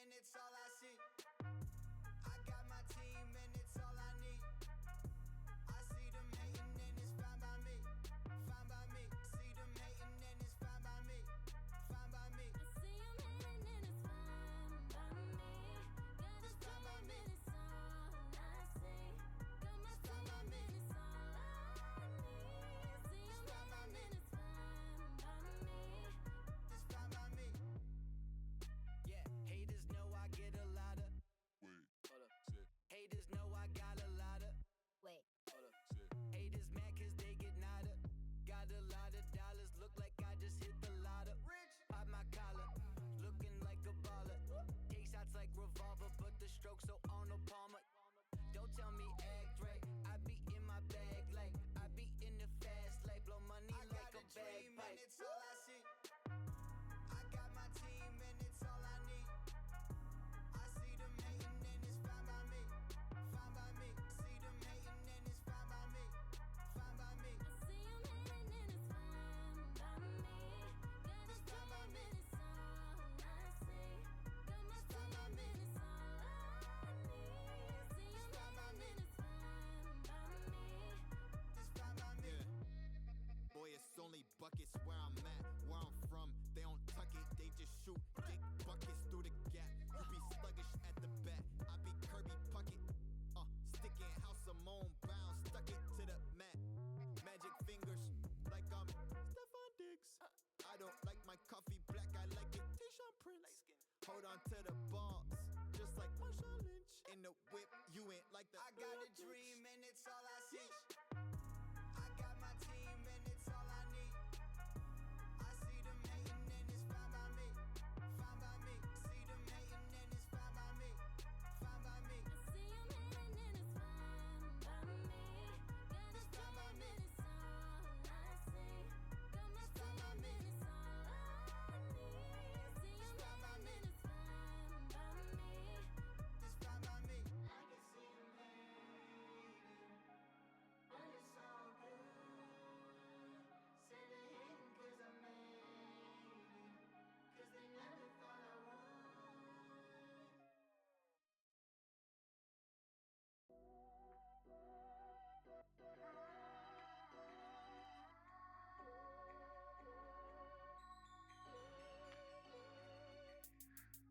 and it's all I see. I got my team and it's all I need. I see them hating and it's fine by me. Fine by me. See them hating and it's fine by me. Fine by me. I see them hating and it's fine by me. Got a team and it's all I see. Got my team and it's all I need. See them hating and it's fine by me. It's fine by me. Yeah, haters know I get a lot of. Wait, Hold up. shit, Haters know I got a lot of. Wait. Hold up. shit. Haters mad cause they get nada. Got a lot of dollars, look like I just hit the lotto. Rich, pop my collar, looking like a baller. Take shots like revolver, but the stroke so Arnold Palmer. Don't tell me act right, I be in my bag like I be in the fast life. Blow money I like got a a dream bagpipe. and it's all I see. I got my team and it's all I need. I see them hating and it's fine by me. Fine by me. See them hating and it's fine by me. Fine by me. I see them hating and it's fine by me. Got a team and it's all I see. Got my team and it's all I need. See them hating and it's fine by me. It's fine by me. Boy, it's only buckets where I'm at, where I'm from. They don't tuck it, they just shoot. Get buckets through the gap. You be sluggish at the bat. I be Kirby Puckett. Sticking house of Moan Brown, stuck it to the mat. Magic fingers, like I'm Stephon Diggs. I don't like my coffee black, I like it Tayshaun Prince. Hold on to the balls, just like Marshawn Lynch. In the whip, you ain't like the I got a dream and it's all I see. I got my team and it's all I need. I see them hating and it's fine by me. Fine by me. See them hating and it's fine by me. Fine by me. I see them hating and it's fine by me. Got a team and it's all I see. Got my team and it's all I need. See them hating and it's fine by me. It's fine by me. I can see them hating, but it's all good. Say they hating 'cause I made it, 'cause they never thought I would.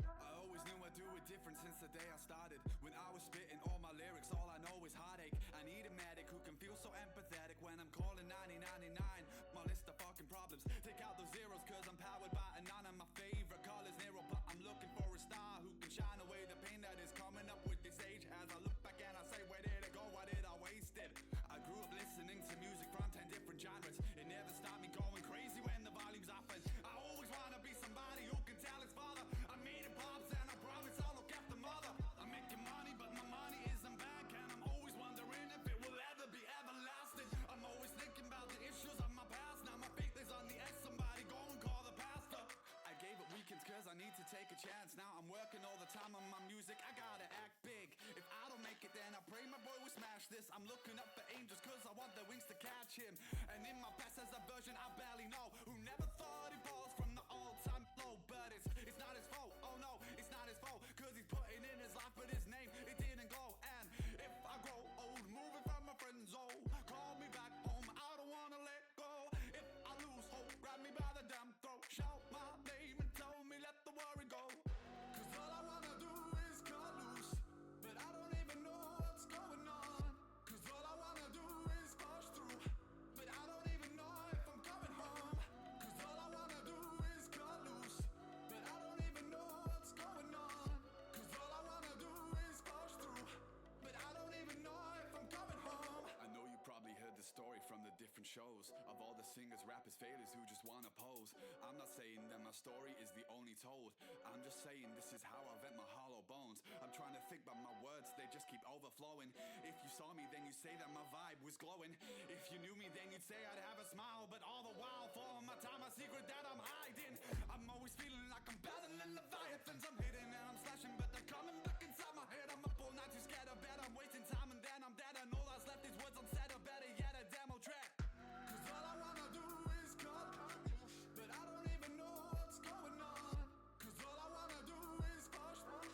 I always knew I'd do it different since the day I started. When I was spitting all my lyrics, all I know is heartache. I need a medic who can feel so empathetic when I'm calling 9099. My list of fucking problems. Take out those zeros cause I'm powered by a nine. And my favorite color's Nero, but I'm looking for a star who can shine away the pain that is coming up with this age. As I look back and I say, where did it go? Why did I waste it? I grew up listening to music from 10 different genres. It never stopped me going crazy when the volume's up. And I always wanna be somebody who can tell his father I made it pops and I promise I'll look after mother. I'm making money but my money isn't back. And I'm always wondering if it will ever be everlasting. I'm always thinking about the issues of my past. Now my faith is on the edge, somebody go and call the pastor. I gave it weekends cause I need to take a chance. Now I'm working all the time on my music, I gotta act big. If I don't make it then I pray my boy will smash this. I'm looking up for angels cause I want the wings to catch him. And in my past there's a version I barely know, who never thought he falls from the all-time low. But it's not his fault, oh no, it's not his fault. Cause he's putting in his life but his name, it didn't go. And if I grow old, moving from my friend zone, call me back home, I don't wanna let go. If I lose hope, grab me by the damn throat, shout my name and tell me let the worry go. Cause all I wanna do is cut loose, but I don't even know what's going on. Cause all I wanna do is push through, but I don't even know if I'm coming home. Cause all I wanna do is cut loose, but I don't even know what's going on. Cause all I wanna do is push through, but I don't even know if I'm coming home. I know you probably heard the story from the different shows of all the singers, rappers, failures who just wanna pose. I'm not saying that my story is the only told. I'm just saying this is how I vent my hollow bones. I'm trying to think, but my words, they just keep overflowing. If you saw me, then you'd say that my vibe was glowing. If you knew me, then you'd say I'd have a smile. But all the while, for my time, a secret that I'm hiding. I'm always feeling like I'm battling Leviathans. I'm hitting and I'm slashing, but they're coming back inside my head. I'm up all night, too scared of bed. I'm wasting time and then I'm dead. And all that's left is words unsaid, or better yet, a demo track. Cause all I wanna do is cut, but I don't even know what's going on. Cause all I wanna do is push through,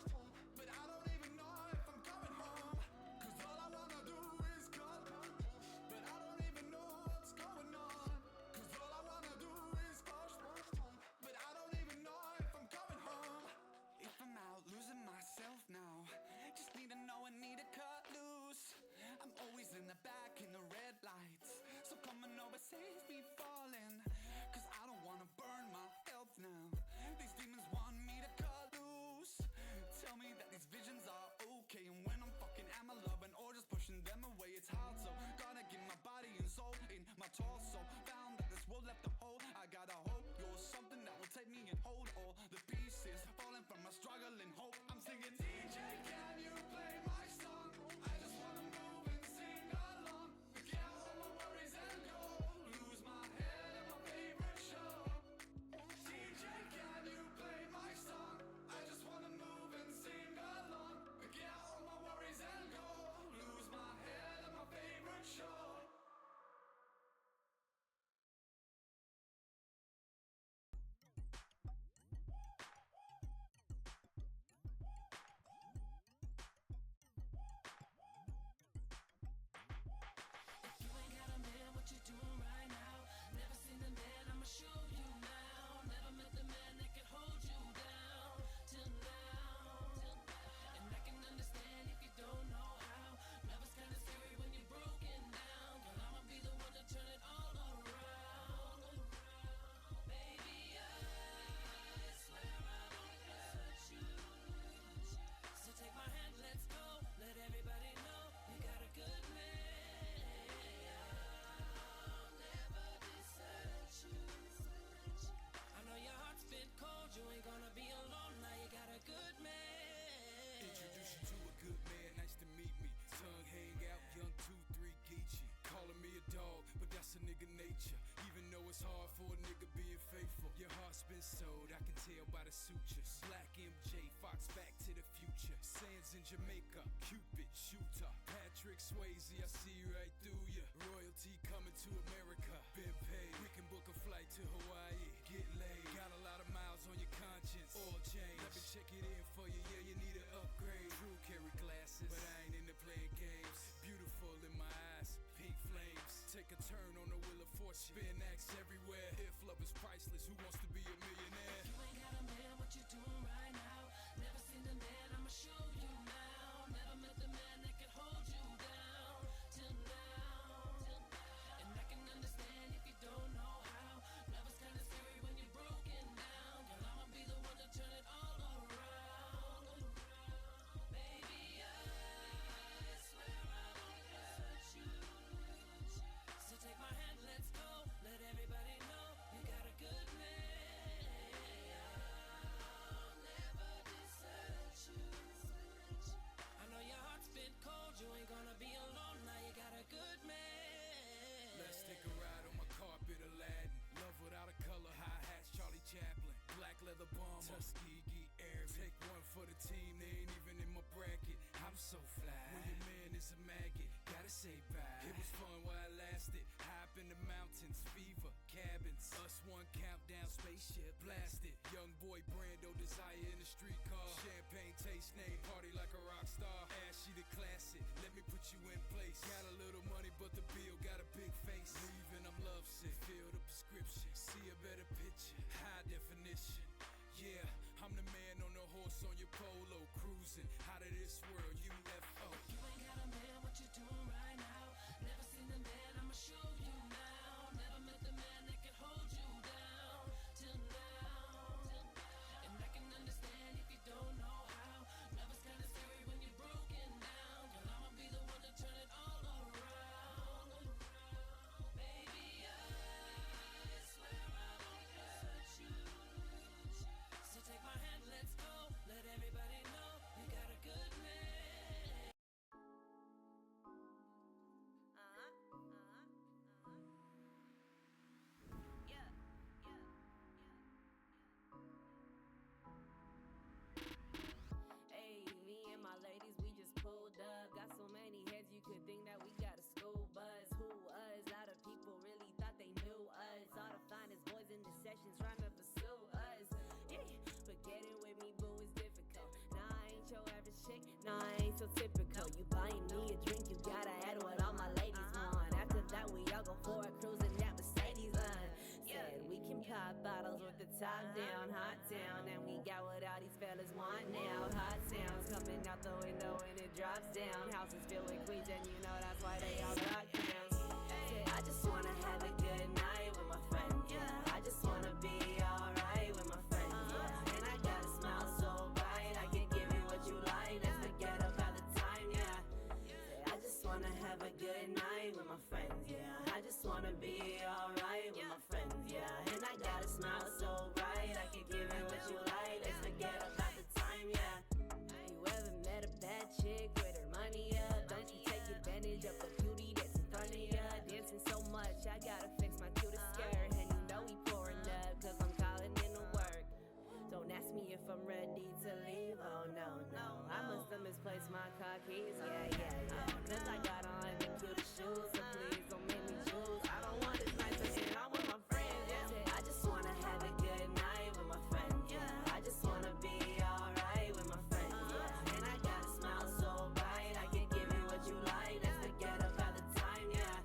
saves me falling. Cause I don't wanna burn my health now. These demons want me to cut loose. Tell me that these visions are okay. And when I'm fucking am I loving or just pushing them away? It's hard, so gotta give my body and soul in my torso. Found that this world left a hole. I gotta hope you're something that will take me and hold all the pieces falling from my struggling hope. I'm singing, DJ, can you play my song? I just wanna move and sing along. Forget all my worries and go lose my head in my favorite show. DJ, can you play my song? I just wanna move and sing along. Forget all my worries and go lose my head in my favorite show. If you ain't got a man, what you doing right now? Never seen a man, I'ma show you now. Never met the man that could hold you down till now. And I can understand if you don't know how. Love is kinda scary when you're broken down. Girl, I'ma be the one to turn it all around. Baby, I swear I won't hurt you. So take my hand, let's go. Let everybody know you got a good man. I'll never desert you. I know your heart's been cold, you ain't gonna be alone. Now you got a good man. Introduce you to a good man, nice to meet me. Tongue hang out, young 2-3 Geechee. Calling me a dog, but that's a nigga nature. Even though it's hard for a nigga being faithful. Your heart's been sold, I can tell by the sutures. Black MJ, Fox back to the future. Sands in Jamaica, Cupid, shooter. Patrick Swayze, I see right through ya. Royalty coming to America, been paid. We can book a flight to Hawaii, get laid. Got a lot of miles on your conscience, oil change. Let me check it in for you, yeah, you need an upgrade. True carry glasses, but I ain't into playing games. Beautiful in my eyes, pink flames. Take a turn on the wheel of fortune. Spin acts everywhere. If love is priceless, who wants to be a millionaire? You ain't got a man, what you doing right now? Never seen a man, I'ma show you now. Never met the man that could hold you down till now. And I can understand if you don't know how. Love is kinda scary when you're broken down. Girl, I'ma be the one to turn it all around. Baby, I swear I won't hurt you. So take my hand, let's go. Let everybody know you got a good man. I'll never desert you. I know your heart's been cold, you ain't gonna be alone. Now you got a good man. Let's take a ride on my carpet, Aladdin. Love without a color, hi-hats, Charlie Chaplin. Black leather bomber, Tuskegee Air. Take one for the team, they ain't even in my bracket. I'm so fly. When your man is a maggot, gotta say bye. It was fun while it lasted. High up in the mountains, fever, cabins. Us one countdown, spaceship blasted. Young boy Brando, desire in the streetcar. Champagne taste name, party like a rock star. Ashy the classic, let me put you in place. Got a little money, but the bill got a big face. Leaving, I'm lovesick, fill the prescription. See a better picture, high definition. Yeah, I'm the man on the horse on your polo, cruising out of this world, UFO. You ain't got a man, what you doing right now? Never seen a man, I'ma show you now. Never met the man that could hold you down till now. And I can understand if you don't know how. Love is kinda scary when you're broken down. Girl, I'ma be the one to turn it all around. Baby, I swear I won't hurt you. So take my hand, let's go. Let everybody know you got a good man. Hey, me and my ladies, we just pulled up. Got so many heads, you could think that we got a school buzz. Who us? A lot of people really thought they knew us. All the finest boys in the sessions trying to pursue us. Yeah, but getting with me, boo, is difficult. Nah, I ain't your average chick. Nah, I ain't so typical. You buying me a drink, you gotta add what all my ladies want. After that, we all go for a cruise in that Mercedes line. Said we can pop bottles with the top down, hot down, and we got what all these fellas want now. Hot sounds coming out the window and it drops down. Houses filled with queens, and you know that's why they all rock down. Said I just wanna have a good with my friends, yeah. I just wanna be alright with my friends, yeah. And I got a smile so bright, I can give you what you like. Let's forget about the time, yeah. You ever met a bad chick with her money up? Don't you take advantage of the beauty that's in front of ya? Dancing so much, I gotta fix my cutest skirt. And you know he pouring up, cause I'm calling in to work. Don't ask me if I'm ready to leave, oh no, no. I must have misplaced my car keys, yeah. Cause I got on the cutest shoes, so please don't make me choose. I don't want this night to end, I'm with my friends, yeah. I just wanna have a good night with my friends, yeah. I just wanna be alright with my friends, yeah. And I got a smile so bright, I can give you what you like. Let's forget about the time, yeah.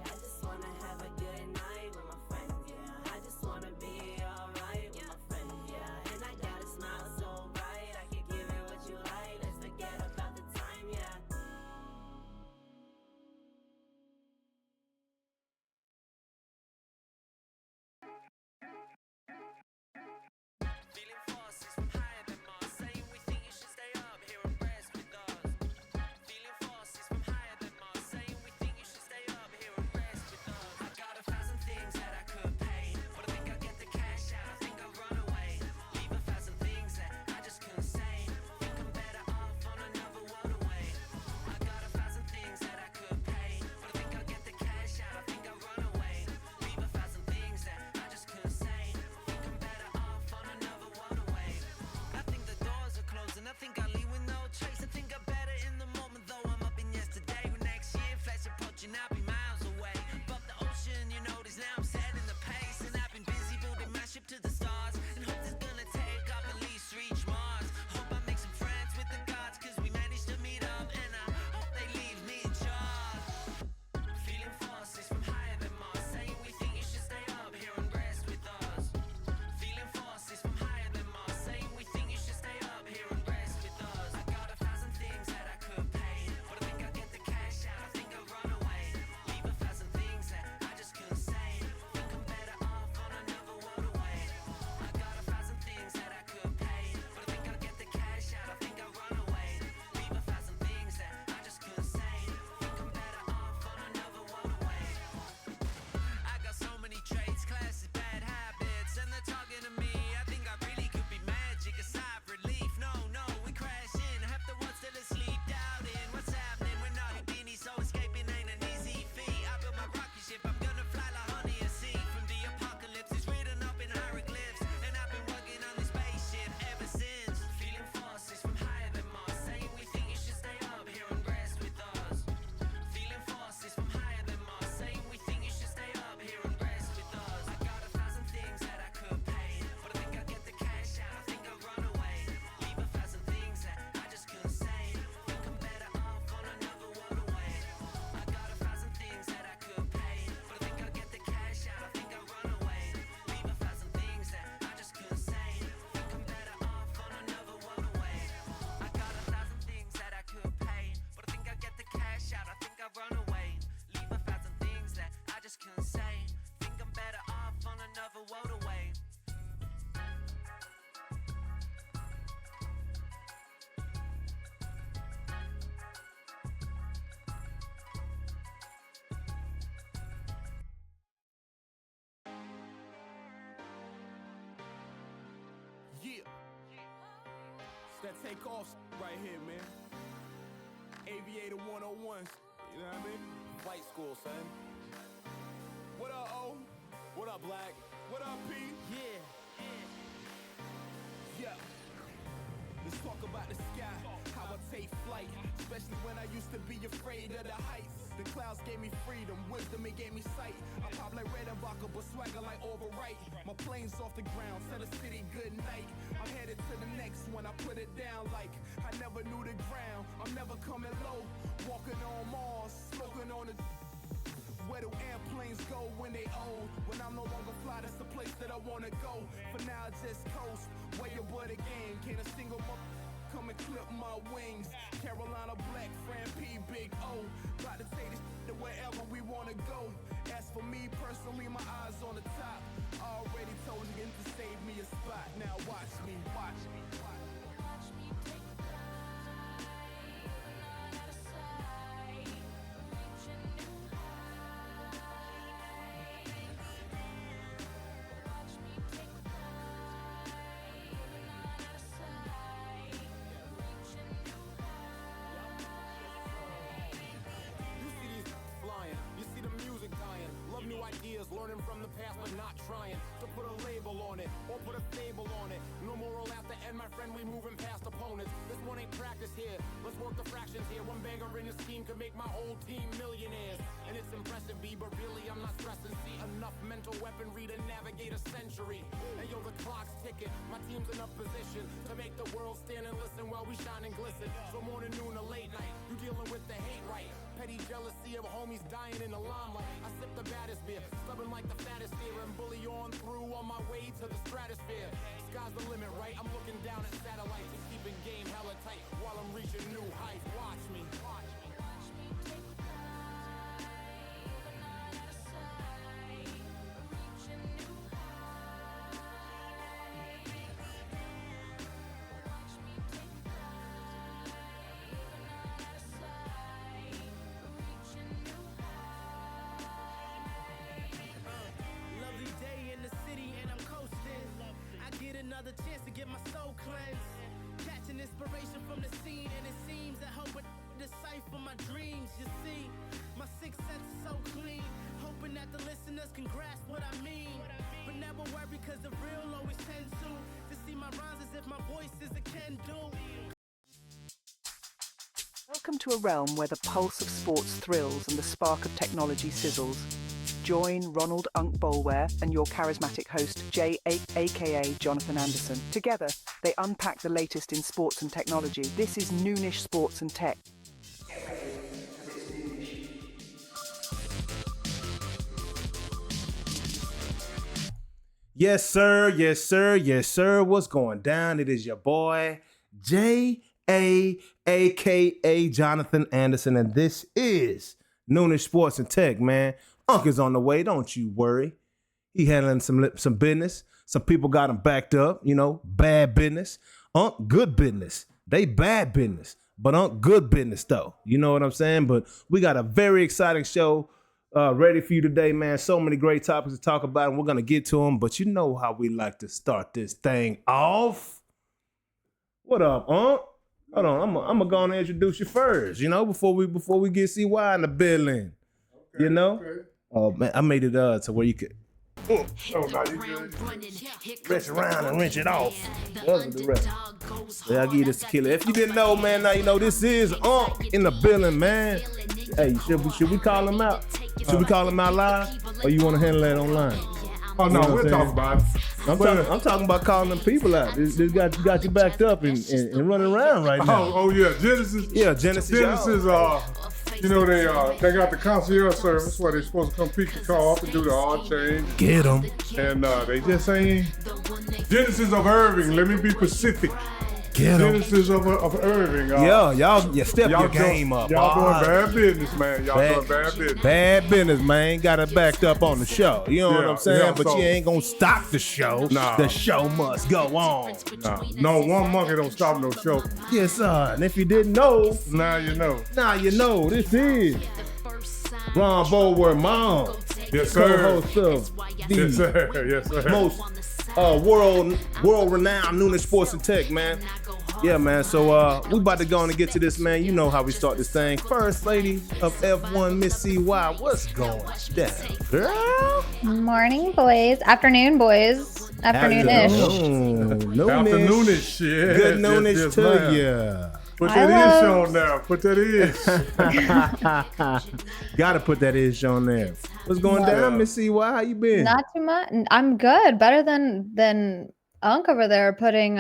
I just wanna have a good night with my friends, yeah. I just wanna be alright with my friends, yeah. And I got a smile so bright, I can give you what you like. Let's forget about the time, yeah. Feeling forces from higher than Mars, saying we think you should stay up here and rest with us. Feeling forces from higher than Mars, saying we think you should stay up here and rest with us. I got 1,000 things that I could pay, but I think I'll get the cash out. I think I'll run away, leave 1,000 things that I just couldn't say. Think I'm better off on another world away. I got 1,000 things that I could pay, but I think I'll get the cash out. I think I'll run away, leave 1,000 things that I just couldn't say. Think I'm better off on another world away. I think the doors are closing, I think I'll leave with no trace. I think I'm better in the moment, though I'm up in yesterday. When next year flash approaching, I'll be miles away. Above the ocean, you notice now I'm setting the pace. And I've been busy building my ship to the stars, and hope it's gonna take up at least reach Mars. Hope I make some friends with the gods, cause we managed to meet up. And I hope they leave me in charge. Feeling forces from higher than Mars, saying we think you should stay up here and rest with us. Feeling forces from higher than Mars, saying we think you should stay up here and rest with us. I got 1,000 things that I could pay, but I think I'll get the cash out. I think I'll run away, leave 1,000 things that I just couldn't say. Think I'm better off on another world away. I got 1,000 things that I could pay, but I think I'll get the cash out. I think I'll run away, leave 1,000 things that I just couldn't say. Think I'm better off on another world away. I got so many traits, classes, bad habits, and they're talking to me. I think I really could be magic, a sigh of relief. No, we crash in. Half the world still asleep, doubting what's happening. We're not Houdini, so escaping ain't an easy feat. I built my rocket ship, I'm gonna fly like honey and sea. From the apocalypse, it's written up in hieroglyphs, and I've been working on this spaceship ever since. Feeling forces from higher than Mars, saying we think you should stay up here and rest with us. Feeling forces from higher than Mars, saying we think you should stay up here and rest with us. I got 1,000 things that I could pay, but I think I'll get the cash out. I think I'll run away, leave 1,000 things that I just couldn't say. Think I'm better off on another world away. I got 1,000 things that I could pay, but I think I'll get the cash out. I think I'll run away, leave 1,000 things that I just couldn't say. Think I'm better off on another world away. I got 1,000 things that I could pay, but I think I'll get the cash out. I think I'll run away, leave 1,000 things that I just couldn't say. Think I'm better off on another world away. Yeah. It's that takeoff right here, man. Aviator 101s. You know what I mean? Flight school, son. What up, O? What up, Black? What up, P? Yeah. Yeah. Let's talk about the sky, how I take flight, especially when I used to be afraid of the heights. The clouds gave me freedom, wisdom, it gave me sight. I pop like red and vodka, but swagger like overright. My plane's off the ground, tell the city good night. I'm headed to the next one, I put it down like I never knew the ground. I'm never coming low, walking on Mars, smoking on the... Where do airplanes go when they old? When I'm no longer fly, that's the place that I wanna go. For now, I just coast, way above the game. Can't a single come and clip my wings. Carolina Black, Fran P, Big O. About to take this to wherever we wanna go. As for me personally, my eyes on the top. Already told you to save me a spot. Now watch me, watch me, watch me. Watch me take flight, not out of sight, reaching new heights. music dying. Love new ideas, learning from the past but not trying to put a label on it or put a fable on it. No moral at the end, my friend, we moving past opponents. This one ain't practice here, let's work the fractions here. One banger in this scheme could make my whole team millionaires. And it's impressive, B, but really I'm not stressing. See, enough mental weaponry to navigate a century. And yo, the clock's ticking, my team's in a position to make the world stand and listen while we shine and glisten. So morning, noon, or late night, you dealing with the hate, right? Petty jealousy of homies dying in the limelight. I sip the baddest beer, stubborn like the fattest deer, and bully on through on my way to the stratosphere. Sky's the limit, right? I'm looking down at satellites and keeping game hella tight while I'm reaching new heights. Watch me. Watch me take flight, even out of sight, reaching new heights. Watch me take flight, even out of sight, reaching new heights. Lovely day in the city and I'm coasting. I get another chance to get my soul cleansed. Catching inspiration from the scene, and it seems that hope would decipher my dreams. You see, my sixth sense is so clean, hoping that the listeners can grasp what I mean. But never worry, cause the real always tends to see my rhymes as if my voice is a can-do. Welcome to a realm where the pulse of sports thrills and the spark of technology sizzles. Join Ronald Boleware and your charismatic host, Jay, aka Jonathan Anderson. Together, they unpack the latest in sports and technology. This is Noonish Sports and Tech. Yes, sir. Yes, sir. Yes, sir. What's going down? It is your boy, J.A., a.k.a. Jonathan Anderson, and this is Noonish Sports and Tech, man. Unc is on the way. Don't you worry. He handling some business. Some people got him backed up, bad business. Unc, good business. They bad business, but Unc, good business, though. You know what I'm saying? But we got a very exciting show ready for you today, man. So many great topics to talk about, and we're going to get to them. But you know how we like to start this thing off. What up, Unc? Hold on, I'm gonna go and introduce you first, before we get CY in the building. Okay, Okay. Oh man, I made it to where you could wrench around and wrench it off. Those are the rest. Yeah, I'll give you this killer. If you didn't know, man, now you know this is Unc in the building, man. Hey, should we call him out? Should we call him out live? Or you want to handle that online? Oh no, we'll talk about it. I'm talking about calling them people out. This got you backed up and running around right now. Oh yeah, Genesis. Yeah, Genesis. They got the concierge service where they're supposed to come pick the car up and do the oil change. Get them. And they just saying Genesis of Irving. Let me be specific. Get them. Genesis of Irving. Y'all step your game up. Y'all doing bad business, man. Doing bad business. Bad business, man. Got it backed up on the show. You know what I'm saying? Yeah, but you ain't gonna stop the show. Nah. The show must go on. Nah. No, one monkey don't stop no show. Yes, sir. And if you didn't know, now you know. Now you know. This is Ron Boleware, mom. Yes, sir. Co-host of the yes, sir. Yes, sir. most world-renowned Noonish Sports and Tech, man. Yeah, man. So we about to go on and get to this, man. You know how we start this thing. First lady of F1, Miss CY. What's going down, girl? Morning, boys. Afternoon, boys. Afternoon-ish. Afternoonish. Yeah. Good noonish to ya. Put that ish on there. Put that ish. Gotta put that ish on there. What's going down, Miss CY? How you been? Not too much. I'm good. Better than Unc over there putting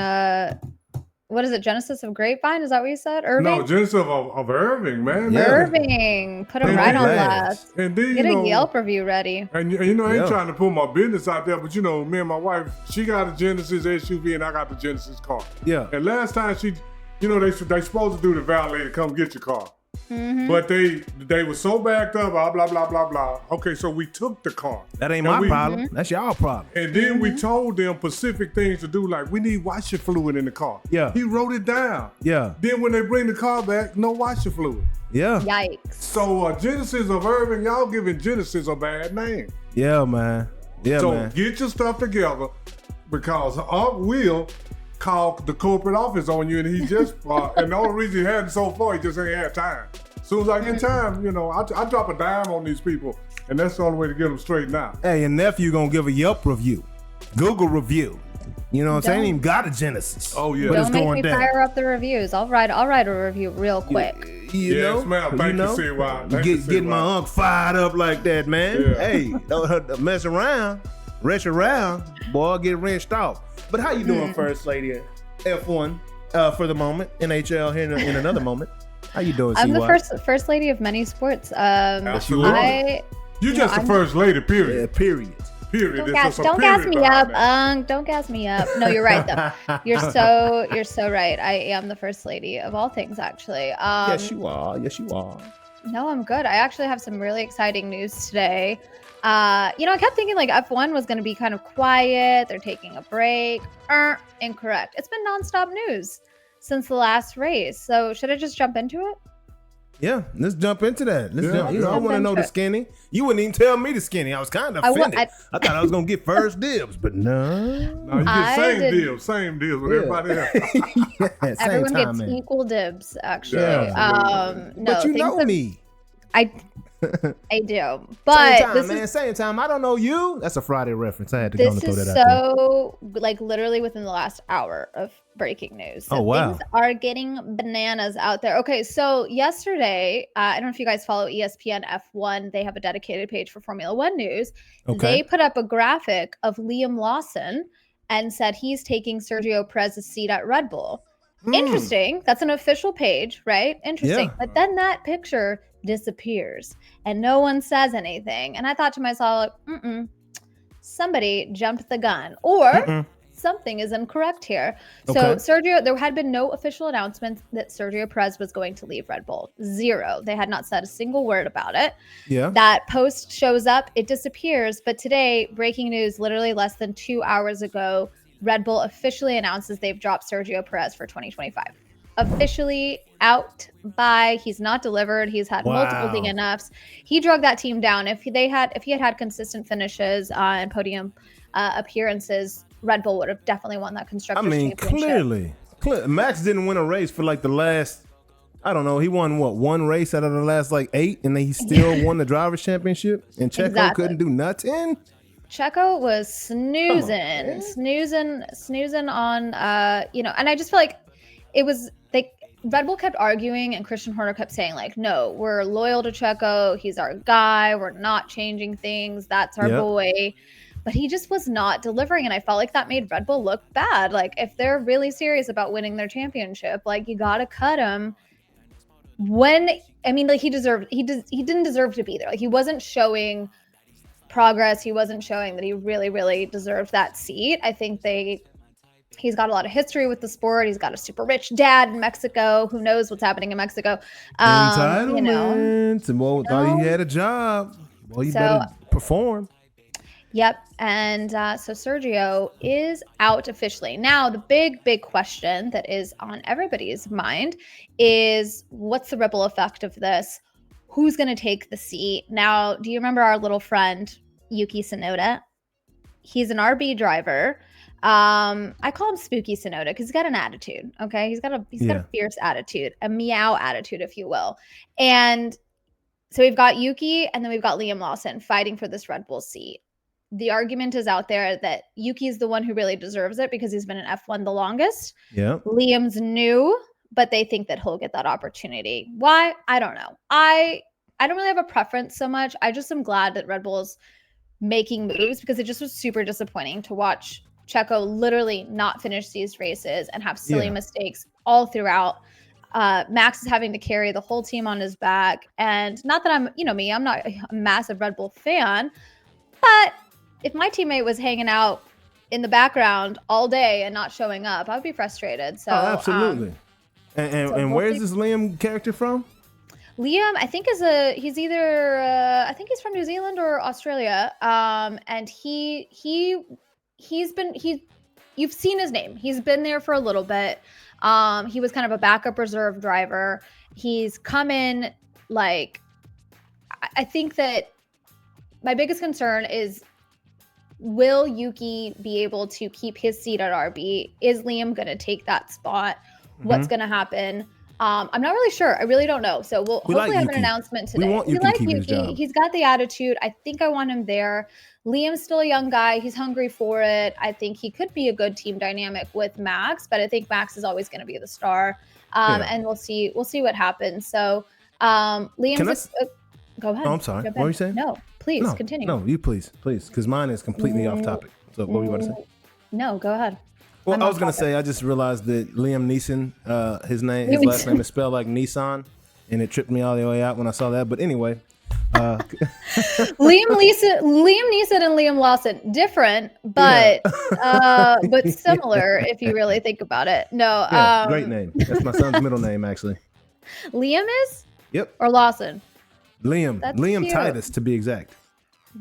what is it? Genesis of Grapevine? Is that what you said? Irving? No, Genesis of Irving, man. Yeah. Irving. Put him right on last. And then, get a Yelp review ready. And I ain't trying to put my business out there, but me and my wife, she got a Genesis SUV and I got the Genesis car. Yeah. And last time they supposed to do the valet to come get your car. Mm-hmm. But they were so backed up, blah, blah, blah, blah, blah. Okay, so we took the car. That ain't my problem. Mm-hmm. That's y'all problem. And then we told them specific things to do, like we need washer fluid in the car. Yeah. He wrote it down. Yeah. Then when they bring the car back, no washer fluid. Yeah. Yikes. So Genesis of Irving, y'all giving Genesis a bad name. Yeah, man. Yeah, so man. Get your stuff together because Unc will call the corporate office on you, and he just and the only reason he hadn't so far, he just ain't had time. As soon as I get time, I drop a dime on these people, and that's the only way to get them straightened out. Hey, your nephew gonna give a Yelp review, Google review. You know what I'm saying? Ain't even got a Genesis. Oh yeah. Don't make me fire up the reviews. I'll write a review real quick. You know, thank you, CY. Getting my uncle fired up like that, man. Yeah. Hey, don't mess around, wrench around, boy, I'll get wrenched off. But how you doing, First Lady F1 for the moment? NHL here in another moment. How you doing, I'm CY? the first lady of many sports. Absolutely. You're just the first lady, period. Yeah, period. Period. Don't gas me up, don't gas me up. No, you're right though. You're so right. I am the first lady of all things, actually. Yes, you are. Yes, you are. No, I'm good. I actually have some really exciting news today. I kept thinking like F1 was going to be kind of quiet. They're taking a break. Incorrect. It's been nonstop news since the last race. So should I just jump into it? Yeah, let's jump into that. I want to know the skinny. You wouldn't even tell me the skinny. I was kind of offended. I thought I was going to get first dibs, but no. No, you get same deals with everybody else. Everyone gets equal dibs, actually. Yeah. But you know me. I do. But same time. I don't know you. That's a Friday reference. I had to go and throw that out there. This is so, like, literally within the last hour of breaking news. So things are getting bananas out there. Okay, so yesterday, I don't know if you guys follow ESPN F1. They have a dedicated page for Formula One news. Okay. They put up a graphic of Liam Lawson and said he's taking Sergio Perez's seat at Red Bull. Interesting. That's an official page, right? Interesting. Yeah. But then that picture disappears and no one says anything. And I thought to myself, somebody jumped the gun or something is incorrect here. So Sergio, there had been no official announcement that Sergio Perez was going to leave Red Bull. Zero. They had not said a single word about it. Yeah. That post shows up, it disappears. But today, breaking news, literally less than 2 hours ago, Red Bull officially announces they've dropped Sergio Perez for 2025. Officially out by, he's not delivered. He's had multiple DNFs. He drug that team down. If he had consistent finishes and podium appearances, Red Bull would have definitely won that constructors championship. Clearly. Max didn't win a race for like the last, I don't know, he won one race out of the last like 8, and then he still won the driver's championship, and Checo couldn't do nothing. Checo was snoozing on, and I just feel like it was Red Bull kept arguing, and Christian Horner kept saying like, no, we're loyal to Checo. He's our guy. We're not changing things. That's our boy. But he just was not delivering, and I felt like that made Red Bull look bad. Like, if they're really serious about winning their championship, like, you got to cut him. He didn't deserve to be there. Like, he wasn't showing progress. He wasn't showing that he really, really deserved that seat. I think he's got a lot of history with the sport. He's got a super rich dad in Mexico. Who knows what's happening in Mexico? Entitlement. Thought he had a job. Well, you better perform. Yep. And so Sergio is out officially. Now, the big question that is on everybody's mind is, what's the ripple effect of this? Who's going to take the seat? Now, do you remember our little friend, Yuki Tsunoda? He's an RB driver. I call him Spooky Tsunoda because he's got an attitude. Okay. He's got a fierce attitude, a meow attitude, if you will. And so we've got Yuki, and then we've got Liam Lawson fighting for this Red Bull seat. The argument is out there that Yuki is the one who really deserves it because he's been in F1 the longest. Yeah. Liam's new, but they think that he'll get that opportunity. Why? I don't know. I don't really have a preference so much. I just am glad that Red Bull's making moves, because it just was super disappointing to watch Checo literally not finish these races and have silly mistakes all throughout. Max is having to carry the whole team on his back. And not that I'm not a massive Red Bull fan, but if my teammate was hanging out in the background all day and not showing up, I would be frustrated. So absolutely. And where's this Liam character from? Liam, I think he's from New Zealand or Australia. And you've seen his name. He's been there for a little bit. He was kind of a backup reserve driver. He's come in, like, I think that my biggest concern is will Yuki be able to keep his seat at RB? Is Liam going to take that spot? What's going to happen? I'm not really sure. I really don't know. So we'll hopefully have an announcement today. We like Yuki. He's got the attitude. I think I want him there. Liam's still a young guy. He's hungry for it. I think he could be a good team dynamic with Max, but I think Max is always going to be the star. And we'll see what happens. So Liam, go ahead. Oh, I'm sorry. What were you saying? No, please continue. No, you please, because mine is completely off topic. So what were you about to say? No, go ahead. Well, I was going to say, I just realized that Liam Neeson, his last name is spelled like Nissan, and it tripped me all the way out when I saw that. But anyway. Liam Neeson and Liam Lawson, different, but but similar if you really think about it. No. Great name. That's my son's middle name, actually. Liam is? Yep. Or Lawson? Liam. That's Liam cute. Titus, to be exact.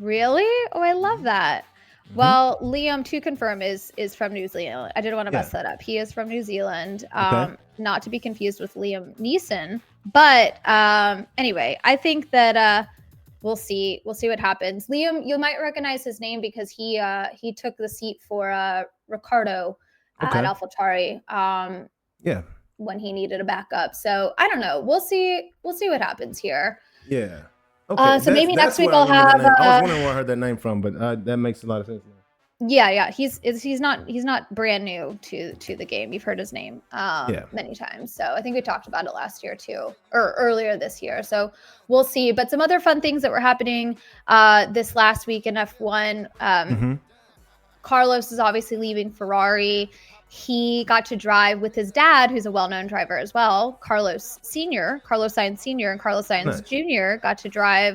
Really? Oh, I love that. Well, Liam, to confirm, is from New Zealand. I didn't want to mess that up. He is from New Zealand, not to be confused with Liam Neeson. But anyway, I think that we'll see what happens. Liam, you might recognize his name because he took the seat for Ricardo at AlphaTauri. When he needed a backup. So I don't know. We'll see what happens here. Yeah. Okay. So maybe next week I'll have. I was wondering where I heard that name from, but that makes a lot of sense now. Yeah. He's not brand new to the game. You've heard his name many times. So I think we talked about it last year too, or earlier this year. So we'll see. But some other fun things that were happening this last week in F1. Carlos is obviously leaving Ferrari. He got to drive with his dad, who's a well-known driver as well, Carlos Sainz Sr. and Carlos Sainz Jr. got to drive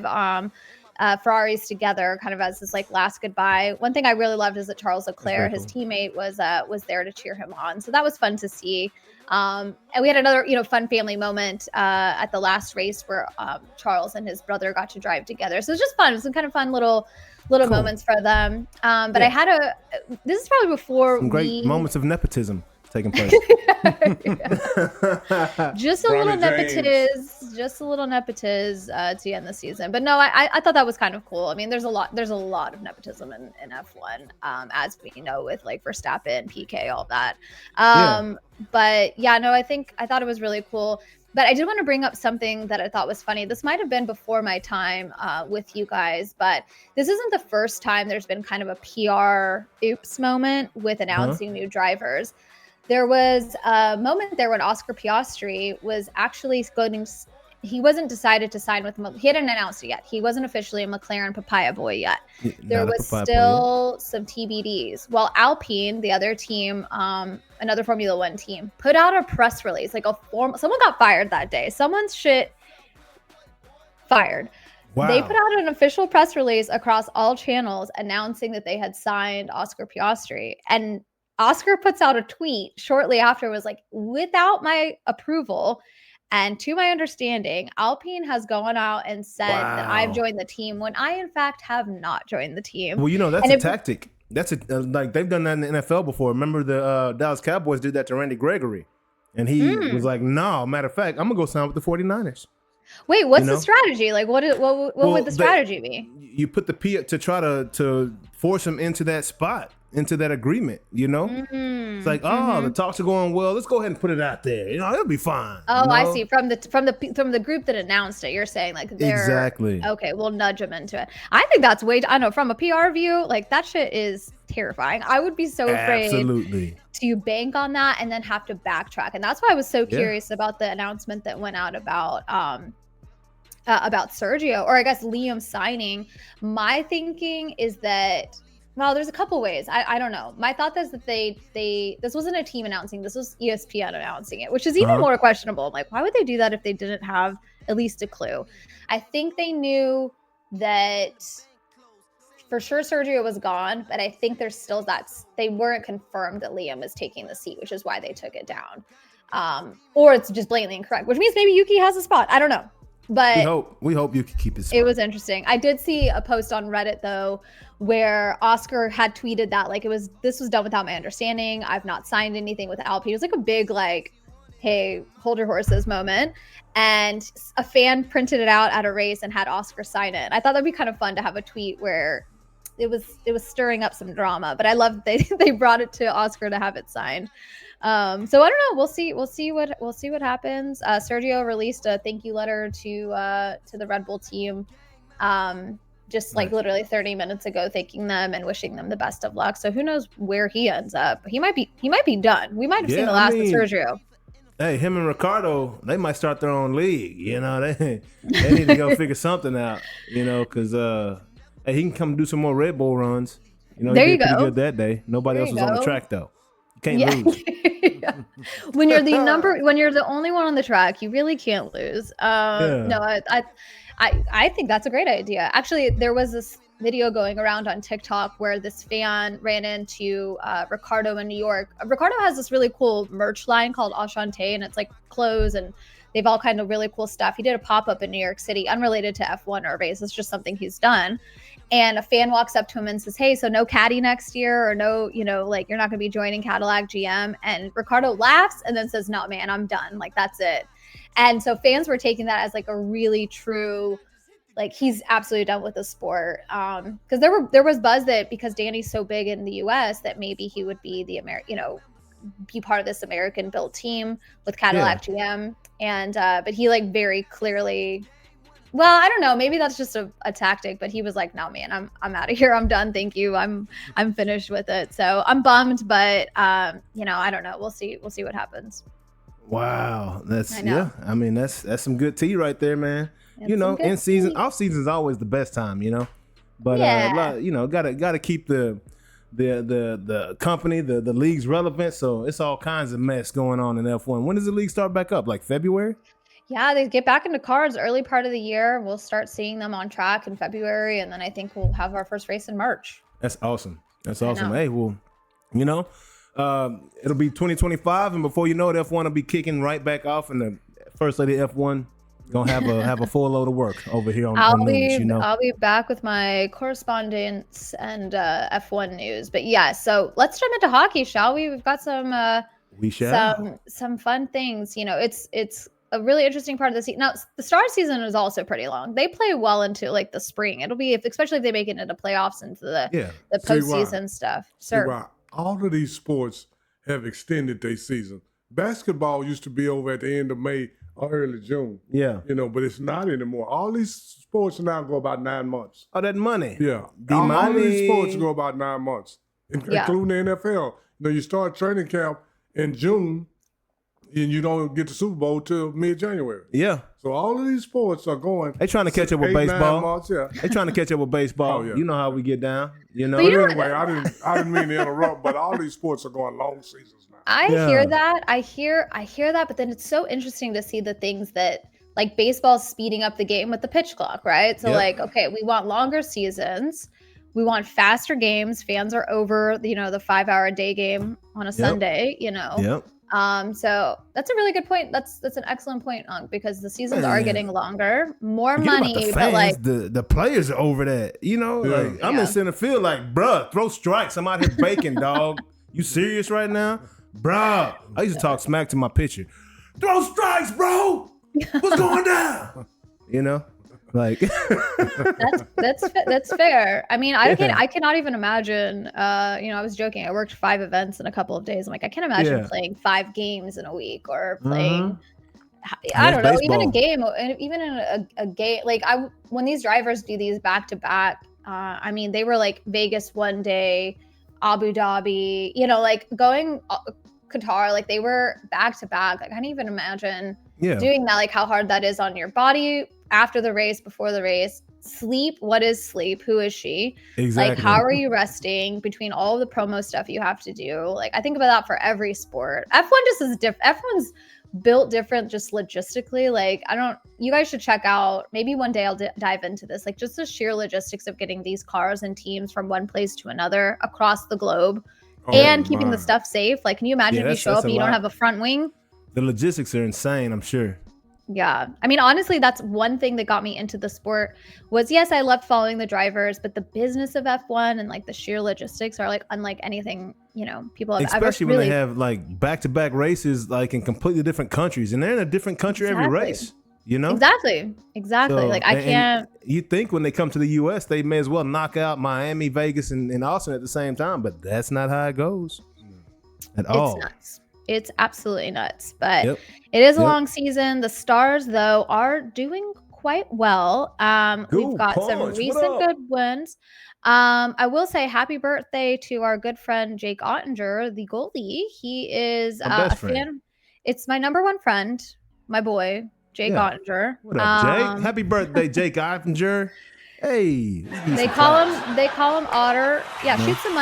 Ferraris together kind of as this like last goodbye. One thing I really loved is that Charles Leclerc, his teammate, was there to cheer him on. So that was fun to see. And we had another, fun family moment at the last race where Charles and his brother got to drive together. So it was just fun. It was some kind of fun little moments for them. But I had this is probably before some great moments of nepotism taking place. Just a little nepotism to end the season. But no, I thought that was kind of cool. I mean, there's a lot of nepotism in F1, as we know, with like Verstappen, PK, all that. But yeah, no, I thought it was really cool. But I did want to bring up something that I thought was funny. This might have been before my time with you guys, but this isn't the first time there's been kind of a PR oops moment with announcing new drivers. There was a moment there when Oscar Piastri was actually he wasn't decided to sign with he hadn't announced it yet. He wasn't officially a McLaren papaya boy yet. There was still some TBDs. While Alpine, the other team, another Formula One team, put out a press release, someone got fired that day. Someone's fired. Wow. They put out an official press release across all channels announcing that they had signed Oscar Piastri. And Oscar puts out a tweet shortly after, was like, without my approval, and to my understanding, Alpine has gone out and said that I've joined the team when I, in fact, have not joined the team. Well, that's a tactic. That's like they've done that in the NFL before. Remember the Dallas Cowboys did that to Randy Gregory. And he was like, no, matter of fact, I'm going to go sign with the 49ers. Wait, what's the strategy? Like, what would the strategy be? You put the P to try to force him into that spot, into that agreement, It's like, the talks are going well. Let's go ahead and put it out there. It'll be fine. Oh, I see. From the group that announced it, you're saying like they're exactly okay. We'll nudge them into it. I think that's I know from a PR view, like that shit is terrifying. I would be so afraid to bank on that and then have to backtrack. And that's why I was so curious about the announcement that went out about Sergio, or I guess Liam signing. My thinking is that. Well, there's a couple ways. I don't know. My thought is that this wasn't a team announcing. This was ESPN announcing it, which is even more questionable. I'm like, why would they do that if they didn't have at least a clue? I think they knew that for sure Sergio was gone, but I think there's still they weren't confirmed that Liam is taking the seat, which is why they took it down. Or it's just blatantly incorrect, which means maybe Yuki has a spot. I don't know. But we hope you can keep his spot. It was interesting. I did see a post on Reddit though, where Oscar had tweeted that this was done without my understanding. I've not signed anything with Alpine. It was like a big hey, hold your horses moment. And a fan printed it out at a race and had Oscar sign it. I thought that'd be kind of fun to have a tweet where it was stirring up some drama. But I love that they brought it to Oscar to have it signed. So I don't know. We'll see what happens. Sergio released a thank you letter to the Red Bull team, just like literally 30 minutes ago, thanking them and wishing them the best of luck. So who knows where he ends up? He might be done. We might have seen the last of Sergio. Hey, him and Ricardo, they might start their own league. You know, they need to go figure something out. You know, because hey, he can come do some more Red Bull runs. You know, there he you did pretty go. good that day. Nobody else was on the track though. You can't lose. When you're the only one on the track, you really can't lose. No, I think that's a great idea. Actually, there was this video going around on TikTok where this fan ran into Ricardo in New York. Ricardo has this really cool merch line called Ashante, and it's like clothes, and they've all kind of really cool stuff. He did a pop-up in New York City, unrelated to F1 or race. It's just something he's done. And a fan walks up to him and says, hey, so no caddy next year, or no, you know, like you're not going to be joining Cadillac GM. And Ricardo laughs and then says, no, man, I'm done. Like, that's it. And so fans were taking that as like a really true, like, he's absolutely done with the sport. Because there was buzz that because Danny's so big in the US that maybe he would be the be part of this American built team with Cadillac GM. And but he like very clearly, well, I don't know, maybe that's just a tactic, but he was like, no, man, I'm out of here. I'm done. Thank you. I'm finished with it. So I'm bummed, but you know, I don't know. We'll see what happens. Wow. I mean, that's some good tea right there, man. You know, in season, off season is always the best time, you know, but you know, gotta keep the company, the league's relevant. So it's all kinds of mess going on in F1. When does the league start back up? Like February? Yeah, they get back into cars early part of the year. We'll start seeing them on track in February, and then I think we'll have our first race in March. That's awesome. Hey, well, you know, it'll be 2025, and before you know it, F1 will be kicking right back off, and the first lady F1 gonna have a full load of work over here on Noonish, you know. I'll be back with my correspondence and F1 news. But yeah, so let's jump into hockey, shall we? We've got some fun things. You know, it's a really interesting part of the season. Now, the start season is also pretty long. They play well into like the spring. It'll be especially if they make it into playoffs, into the postseason stuff. Sure. All of these sports have extended their season. Basketball used to be over at the end of May or early June. Yeah. You know, but it's not anymore. All these sports now go about 9 months. Oh, that money. Yeah. All of these sports go about 9 months, including the NFL. You know, you start training camp in June, and you don't get the Super Bowl till mid-January. Yeah. So all of these sports are going. They trying to catch up with baseball. 9 months, yeah. They trying to catch up with baseball. Oh, yeah. You know how we get down. You know. But anyway, I didn't mean to interrupt, but all these sports are going long seasons now. I hear that. I hear that, but then it's so interesting to see the things that like baseball's speeding up the game with the pitch clock, right? So like, okay, we want longer seasons. We want faster games. Fans are over, you know, the 5-hour day game on a Sunday, you know. Yep. So that's a really good point. That's an excellent point, because the seasons are getting longer, more money, the fans, but like the players are over that. You know, like I'm in center field, like, bruh, throw strikes. I'm out here baking, dog. You serious right now, bruh? I used to talk smack to my pitcher. Throw strikes, bro. What's going down? You know, like that's fair. I mean, I cannot even imagine. You know, I was joking. I worked 5 events in a couple of days. I'm like, I can't imagine playing 5 games in a week, or playing. I don't know, baseball. even in a game. Like when these drivers do these back to back. I mean, they were like Vegas one day, Abu Dhabi. You know, like going Qatar. Like they were back to back. Like I can't even imagine doing that. Like how hard that is on your body. After the race, before the race, sleep. What is sleep? Who is she? Exactly. Like, how are you resting between all of the promo stuff you have to do? Like, I think about that for every sport. F1 just is different. F1's built different just logistically. Like, you guys should check out, maybe one day I'll dive into this, like just the sheer logistics of getting these cars and teams from one place to another across the globe and keeping the stuff safe. Like, can you imagine if you show up and you don't have a front wing? The logistics are insane, I'm sure. Yeah. I mean, honestly, that's one thing that got me into the sport was, yes, I loved following the drivers, but the business of F1 and like the sheer logistics are like unlike anything, you know, people have especially when they have like back-to-back races like in completely different countries, and they're in a different country every race. You know? Exactly. So, like, I can't. You think when they come to the U.S., they may as well knock out Miami, Vegas, and Austin at the same time, but that's not how it goes at all. It's nuts. It's absolutely nuts. But it is a long season. The Stars, though, are doing quite well. We've got some recent good wins. I will say happy birthday to our good friend Jake Ottinger, the goalie. He is a fan. It's my number one friend, my boy, Jake Ottinger. What up, Jake? Happy birthday, Jake Ottinger. Hey. They call him Otter. Yeah, shoot some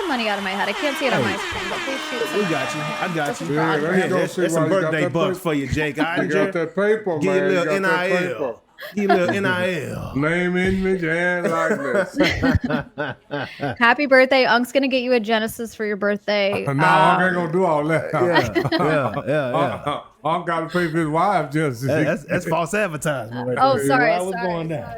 money out of my head. I can't see it on my screen, but please shoot some. We got you. I got you. Yeah, that's some birthday bucks for you, Jake Ottinger. You got that paper, Give man. you a little NIL. Give you a little NIL. Name, image, and likeness. Happy birthday. Unc's going to get you a Genesis for your birthday. No, Unc ain't going to do all that. Yeah. Unc got to pay for his wife Genesis. That's false advertisement right Oh, there. sorry. What's going down?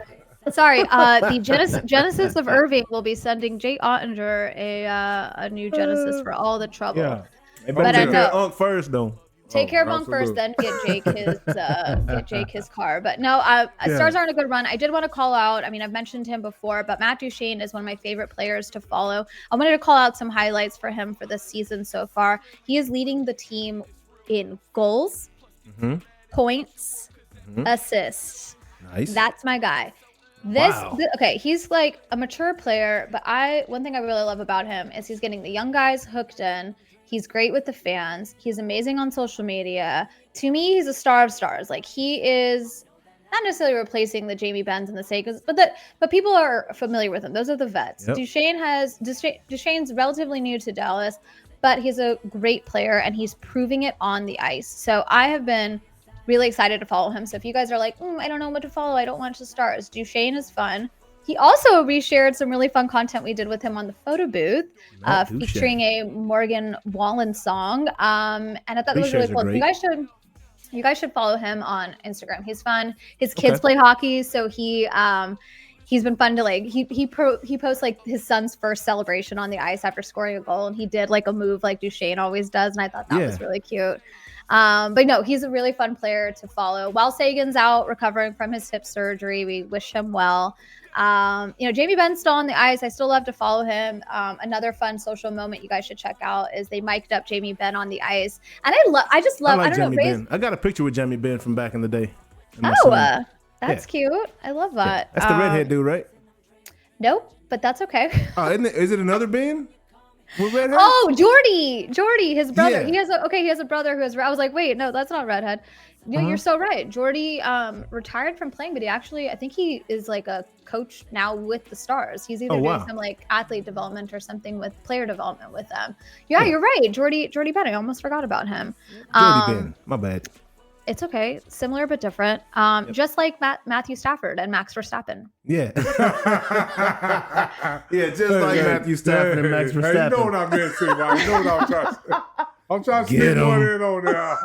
Sorry, the Genesis of Irving will be sending Jake Ottinger a new Genesis for all the trouble. Yeah. But take care of Unc first, though. Take care of Unc first, then get Jake his car. But no, Stars are on a good run. I did want to call out. I mean, I've mentioned him before, but Matt Duchene is one of my favorite players to follow. I wanted to call out some highlights for him for this season so far. He is leading the team in goals, points, assists. Nice. That's my guy. Okay, he's like a mature player, but one thing I really love about him is he's getting the young guys hooked in. He's great with the fans. He's amazing on social media. To me, he's a star of stars. Like, he is not necessarily replacing the Jamie Benns and the Sakers, but people are familiar with him. Those are the vets. Yep. Duchene's relatively new to Dallas, but he's a great player and he's proving it on the ice. So I have been really excited to follow him. So if you guys are like, I don't know what to follow, I don't watch the Stars, Duchene is fun. He also reshared some really fun content we did with him on the photo booth, featuring a Morgan Wallen song. And I thought that was really cool. You guys should follow him on Instagram. He's fun. His kids play hockey, so he's been fun to like. He posts like his son's first celebration on the ice after scoring a goal, and he did like a move like Duchene always does, and I thought that was really cute. But no, he's a really fun player to follow. While Sagan's out recovering from his hip surgery, we wish him well. Jamie Benn's still on the ice. I still love to follow him. Another fun social moment you guys should check out is they mic'd up Jamie Benn on the ice. And I just love Jamie Benn. I got a picture with Jamie Benn from back in the day. That's cute. I love that. That's the redhead dude, right? Nope, but that's okay. Is it another Ben? Oh, Jordy, his brother. Yeah. He has a brother who has. I was like, wait, no, that's not redhead. No, you're so right. Jordy retired from playing, but I think he is like a coach now with the Stars. He's either doing some like athlete development or something with player development with them. Yeah, you're right. Jordy Benn. I almost forgot about him. Jordy Benn. My bad. It's okay. Similar but different. Just like Matthew Stafford and Max Verstappen. Yeah. Just like Matthew Stafford and Max Verstappen. Hey, you know what I meant to say, man. You know what I'm trying to say. I'm trying to stick one in on there.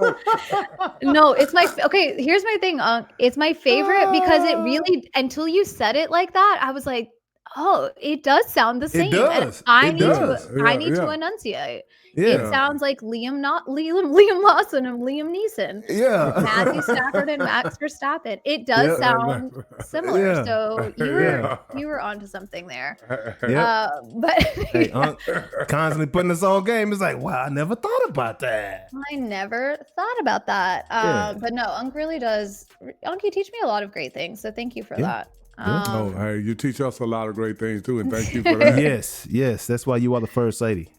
No, it's here's my thing, it's my favorite because it really, until you said it like that, I was like, oh, it does sound the same. It does. I need to enunciate. Yeah. It sounds like Liam Lawson and Liam Neeson. Yeah. Matthew Stafford and Max Verstappen. It does sound similar. Yeah. So you were onto something there. But hey, Unc constantly putting us on game. It's like, wow, I never thought about that. I never thought about that. But no, Unc really does. Unc, you teach me a lot of great things. So thank you for that. Hey, you teach us a lot of great things too, and thank you for that. Yes, that's why you are the first lady.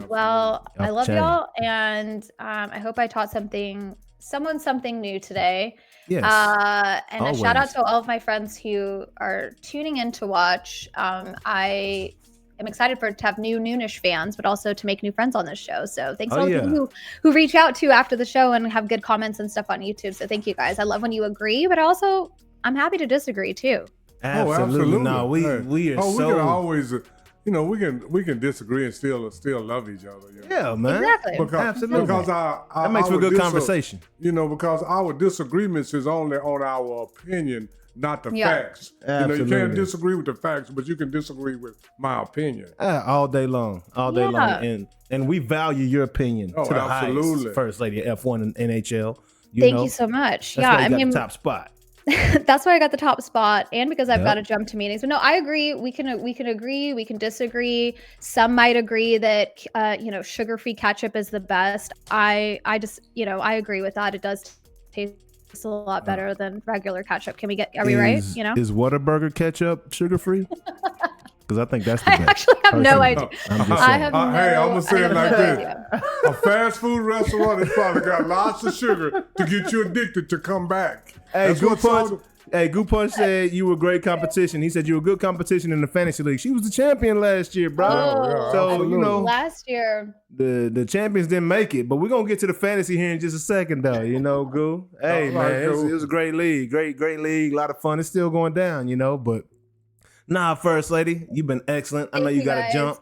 Well, I love y'all, and I hope I taught someone something new today. Yes. And always. A shout out to all of my friends who are tuning in to watch. I am excited to have new Noonish fans, but also to make new friends on this show. So thanks to all the people who reach out to after the show and have good comments and stuff on YouTube. So thank you guys. I love when you agree, but also I'm happy to disagree too. Absolutely. No, we are we can always, we can disagree and still love each other. Yeah, man. Exactly. Absolutely. Because that makes for a good conversation. Because our disagreements is only on our opinion, not the facts. Absolutely. You can't disagree with the facts, but you can disagree with my opinion. All day long. And we value your opinion to the highest. First lady F1 and NHL. Thank you so much. That's Yeah, why you I got mean, the top spot. that's why I got the top spot, and because I've Yep. got to jump to meetings. But no, I agree. We can agree. We can disagree. Some might agree that sugar-free ketchup is the best. I just I agree with that. It does taste a lot better than regular ketchup. Are we right? Is Whataburger ketchup sugar free? Because I think that's the I best. actually have no Personally. idea. I'm just I saying. have Hey, I'm gonna say it like this: idea. a fast food restaurant has probably got lots of sugar to get you addicted to come back. Hey, That's Goo what's Punch. all- Hey, Goo Punch said you were great competition. He said you were good competition in the fantasy league. She was the champion last year, bro. Oh, So absolutely. last year. the champions didn't make it, but we're gonna get to the fantasy here in just a second, though. Goo. Hey, All man, right, it was Goo. a great league, great league, a lot of fun. It's still going down, but nah, First Lady, you've been excellent. I know Thank you you, got to guys. jump.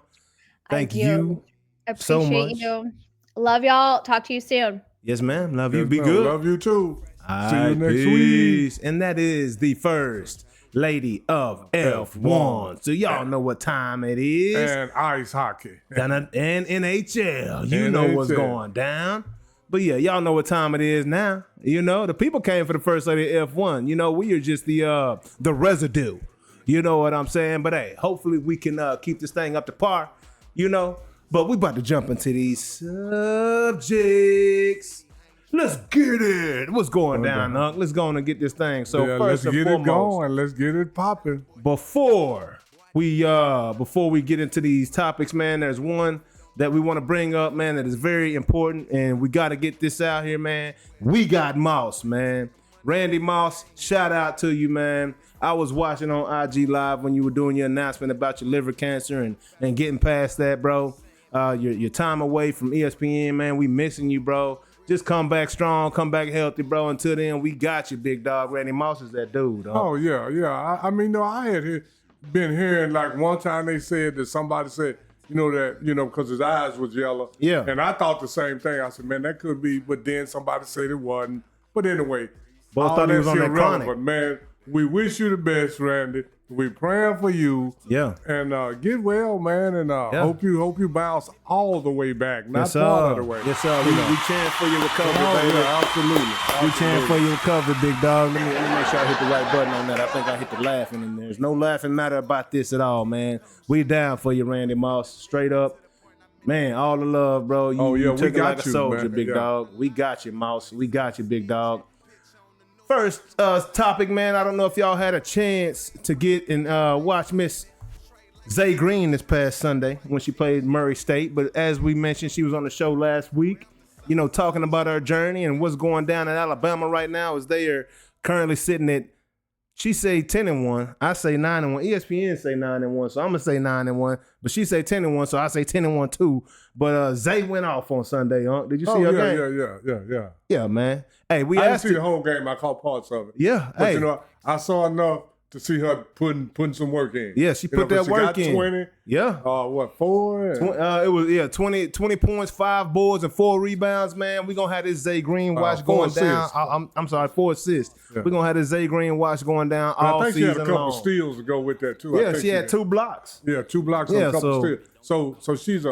Thank do. you I so appreciate much. you. Love y'all. Talk to you soon. Yes, ma'am. Love you. Yes, Be ma'am. good. Love you too. All See you right, next peace. And that is the First Lady of F1. So y'all know what time it is. And ice hockey. And NHL. You know what's NHL. going down. But yeah, y'all know what time it is now. The people came for the First Lady of F1. We are just the residue. You know what I'm saying? But hey, hopefully we can keep this thing up to par. But we about to jump into these subjects. Let's get it. What's going down, Unc? Let's go on and get this thing. So Yeah, first let's and get foremost, it going. Let's get it popping. before we get into these topics, man, there's one that we want to bring up, man, that is very important, and we got to get this out here, man. We got Moss, man. Randy Moss, shout out to you, man. I was watching on IG Live when you were doing your announcement about your liver cancer and getting past that, bro. Your time away from ESPN, man. We missing you, bro. Just come back strong, come back healthy, bro. Until then, we got you, big dog. Randy Moss is that dude, dog. Oh, yeah. I mean, no, I had been hearing, like, one time they said that somebody said, because his eyes was yellow. Yeah. And I thought the same thing. I said, man, that could be, but then somebody said it wasn't. But anyway, Both all thought he was that's on that irrelevant, chronic. man. We wish you the best, Randy. We praying for you. Yeah. And get well, man. And hope you bounce all the way back, not Yes, part of sir. the way. Yes, sir. We cheering for your recovery, Oh, baby. yeah, absolutely. We cheering for your recovery, big dog. Let me make sure I hit the right button on that. I think I hit the laughing in there. There's no laughing matter about this at all, man. We down for you, Randy Moss. Straight up. Man, all the love, bro. You We took it got like a you, soldier, man. big Yeah. dog. We got you, Mouse. We got you, big dog. First topic, man. I don't know if y'all had a chance to get and watch Miss Zay Green this past Sunday when she played Murray State. But as we mentioned, she was on the show last week, talking about her journey and what's going down in Alabama right now as they are currently sitting at, she say 10-1, I say 9-1. ESPN say 9-1, so I'm gonna say 9-1. But she say 10-1, so I say 10-1 too. But Zay went off on Sunday, huh? Did you see her game? Yeah. Yeah, man. Hey, we I didn't asked see her. the whole game. I caught parts of it. Yeah, But hey. I saw enough to see her putting some work in. Yeah, she put that she work got in. 20. Yeah. 4? It was 20 points, 5 boards, and 4 rebounds, man. We're gonna have this Zay Green watch 4 going down. assists. I'm sorry, 4 assists. Yeah. We're gonna have this Zay Green watch going down And all I think she season had a couple long. steals to go with that too. I Yeah, think she had 2 blocks. Yeah, 2 blocks and Yeah, a couple so- steals. So she's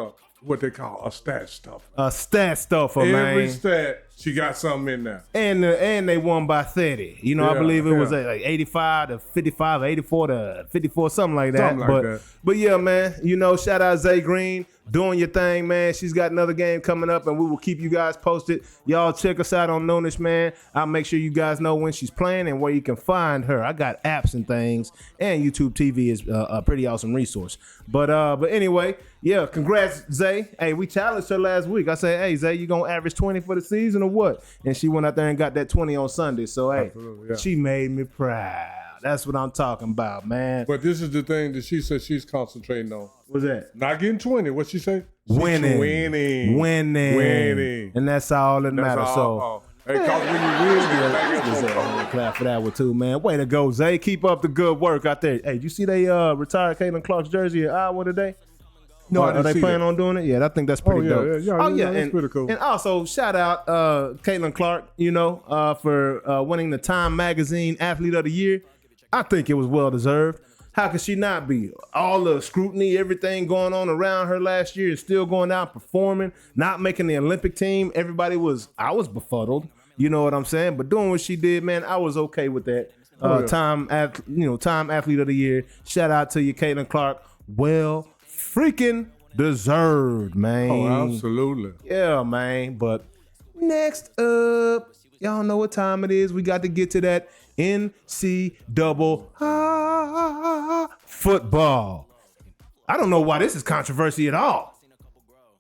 what they call a stat stuffer. A stat stuffer, Every man. stat, she got something in there. And they won by 30. I Yeah, believe it was yeah. like 85 to 55, 84 to 54, something like that. Something like that. But yeah, man, shout out Zay Green, doing your thing, man. She's got another game coming up, and we will keep you guys posted. Y'all check us out on Noonish, man. I'll make sure you guys know when she's playing and where you can find her. I got apps and things, and YouTube TV is a pretty awesome resource. But anyway, yeah, congrats, Zay. Hey, we challenged her last week. I said, hey, Zay, you gonna average 20 for the season or what? And she went out there and got that 20 on Sunday. So, hey, Absolutely, yeah. she made me proud. That's what I'm talking about, man. But this is the thing that she said she's concentrating on. What's that? Not getting 20. What she say? She's Winning. Winning. And that's all that matters. So, Hey, cause when you win, just clap for that one too, man. Way to go, Zay. Keep up the good work out there. Hey, you see they retired Caitlin Clark's jersey at Iowa today? No, I Are didn't they see planning that. on doing it? Yeah, I think that's pretty dope. Yeah, that's pretty cool. And also, shout out Caitlin Clark, for winning the Time Magazine Athlete of the Year. I think it was well deserved. How could she not be? All the scrutiny, everything going on around her last year is still going out performing, not making the Olympic team. I was befuddled. You know what I'm saying? But doing what she did, man, I was okay with that. Time athlete of the year. Shout out to you, Caitlin Clark. Well, freaking deserved, man. Oh, absolutely. Yeah, man. But next up, y'all know what time it is. We got to get to that NCAA football. I don't know why this is controversy at all.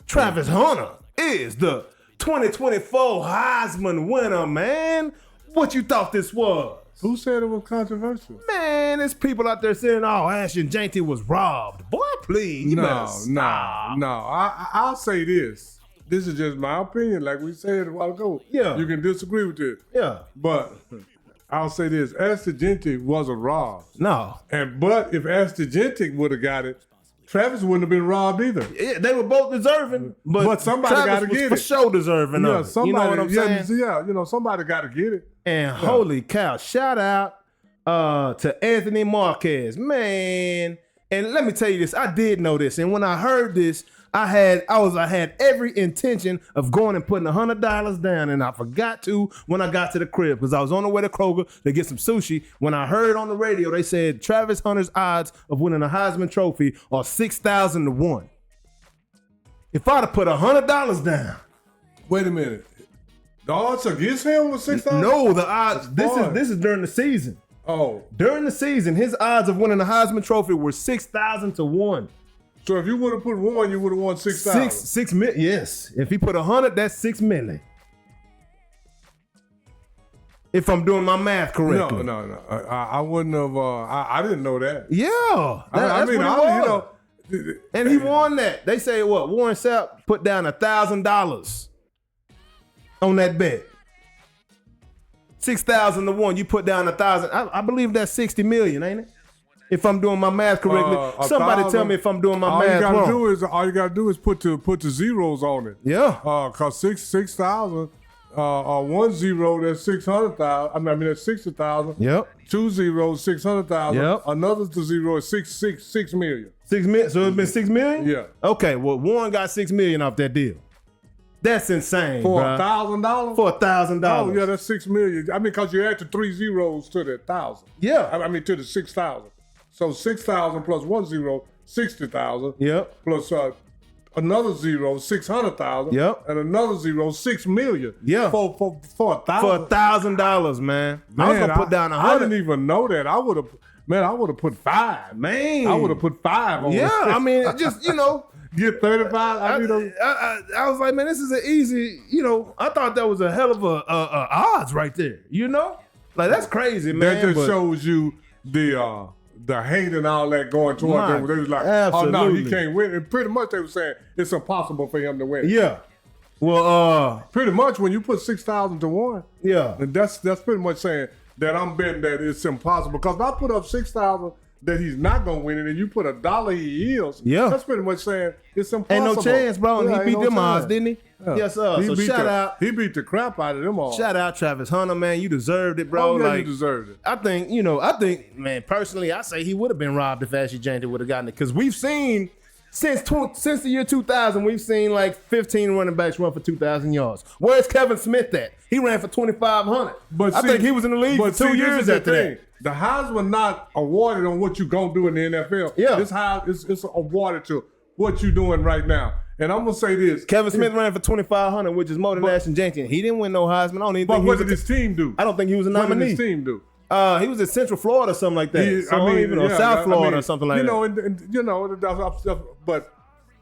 Travis Hunter is the 2024 Heisman winner, man. What you thought this was? Who said it was controversial? Man, there's people out there saying, oh, Ashton Jeanty was robbed. Boy, please. No. I'll say this. This is just my opinion, like we said a while ago. Yeah. You can disagree with it. Yeah. But I'll say this. Ashton Jeanty wasn't robbed. No. But if Ashton Jeanty would have got it, Travis wouldn't have been robbed either. Yeah, they were both deserving, but somebody got to get it. For sure deserving of it. Somebody, you know what I'm saying? Yeah, somebody got to get it. And holy cow, shout out to Anthony Marquez, man. And let me tell you this, I did know this, and when I heard this, I had every intention of going and putting $100 down, and I forgot to when I got to the crib because I was on the way to Kroger to get some sushi. When I heard on the radio, they said Travis Hunter's odds of winning a Heisman Trophy are 6,000 to 1. If I'd have put $100 down, wait a minute, the odds against him was 6,000? No, the odds. This is during the season. Oh, during the season, his odds of winning the Heisman Trophy were 6,000 to 1. So if you would have put 1, you would have won 6,000. 6 million. Yes. If he put 100, that's 6 million. If I'm doing my math correctly. No. I wouldn't have. I didn't know that. Yeah. That's what he won. And he won that. They say what? Warren Sapp put down $1,000 on that bet. 6,000 to 1. You put down 1,000. I believe that's 60 million, ain't it? If I'm doing my math correctly, somebody tell me if I'm doing my math wrong. All you gotta do is put the zeros on it. Yeah. Cause 6,000, 1 zero, that's 600,000. I mean that's 60,000. Yep. 2 zeros, 600,000. Yep. Another zero is 6 million. 6 million. So it's been 6 million? Yeah. Okay. Well, Warren got 6 million off that deal. That's insane. For $1,000? $1,000? For $1,000. Oh yeah, that's 6 million. I mean, cause you add the 3 zeros to the 1,000. Yeah. I mean to the 6,000. So 6,000 plus 1 zero, 60,000. Yep. Plus another zero, 600,000. Yep. And another zero, 6 million. Yeah. For $1,000. For $1,000, man. I was gonna put down 100. I didn't even know that. I would have put 5. Man. I would have put 5 on it. Yeah. I mean, just get 35. I was like, man, this is an easy. I thought that was a hell of a odds right there. Like that's crazy, man. That just shows you the hate and all that going toward them. They was like, absolutely. Oh no, he can't win. And pretty much they were saying it's impossible for him to win. Yeah. Well, pretty much when you put 6,000 to 1, yeah, and that's pretty much saying that I'm betting that it's impossible. Because if I put up 6,000 that he's not gonna win it, and you put $1 he yields, that's pretty much saying it's impossible. Ain't no chance, bro. And he beat them odds, didn't he? Yeah. Yes, sir. So shout out. He beat the crap out of them all. Shout out Travis Hunter, man. You deserved it, bro. Oh, yeah, you deserved it. I think, man, personally, I say he would have been robbed if Ashton Jeanty would have gotten it. Because we've seen, since the year 2000, we've seen like 15 running backs run for 2,000 yards. Where's Kevin Smith at? He ran for 2,500. But I think he was in the league for 2 years after that. The Heisman not awarded on what you're going to do in the NFL. Yeah. It's awarded to what you're doing right now. And I'm going to say this. Kevin Smith ran for 2,500, which is more than Ashton Jeanty. He didn't win no Heisman. I don't even think what did his team do? I don't think he was a nominee. What did his team do? He was in Central Florida or something like that. South Florida or something like that. But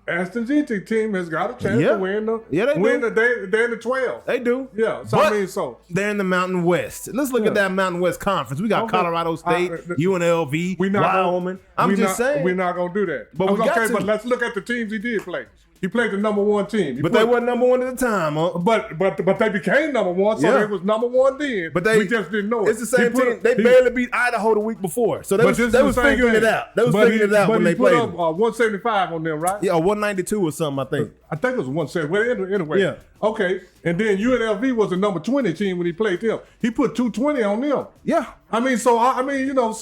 Ashton Jeanty team has got a chance to win they're in the 12. They do. Yeah. So they're in the Mountain West. Let's look at that Mountain West Conference. We got Colorado State, UNLV, Wyoming. I'm just saying. We're not going to do that. But but let's look at the teams he did play. He played the number 1 team. They weren't number 1 at the time, huh? But they became number 1, so they was number 1 then. But we just didn't know it. It's the same team. They barely beat Idaho the week before. So they was figuring it out. They was figuring it out when they played. But he put up 175 on them, right? Yeah, 192 or something, I think. I think it was 170. Well, anyway. Yeah. Okay. And then UNLV was the number 20 team when he played them. He put 220 on them. Yeah. So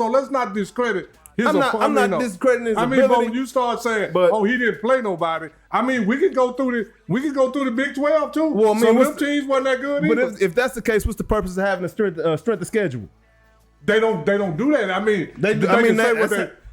let's not discredit I'm not discrediting his ability. But when you start saying, he didn't play nobody, we can go through the Big 12 too. Well, some of them teams wasn't that good either. But if that's the case, what's the purpose of having a strength of schedule? They don't do that.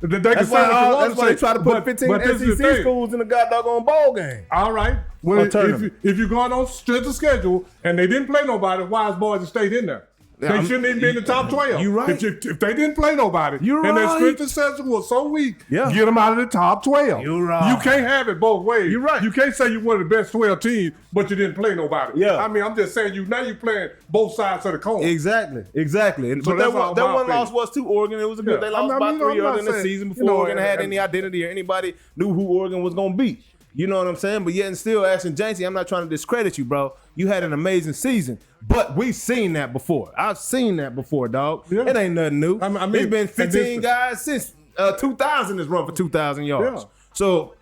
That's why they try to put 15 SEC schools in the goddamn bowl game. All right. Well, if you're going on strength of schedule and they didn't play nobody, why is Boise State in there? They shouldn't even be in the top 12. You're right. If they didn't play nobody and their strength of schedule was so weak, get them out of the top 12. You're right. You can't have it both ways. You're right. You can't say you're one of the best 12 teams, but you didn't play nobody. Yeah. I'm just saying you're playing both sides of the coin. Exactly. So but that one loss was to Oregon. It was a good. They lost by 3 early in the season before Oregon had any identity or anybody knew who Oregon was going to beat. You know what I'm saying? But yet and still, asking Jancy, I'm not trying to discredit you, bro. You had an amazing season. But we've seen that before. I've seen that before, dog. Yeah. It ain't nothing new. There's been 15 guys since 2000 has run for 2,000 yards. Yeah. So,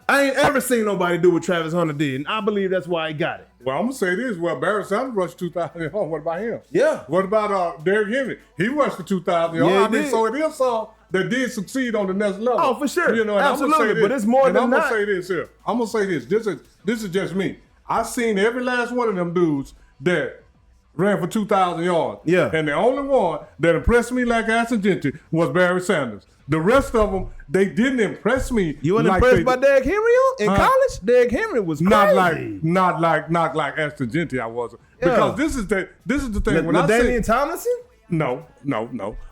I ain't ever seen nobody do what Travis Hunter did. And I believe that's why he got it. Well, I'm going to say this. Well, Barry Sanders rushed 2,000 yards. What about him? Yeah. What about Derrick Henry? He rushed for 2,000 yards. Yeah, so it is some that did succeed on the next level. Oh, for sure. Absolutely. But it's more than that. I'm going to say this here. I'm going to say this. This is just me. I've seen every last one of them dudes that ran for 2,000 yards. Yeah. And the only one that impressed me like Ashton Genty was Barry Sanders. The rest of them, they didn't impress me. You weren't impressed by Derrick Henry in college? Derrick Henry was crazy. Not like Ashton Genty I wasn't. Yeah. Because this is the thing. When LaDainian Tomlinson? No.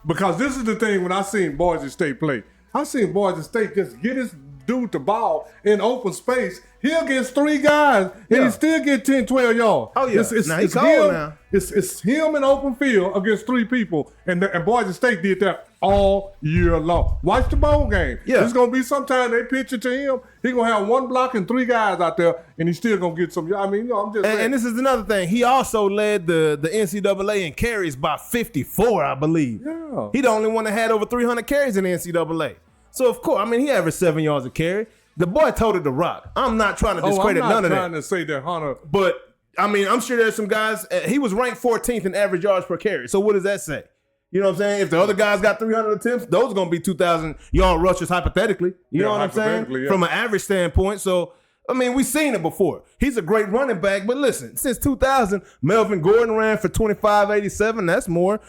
Because this is the thing when I seen Boise State play. I seen Boise State just get his dude the ball in open space. He'll get 3 guys and he still get 10, 12 yards. Oh, yeah. It's him now. It's him in open field against 3 people. And Boise State did that all year long. Watch the bowl game. Yeah. It's going to be sometime they pitch it to him. He's going to have 1 block and 3 guys out there, and he's still going to get some. I'm just saying. And this is another thing. He also led the NCAA in carries by 54, I believe. Yeah. He the only one that had over 300 carries in the NCAA. So, of course, he averaged 7 yards a carry. The boy toted the rock. I'm not trying to discredit none of that. I'm not trying to say that Hunter. But, I'm sure there's some guys. He was ranked 14th in average yards per carry. So what does that say? You know what I'm saying? If the other guys got 300 attempts, those are going to be 2,000-yard rushers hypothetically. You know what I'm saying? Yeah. From an average standpoint. So, we've seen it before. He's a great running back. But listen, since 2000, Melvin Gordon ran for 25.87. That's more.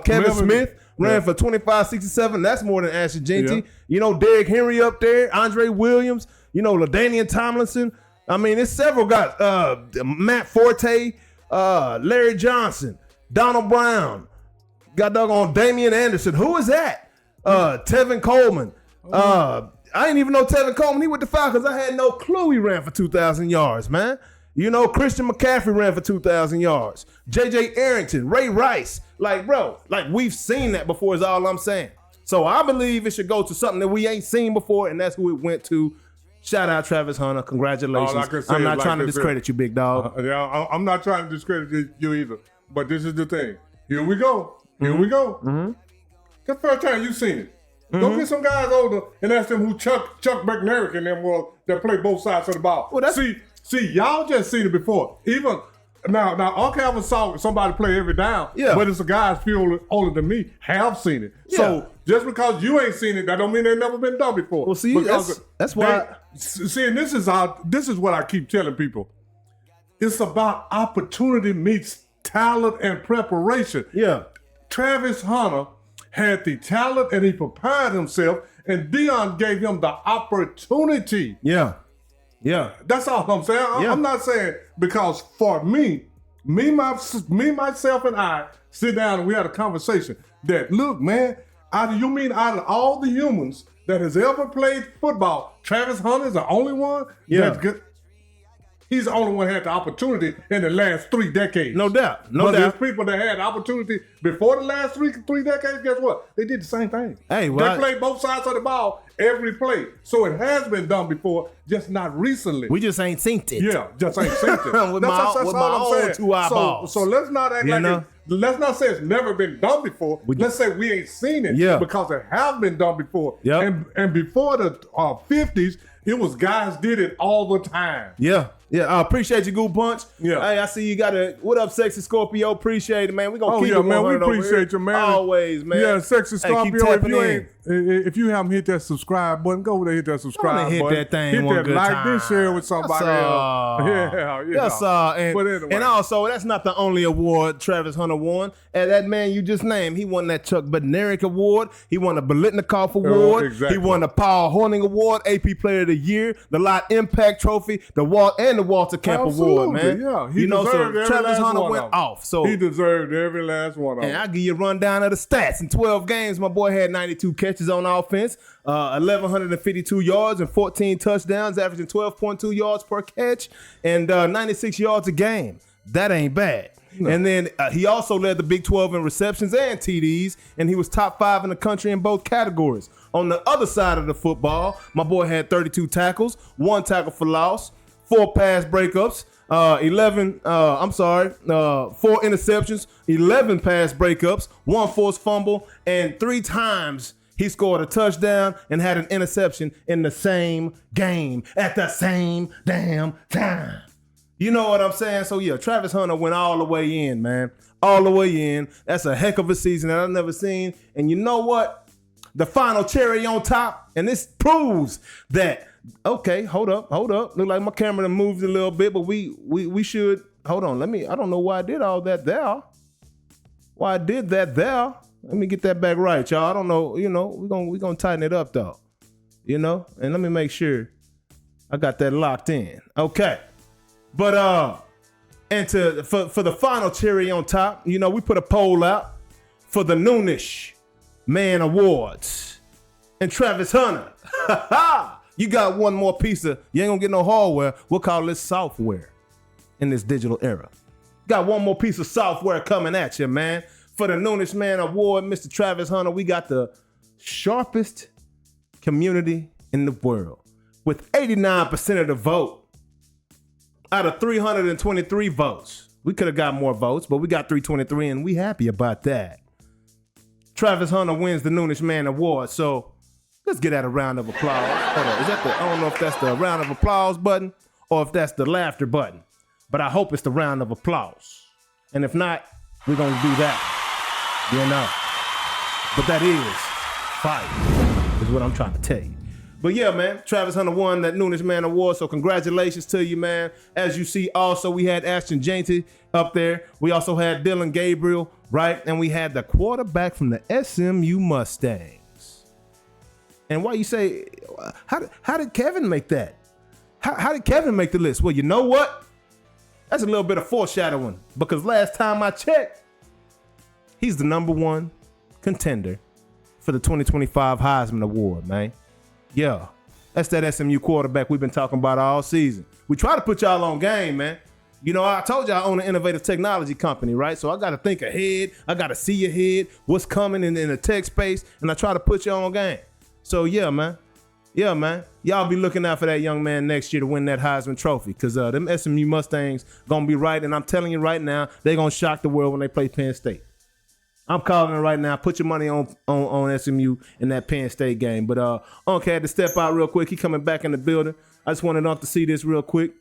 Kevin Smith ran for 25.67. That's more than Ashley Genty. Yeah. Derrick Henry up there. Andre Williams. LaDainian Tomlinson. It's several guys. Matt Forte. Larry Johnson. Donald Brown. Got doggone Damian Anderson. Who is that? Tevin Coleman. I didn't even know Tevin Coleman. He went to Falcons. I had no clue he ran for 2,000 yards, man. Christian McCaffrey ran for 2,000 yards. J.J. Arrington, Ray Rice. We've seen that before is all I'm saying. So I believe it should go to something that we ain't seen before, and that's who it went to. Shout out Travis Hunter. Congratulations. I'm not trying to discredit you, big dog. I'm not trying to discredit you either. But this is the thing. Here we go. Mm-hmm. The first time you seen it. Mm-hmm. Go get some guys older and ask them who Chuck McNarick and them was that play both sides of the ball. Well, see, y'all just seen it before. Even now, okay, I saw somebody play every down. Yeah. But it's the guys few older than me have seen it. Yeah. So just because you ain't seen it, that don't mean they've never been done before. Well, see, that's why. And this is what I keep telling people. It's about opportunity meets talent and preparation. Yeah. Travis Hunter had the talent and he prepared himself, and Deion gave him the opportunity. Yeah. That's all I'm saying. I'm not saying because for me, myself, and I sit down and we had a conversation that, look, man, out of all the humans that has ever played football, Travis Hunter is the only one that's good. He's the only one that had the opportunity in the last 3 decades. No doubt. There's people that had the opportunity before the last three decades. Guess what? They did the same thing. They played both sides of the ball every play. So it has been done before, just not recently. We just ain't seen it. Yeah, just ain't seen it. That's all I'm saying. 2 eyeballs. So let's not act let's not say it's never been done before. Let's say we ain't seen it because it has been done before. Yep. And before the 50s, It was guys did it all the time. Yeah. I appreciate you, Goo Punch. Yeah. Hey, I see you got a what up, Sexy Scorpio? Appreciate it, man. We gonna keep it man. We 100 over appreciate here. you, man. Always, man. Yeah, Sexy Hey, keep Scorpio. tapping If you haven't hit that subscribe button, go over there, hit that subscribe hit button. that thing hit one that good like, time. then share it with somebody else. Yeah. Yes, and, But anyway. and also, that's not the only award Travis Hunter won. And that man you just named, he won that Chuck Bednarik Award. He won a Bolitnikoff Award. Exactly. He won the Paul Horning Award, AP Player of the Year, the Lot Impact Trophy, the Walter Camp Award, man. Yeah, he you know, so deserved every Travis last Hunter one went of them. off. So he deserved every last one of them. and I'll give you a rundown of the stats. In 12 games, my boy had 92 catches on offense, 1,152 yards and 14 touchdowns, averaging 12.2 yards per catch and 96 yards a game. That ain't bad. No. And then he also led the Big 12 in receptions and TDs, and he was top 5 in the country in both categories. On the other side of the football, my boy had 32 tackles, 1 tackle for loss, 4 pass breakups, 4 interceptions, 11 pass breakups, 1 forced fumble, and 3 times he scored a touchdown and had an interception in the same game at the same damn time. You know what I'm saying? So, yeah, Travis Hunter went all the way in, man. All the way in. That's a heck of a season that I've never seen. And you know what? The final cherry on top, and this proves that, okay, hold up. Look like my camera moved a little bit, but we should, hold on. I don't know why I did all that there. Why I did that there. Let me get that back right, y'all. I don't know, we're gonna tighten it up, though. And let me make sure I got that locked in. Okay. But for the final cherry on top, we put a poll out for the Noonish Man Awards. And Travis Hunter, you got one more piece of, you ain't gonna get no hardware, we'll call this software in this digital era. Got one more piece of software coming at you, man. For the Noonish Man Award, Mr. Travis Hunter, we got the sharpest community in the world with 89% of the vote. Out of 323 votes. We could have got more votes, but we got 323, and we happy about that. Travis Hunter wins the Noonish Man Award, so let's get at a round of applause. Hold on, I don't know if that's the round of applause button or if that's the laughter button, but I hope it's the round of applause. And if not, we're going to do that. But that is fire, is what I'm trying to tell you. But yeah, man, Travis Hunter won that Noonish Man Award, so congratulations to you, man. As you see, also, we had Ashton Janty up there. We also had Dylan Gabriel, right? And we had the quarterback from the SMU Mustangs. And why you say, how did Kevin make that? How did Kevin make the list? Well, you know what? That's a little bit of foreshadowing, because last time I checked, he's the #1 contender for the 2025 Heisman Award, man. Yeah, that's that SMU quarterback we've been talking about all season. We try to put y'all on game, man. I told you I own an innovative technology company, right? So I got to think ahead. I got to see ahead, what's coming in the tech space, and I try to put you on game. So, yeah, man. Y'all be looking out for that young man next year to win that Heisman Trophy, because them SMU Mustangs going to be right, and I'm telling you right now, they're going to shock the world when they play Penn State. I'm calling it right now. Put your money on SMU in that Penn State game. But Unc had to step out real quick. He coming back in the building. I just wanted Unc to see this real quick.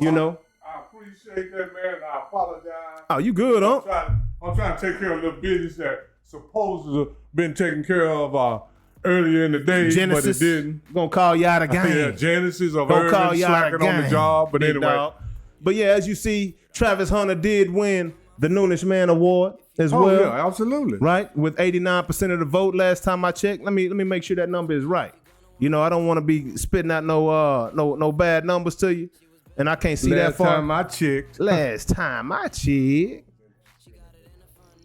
I appreciate that, man. I apologize. Oh, you good, Unc? I'm trying to take care of a little business that supposedly have been taken care of earlier in the day, Genesis, but it didn't. Gonna call you out of game. Yeah, Genesis of gonna call you out of slacking on the job. But anyway. Dog. But yeah, as you see, Travis Hunter did win the Noonish Man Award as well. Yeah, absolutely. Right? With 89% of the vote last time I checked. Let me make sure that number is right. I don't want to be spitting out no bad numbers to you. And I can't see that far. Last time I checked.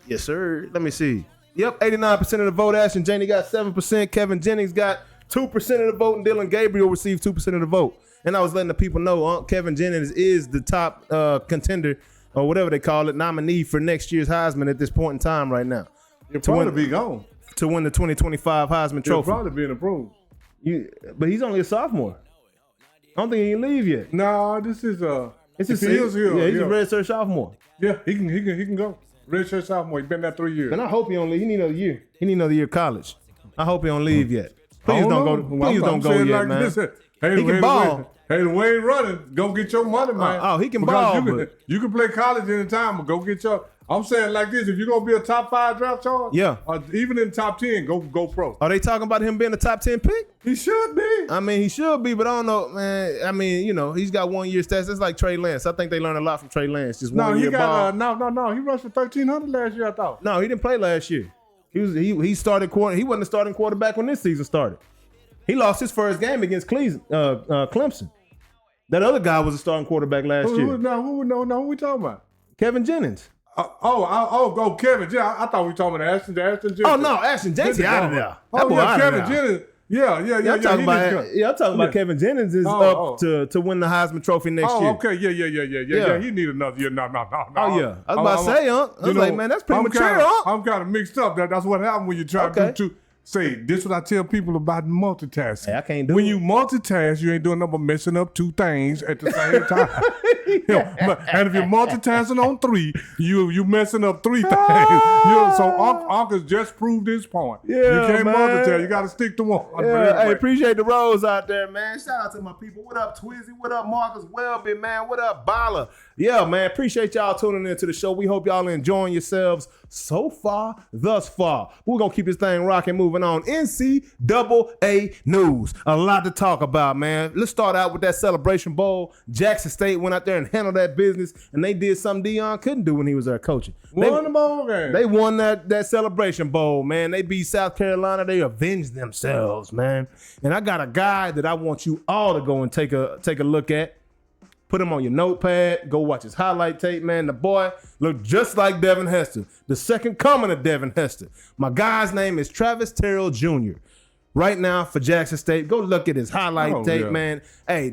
Yes, sir. Let me see. Yep, 89% of the vote. Ashton Janey got 7%. Kevin Jennings got 2% of the vote. And Dylan Gabriel received 2% of the vote. And I was letting the people know Kevin Jennings is the top contender, or whatever they call it, nominee for next year's Heisman at this point in time right now. He'll probably be gone. To win the 2025 Heisman Trophy. He'll probably be in the pros. But he's only a sophomore. I don't think he can leave yet. No, this is he's a redshirt sophomore. Yeah, he can go. Redshirt sophomore. He's been there 3 years. And I hope he don't leave. He need another year. He need another year of college. I hope he don't leave yet. Please don't go. Please don't go yet, man. Hey, he can ball. Hey, the way he running, go get your money, man. He can ball. You can play college anytime, but go get your. I'm saying like this: if you're gonna be a top 5 draft choice, or even in top 10, go pro. Are they talking about him being a top 10 pick? He should be. I mean, he should be, but I don't know, man. I mean, he's got 1 year stats. It's like Trey Lance. I think they learned a lot from Trey Lance. Just 1 year ball. No. He rushed for 1,300 last year. I thought. No, he didn't play last year. He started He wasn't the starting quarterback when this season started. He lost his first game against Clemson. That other guy was a starting quarterback last year. Who we talking about? Kevin Jennings. Kevin Jennings. I thought we were talking about Ashton Jennings. Oh, no, Ashton Jennings out of there. Kevin Jennings. Yeah. I'm talking about Kevin Jennings is up to win the Heisman Trophy next year. Okay, yeah. He need another year. No. Oh, yeah. I was about to say, I was like, man, that's premature, I'm kind of mixed up. That's what happens when you try to do two. Say, this is what I tell people about multitasking. Hey, I can't do when it. you multitask, you ain't doing nothing but messing up 2 things at the same time. And if you're multitasking on 3, you messing up 3 things. So Uncle's just proved his point. Yeah, you can't man. multitask. You got to stick to one. Yeah, hey, appreciate the Rose out there, man. Shout out to my people. What up, Twizzy? What up, Marcus Welby, man? What up, Bala? Yeah, man. Appreciate y'all tuning into the show. We hope y'all enjoying yourselves so far, thus far. We're going to keep this thing rocking, moving on. NCAA news. A lot to talk about, man. Let's start out with that Celebration Bowl. Jackson State went out there and handled that business, and they did something Deion couldn't do when he was there coaching. Won the bowl game. They won that Celebration Bowl, man. They beat South Carolina. They avenged themselves, man. And I got a guy that I want you all to go and take a look at. Put him on your notepad. Go watch his highlight tape, man. The boy looked just like Devin Hester, the second coming of Devin Hester. My guy's name is Travis Terrell Jr. Right now for Jackson State. Go look at his highlight tape, man. Hey,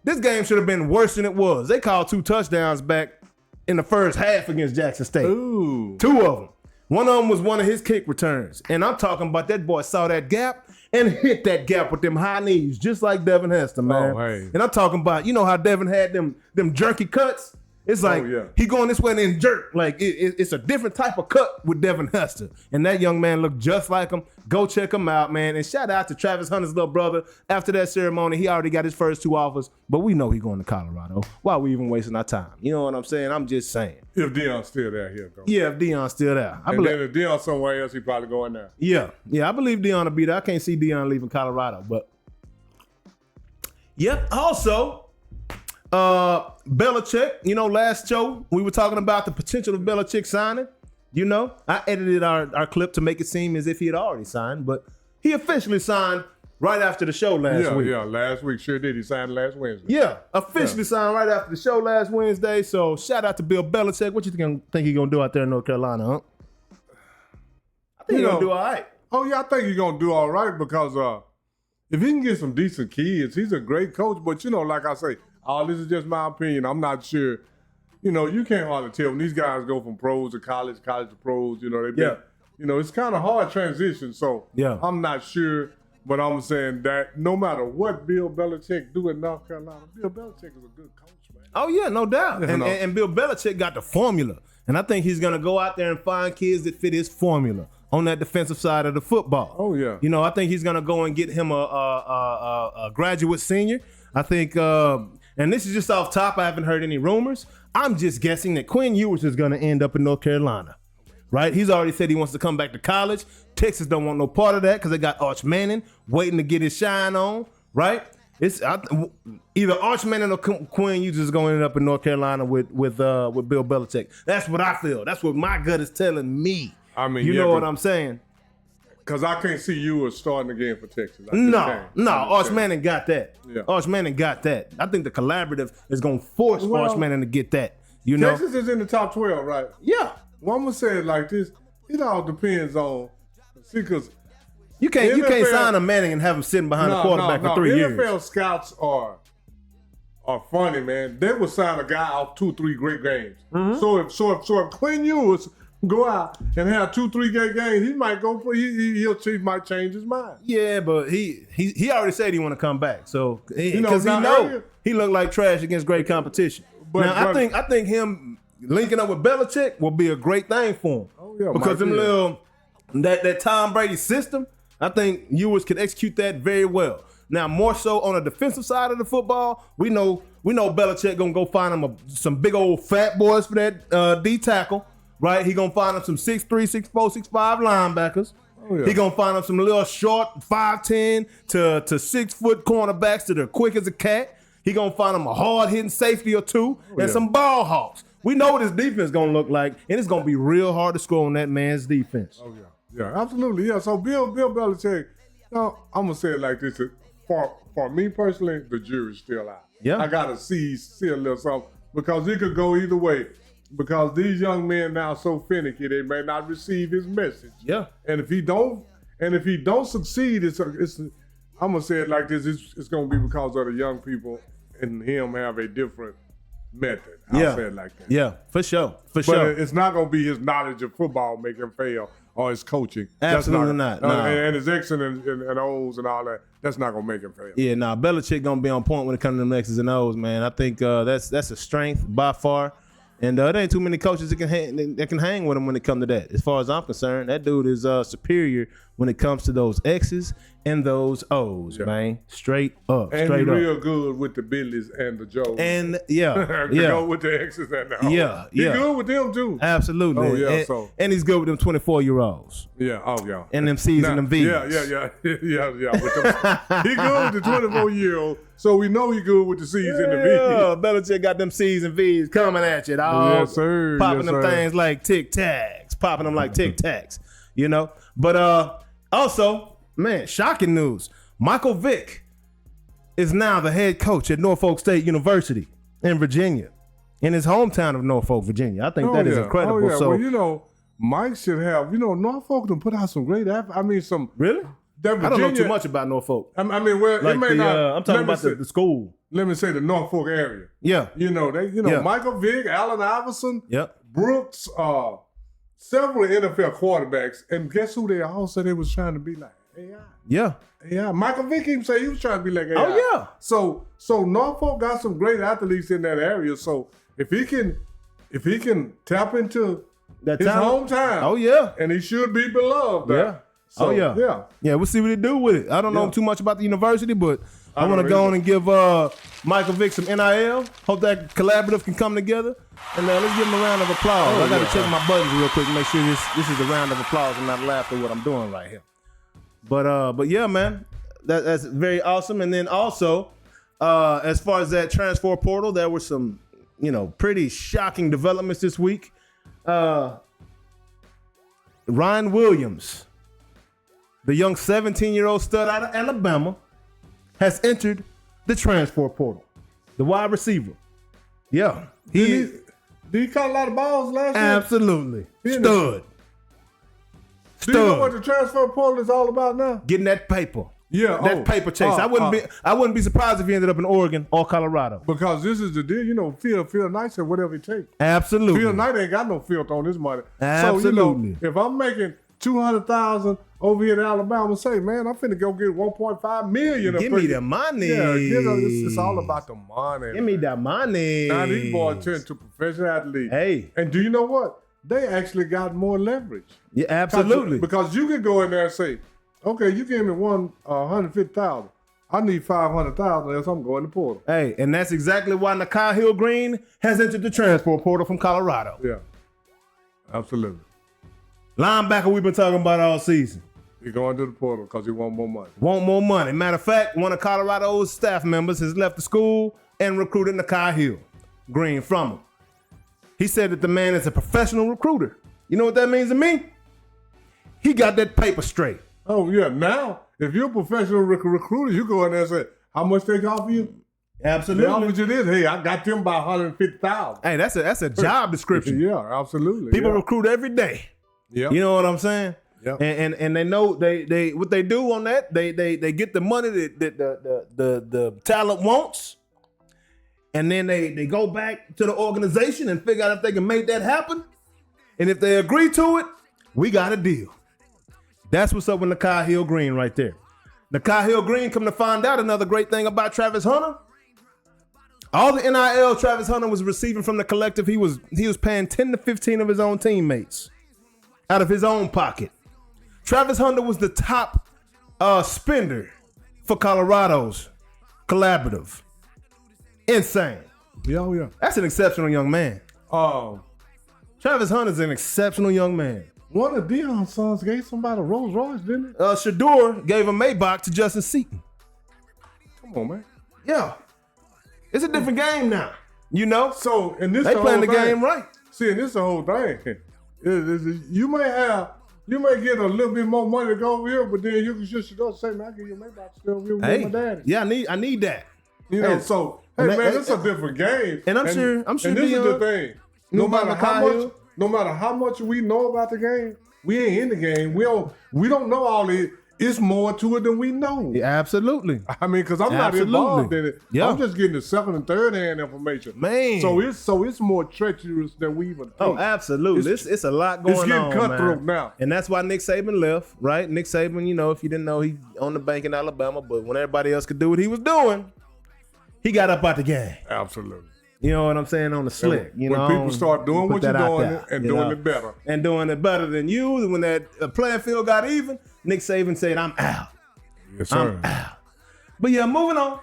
this game should have been worse than it was. They called 2 touchdowns back in the first half against Jackson State. Ooh. 2 of them. One of them was one of his kick returns. And I'm talking about that boy saw that gap and hit that gap with them high knees, just like Devin Hester, man. Oh, hey. And I'm talking about, you know how Devin had them jerky cuts? It's like he going this way and then jerk. Like it's a different type of cut with Devin Hester. And that young man looked just like him. Go check him out, man. And shout out to Travis Hunter's little brother. After that ceremony, he already got his first 2 offers, but we know he's going to Colorado. Why are we even wasting our time? You know what I'm saying? I'm just saying. If Deion's still there, he'll go. Yeah, if Deion's still there. Then if Deion's somewhere else, he probably going there. Yeah, I believe Deion will be there. I can't see Deion leaving Colorado, but yep. Also, Belichick, last show we were talking about the potential of Belichick signing. I edited our clip to make it seem as if he had already signed, but he officially signed right after the show last week. Yeah, last week. Sure did. He signed last Wednesday. Yeah, officially signed right after the show last Wednesday. So shout out to Bill Belichick. What you think he's going to do out there in North Carolina, huh? I think he's going to do all right. Oh, yeah, I think he's going to do all right because if he can get some decent kids, he's a great coach. But, like I say, this is just my opinion. I'm not sure. You can't hardly tell when these guys go from pros to college to pros. It's kind of hard transition. So I'm not sure, but I'm saying that no matter what Bill Belichick do in North Carolina, Bill Belichick is a good coach, man. Oh yeah, no doubt. And Bill Belichick got the formula, and I think he's gonna go out there and find kids that fit his formula on that defensive side of the football. Oh yeah. I think he's gonna go and get him a graduate senior. I think. And this is just off top. I haven't heard any rumors. I'm just guessing that Quinn Ewers is going to end up in North Carolina, right? He's already said he wants to come back to college. Texas don't want no part of that because they got Arch Manning waiting to get his shine on, right? It's either Arch Manning or Quinn Ewers is going to end up in North Carolina with Bill Belichick. That's what I feel. That's what my gut is telling me. I mean, you know what I'm saying? Because I can't see you starting again for Texas. No, Arch Manning got that. Yeah. Arch Manning got that. I think the collaborative is going to force Arch Manning to get that. Texas is in the top 12, right? Yeah. Well, I'm going to say it like this. It all depends on, because you can't sign a Manning and have him sitting behind the quarterback for 3 years. NFL scouts are funny, man. They will sign a guy off 2-3 great games. Mm-hmm. So if Quinn Ewers go out and have 2-3 great games, he might go for he might change his mind. Yeah, but he already said he want to come back. So because he looked like trash against great competition. I think him linking up with Belichick will be a great thing for him. Oh yeah, because that Tom Brady system, I think Ewers could execute that very well. Now, more so on the defensive side of the football, we know Belichick gonna go find him some big old fat boys for that D tackle, right? He gonna find him some 6'3", 6'4", 6'5" linebackers. Oh, yeah. He gonna find him some little short 5'10" to 6 foot cornerbacks that are quick as a cat. He gonna find him a hard hitting safety or two and some ball hawks. We know what his defense gonna look like, and it's gonna be real hard to score on that man's defense. Oh yeah, absolutely, yeah. So Bill Belichick, I'm gonna say it like this: for me personally, the jury's still out. Yeah, I gotta see a little something because it could go either way. Because these young men now so finicky, they may not receive his message. Yeah, and if he don't succeed, it's I'm gonna say it like this: it's gonna be because of the young people and him have a different method. I'll say it like that. Yeah, for sure. But it's not gonna be his knowledge of football make him fail or his coaching. Absolutely not. And his X's and O's and all that. That's not gonna make him fail. Yeah, Belichick gonna be on point when it comes to them X's and O's, man. I think that's a strength by far. And there ain't too many coaches that can hang with him when it comes to that. As far as I'm concerned, that dude is superior when it comes to those X's and those O's, man. Straight up. And he's real good with the Billies and the Joes. And go with the X's and the O's. Yeah. He's good with them too. Absolutely. Oh yeah. And he's good with them 24-year-olds. Yeah. Oh yeah. And them C's and them V's. Yeah. He's good with the 24-year-old. So we know he's good with the C's and the V's. Yeah, Belichick got them C's and V's coming at you, dog. Yes, sir. Popping them things like Tic Tacs. Popping them like Tic Tacs, you know? But also, man, shocking news. Michael Vick is now the head coach at Norfolk State University in Virginia, in his hometown of Norfolk, Virginia. I think that is incredible. Oh, yeah. So, well, Mike should have, Norfolk to put out some great some. Really? I don't know too much about Norfolk. It may not. I'm talking about the school. Let me say the Norfolk area. Yeah. Michael Vick, Allen Iverson, Brooks, several NFL quarterbacks, and guess who they all said they was trying to be like? AI. Yeah. Michael Vick even said he was trying to be like AI. Oh yeah. So Norfolk got some great athletes in that area. So if he can tap into his hometown, oh yeah, and he should be beloved. Yeah. So, yeah. We'll see what they do with it. I don't know too much about the university, but I want to go on and give Michael Vick some NIL. Hope that collaborative can come together. And let's give him a round of applause. I got to check my buttons real quick and make sure this is a round of applause and not laugh at what I'm doing right here. But yeah, man, that's very awesome. And then also, as far as that transfer portal, there were some, pretty shocking developments this week. Ryan Williams, the young 17-year-old stud out of Alabama, has entered the transfer portal. The wide receiver. Yeah. Did he caught a lot of balls last year? Absolutely. Stud. Do you know what the transfer portal is all about now? Getting that paper. Yeah. That paper chase. I wouldn't be surprised if he ended up in Oregon or Colorado. Because this is the deal, Phil Knight said whatever it takes. Absolutely. Phil Knight ain't got no filth on his money. Absolutely. So, if I'm making $200,000 over here in Alabama, say, man, I'm finna go get $1.5 million. Give me the money. Yeah, it's all about the money. Give me that money. Now these boys turn to professional athletes. Hey. And do you know what? They actually got more leverage. Yeah, absolutely. Because you can go in there and say, okay, you gave me $150,000. I need $500,000 else I'm going to portal. Hey, and that's exactly why Nakai Hill-Green has entered the transfer portal from Colorado. Yeah, absolutely. Linebacker we've been talking about all season. He's going to the portal because he want more money. Want more money. Matter of fact, one of Colorado's staff members has left the school and recruited Nakai Hill-Green from him. He said that the man is a professional recruiter. You know what that means to me? He got that paper straight. Oh, yeah. Now, if you're a professional recruiter, you go in there and say, how much they offer you? Absolutely. They offer you this. Hey, I got them by $150,000. Hey, that's a job description. Yeah, absolutely. People recruit every day. Yeah. You know what I'm saying? Yeah. And they know they what they do on that, they get the money that the talent wants. And then they go back to the organization and figure out if they can make that happen. And if they agree to it, we got a deal. That's what's up with Nakai Hill-Green right there. Nakai Hill-Green, come to find out another great thing about Travis Hunter. All the NIL Travis Hunter was receiving from the collective, he was paying 10 to 15 of his own teammates out of his own pocket. Travis Hunter was the top Spender for Colorado's collaborative. Insane. Yeah. That's an exceptional young man. Travis Hunter's an exceptional young man. One of Dion's sons gave somebody a Rolls Royce, didn't it? Shador gave a Maybach to Justin Seaton. Come on, man. Yeah. It's a different game now. You know? So, and this they the playing the whole thing. game right. See, and this the whole thing. You may get a little bit more money to go over here, but then you can just say, man, I give you a Maybach still with my daddy. Yeah, I need that. You know, so man, it's a different game. And I'm sure And this is the thing. No matter how much we know about the game, we ain't in the game. We don't know all it. It's more to it than we know. Yeah, absolutely. I mean, because I'm not involved in it. Yeah. I'm just getting the second and third hand information. Man. So it's more treacherous than we even think. Oh, absolutely. It's a lot going on. It's getting cutthroat now. And that's why Nick Saban left, right? Nick Saban, you know, if you didn't know, he owned the bank in Alabama, but when everybody else could do what he was doing, he got up out the game. Absolutely. You know what I'm saying? On the slick. When people start doing what you're doing and doing it better. And doing it better than you, when that playing field got even, Nick Saban said, I'm out. Yes, sir. I'm out. But yeah, moving on.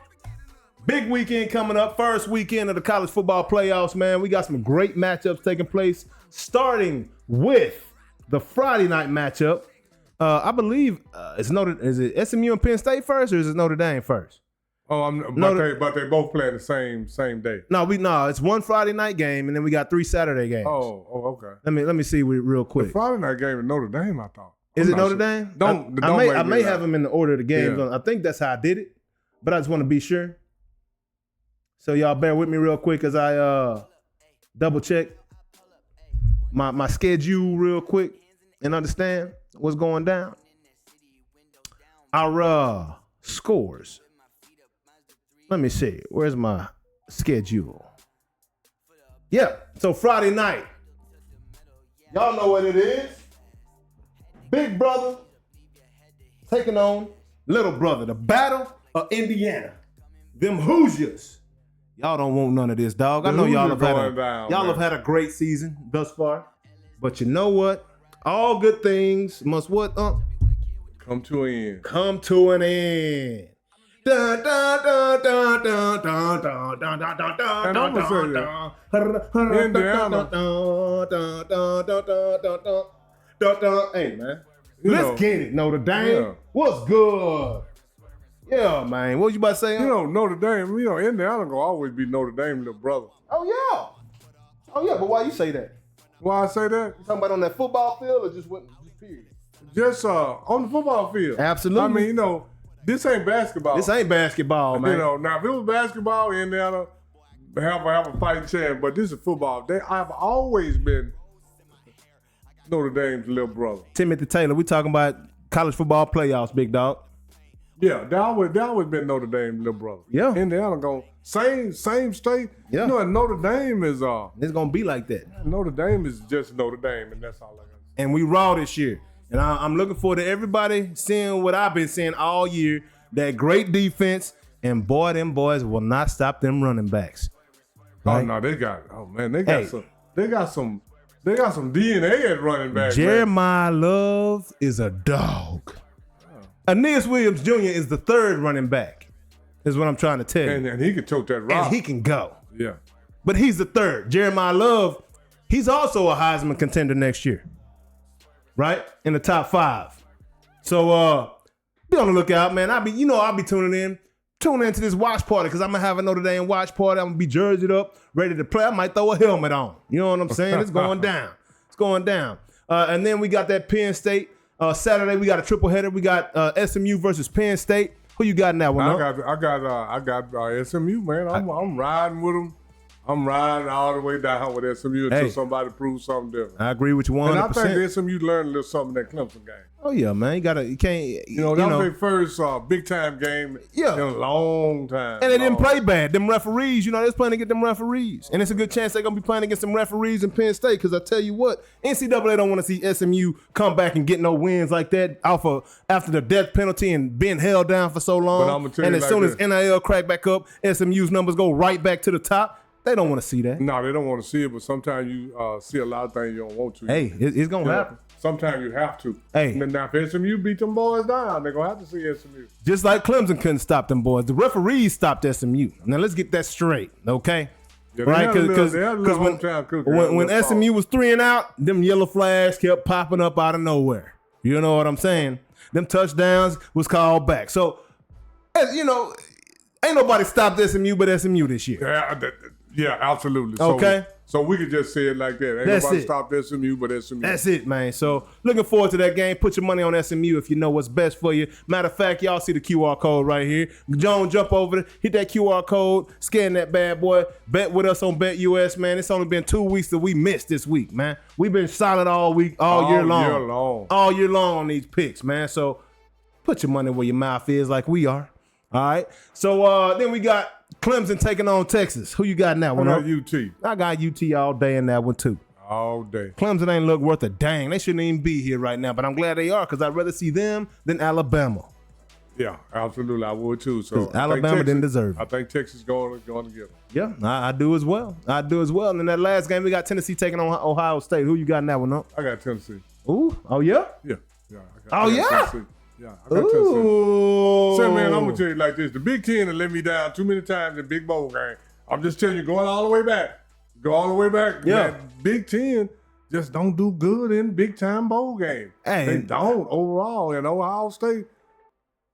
Big weekend coming up. First weekend of the college football playoffs, man. We got some great matchups taking place, starting with the Friday night matchup. I believe is it SMU and Penn State first, or is it Notre Dame first? But they both play the same day. No, it's one Friday night game, and then we got 3 Saturday games. Oh, okay. Let me see real quick. The Friday night game is Notre Dame, I thought. Is it Notre Dame? I may have them in the order of the games. Yeah. I think that's how I did it, but I just want to be sure. So y'all bear with me real quick as I double check my schedule real quick and understand what's going down. Our scores. Let me see. Where's my schedule? Yeah. So Friday night. Y'all know what it is. Big brother taking on little brother. The Battle of Indiana. Them Hoosiers. Y'all don't want none of this, dog. I know y'all have had a great season thus far. But you know what? All good things must what? Come to an end. Come to an end. Dun, dun, dun, dun, dun, dun, dun, dun, dun, dun, dun, And I'm gonna say Indiana. Hey, man. Let's get it, Notre Dame. Yeah. What's good? Yeah, man. What you about to say? You know, Notre Dame, Indiana gonna always be Notre Dame little brother. Oh, yeah, but why you say that? Why I say that? You talking about on that football field or just period? Just on the football field. Absolutely. I mean, this ain't basketball. This ain't basketball, man. Now if it was basketball, Indiana have a fighting chance, but this is football. I've always been Notre Dame's little brother. Timothy Taylor, we talking about college football playoffs, big dog. Yeah, that always been Notre Dame's little brother. Yeah. Indiana going same state. Yeah. And Notre Dame is it's gonna be like that. Notre Dame is just Notre Dame, and that's all I got. And we raw this year. And I'm looking forward to everybody seeing what I've been seeing all year. That great defense. And boy, them boys will not stop them running backs. Right? Oh no, they got some DNA at running back. Jeremiah Love is a dog. Aeneas Williams Jr. is the third running back, is what I'm trying to tell you. And he can choke that rock. And he can go. Yeah. But he's the third. Jeremiah Love, he's also a Heisman contender next year. Right? In the top 5. So be on the lookout, man. I'll be tuning into this watch party because I'm gonna have a Notre Dame watch party. I'm gonna be jerseyed up, ready to play. I might throw a helmet on. You know what I'm saying? It's going down. It's going down. And then we got that Penn State. Saturday we got a triple header. We got SMU versus Penn State. Who you got in that one? I got SMU, man. I'm riding with them. I'm riding all the way down with SMU until somebody proves something different. I agree with you 100%. And I think SMU learned a little something in that Clemson game. Oh yeah, man. That was their first big time game in a long time. And they didn't play bad. Them referees, they're playing to get them referees. And it's a good chance they're gonna be playing against some referees in Penn State. Because I tell you what, NCAA don't want to see SMU come back and get no wins like that after the death penalty and being held down for so long. But I'm gonna tell and you as soon as NIL crack back up, SMU's numbers go right back to the top. They don't want to see that. No, they don't want to see it, but sometimes you see a lot of things you don't want to. Hey, it's going to happen. sometimes you have to. Hey. And now if SMU beat them boys down, they're going to have to see SMU. Just like Clemson couldn't stop them boys. The referees stopped SMU. Now let's get that straight, okay? Yeah, right? Because when SMU SMU was 3 and out, them yellow flags kept popping up out of nowhere. You know what I'm saying? Them touchdowns was called back. So, you know, ain't nobody stopped SMU but SMU this year. Yeah, absolutely. Okay. So we could just say it like that. Ain't nobody stopped SMU but SMU. That's it, man. So looking forward to that game. Put your money on SMU if you know what's best for you. Matter of fact, y'all see the QR code right here. Joan, jump over there, hit that QR code, scan that bad boy. Bet with us on BetUS, man. It's only been 2 weeks that we missed this week, man. We've been solid all week, all year long. All year long on these picks, man. So put your money where your mouth is like we are. All right. So then we got Clemson taking on Texas. Who you got in that one? I got UT. I got UT all day in that one too. All day. Clemson ain't look worth a dang. They shouldn't even be here right now, but I'm glad they are because I'd rather see them than Alabama. Yeah, absolutely. I would too. So Alabama didn't deserve it. I think Texas going to get them. Yeah, I do as well. And in that last game, we got Tennessee taking on Ohio State. Who you got in that one? No? I got Tennessee. Ooh, oh yeah? Yeah. I got Tennessee. Yeah, I got Tennessee. So, man, I'm going to tell you like this. The Big Ten has let me down too many times in big bowl game. I'm just telling you, going all the way back. Go all the way back. Yeah. That Big Ten just don't do good in big-time bowl game. Hey. They don't overall. And Ohio State,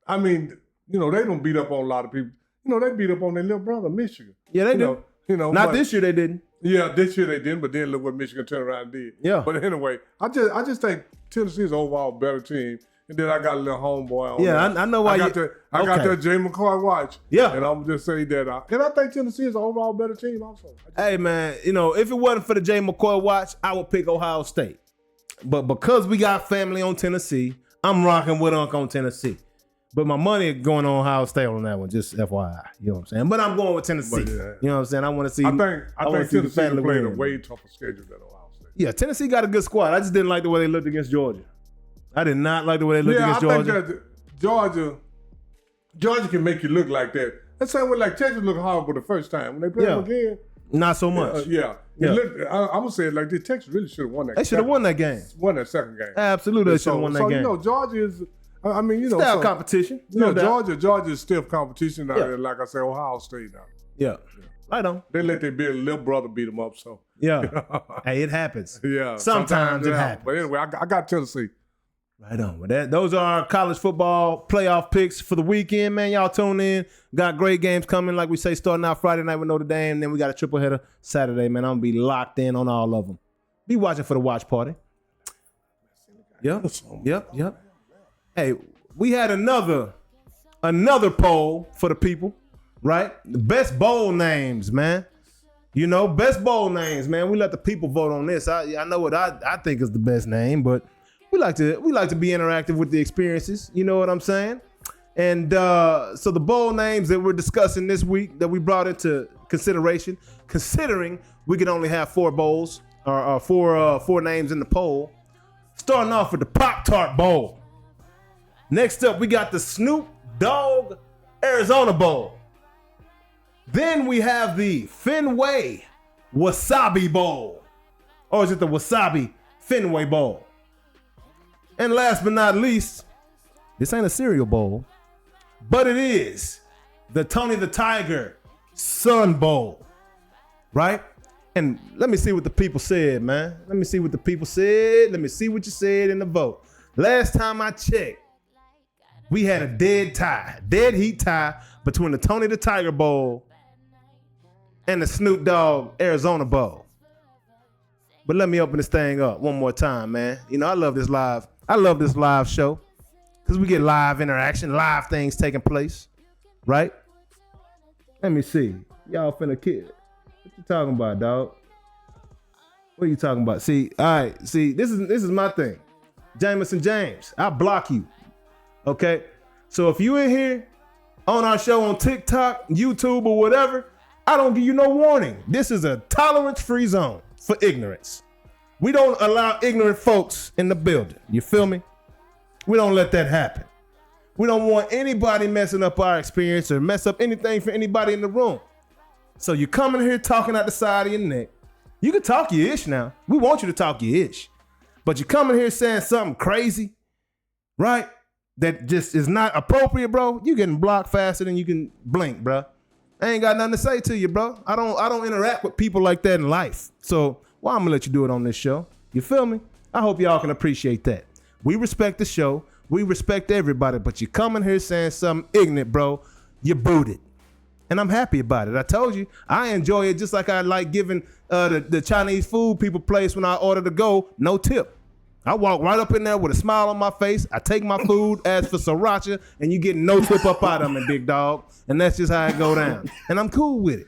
I mean, you know, they don't beat up on a lot of people. You know, they beat up on their little brother, Michigan. Yeah, they do. Not this year they didn't. Yeah, this year they didn't, but then look what Michigan turned around and did. Yeah. But anyway, I just think Tennessee is overall better team. And then I got a little homeboy on Yeah, that. I know why I got that Jay McCoy watch. Yeah. And I'm just saying that. And I think Tennessee is an overall better team also. Hey, man, you know, if it wasn't for the Jay McCoy watch, I would pick Ohio State. But because we got family on Tennessee, I'm rocking with Unc on Tennessee. But my money going on Ohio State on that one, just FYI. You know what I'm saying? But I'm going with Tennessee. You know what I'm saying? I want to see. I think Tennessee played a way tougher schedule than Ohio State. Yeah, Tennessee got a good squad. I just didn't like the way they looked against Georgia. I did not like the way they looked against Georgia. I think that Georgia can make you look like that. That's same way like Texas looked horrible the first time. When they played them again. Not so much. I'm going to say it like this. Texas really should have won that game. They should have won that game. Won that second game. Absolutely, they should have won that game. So, you know, Georgia is, I mean, you know. Stiff competition. Yeah, Georgia is stiff competition. Like I say, Ohio State now. Yeah. I know. They let their little brother beat them up, so. Yeah. Hey, it happens. Yeah. Sometimes it happens. But anyway, I got Tennessee. Right on. Well, those are our college football playoff picks for the weekend, man. Y'all tune in. Got great games coming, like we say, starting out Friday night with Notre Dame. And then we got a triple header Saturday, man. I'm going to be locked in on all of them. Be watching for the watch party. Yep. Hey, we had another poll for the people, right? The best bowl names, man. You know, best bowl names, man. We let the people vote on this. I know what I think is the best name, but we like to be interactive with the experiences. You know what I'm saying? And so the bowl names that we're discussing this week that we brought into consideration, considering we can only have 4 bowls or 4 names in the poll. Starting off with the Pop-Tart Bowl. Next up, we got the Snoop Dogg Arizona Bowl. Then we have the Fenway Wasabi Bowl. Or is it the Wasabi Fenway Bowl? And last but not least, this ain't a cereal bowl, but it is the Tony the Tiger Sun Bowl, right? And let me see what the people said, man. Let me see what the people said. Let me see what you said in the vote. Last time I checked, we had a dead heat tie between the Tony the Tiger Bowl and the Snoop Dogg Arizona Bowl. But let me open this thing up one more time, man. You know, I love this live show because we get live interaction, live things taking place, right? Let me see. Y'all finna kid. What you talking about, dog? What are you talking about? See, all right. See, this is my thing. Jameson James, I block you. Okay? So if you in here on our show on TikTok, YouTube, or whatever, I don't give you no warning. This is a tolerance-free zone for ignorance. We don't allow ignorant folks in the building. You feel me? We don't let that happen. We don't want anybody messing up our experience or mess up anything for anybody in the room. So you coming here talking out the side of your neck. You can talk your ish now. We want you to talk your ish. But you coming here saying something crazy, right? That just is not appropriate, bro. You getting blocked faster than you can blink, bro. I ain't got nothing to say to you, bro. I don't interact with people like that in life. So why I'm gonna let you do it on this show? You feel me? I hope y'all can appreciate that. We respect the show. We respect everybody, but you coming here saying something ignorant, bro. You're booted. And I'm happy about it. I told you, I enjoy it just like I like giving the Chinese food people place when I order to go, no tip. I walk right up in there with a smile on my face. I take my food, ask for sriracha, and you get no tip up out of me, big dog. And that's just how it go down. And I'm cool with it.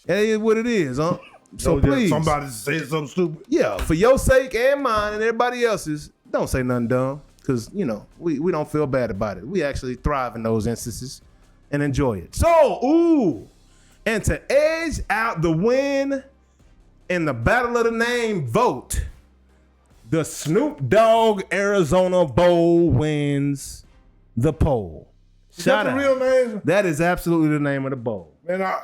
It is what it is, huh? So please. Somebody said something stupid. Yeah, for your sake and mine and everybody else's, don't say nothing dumb. Because, you know, we don't feel bad about it. We actually thrive in those instances and enjoy it. So, and to edge out the win in the Battle of the Name vote, the Snoop Dogg Arizona Bowl wins the poll. Is that the real name? That is absolutely the name of the bowl. Man,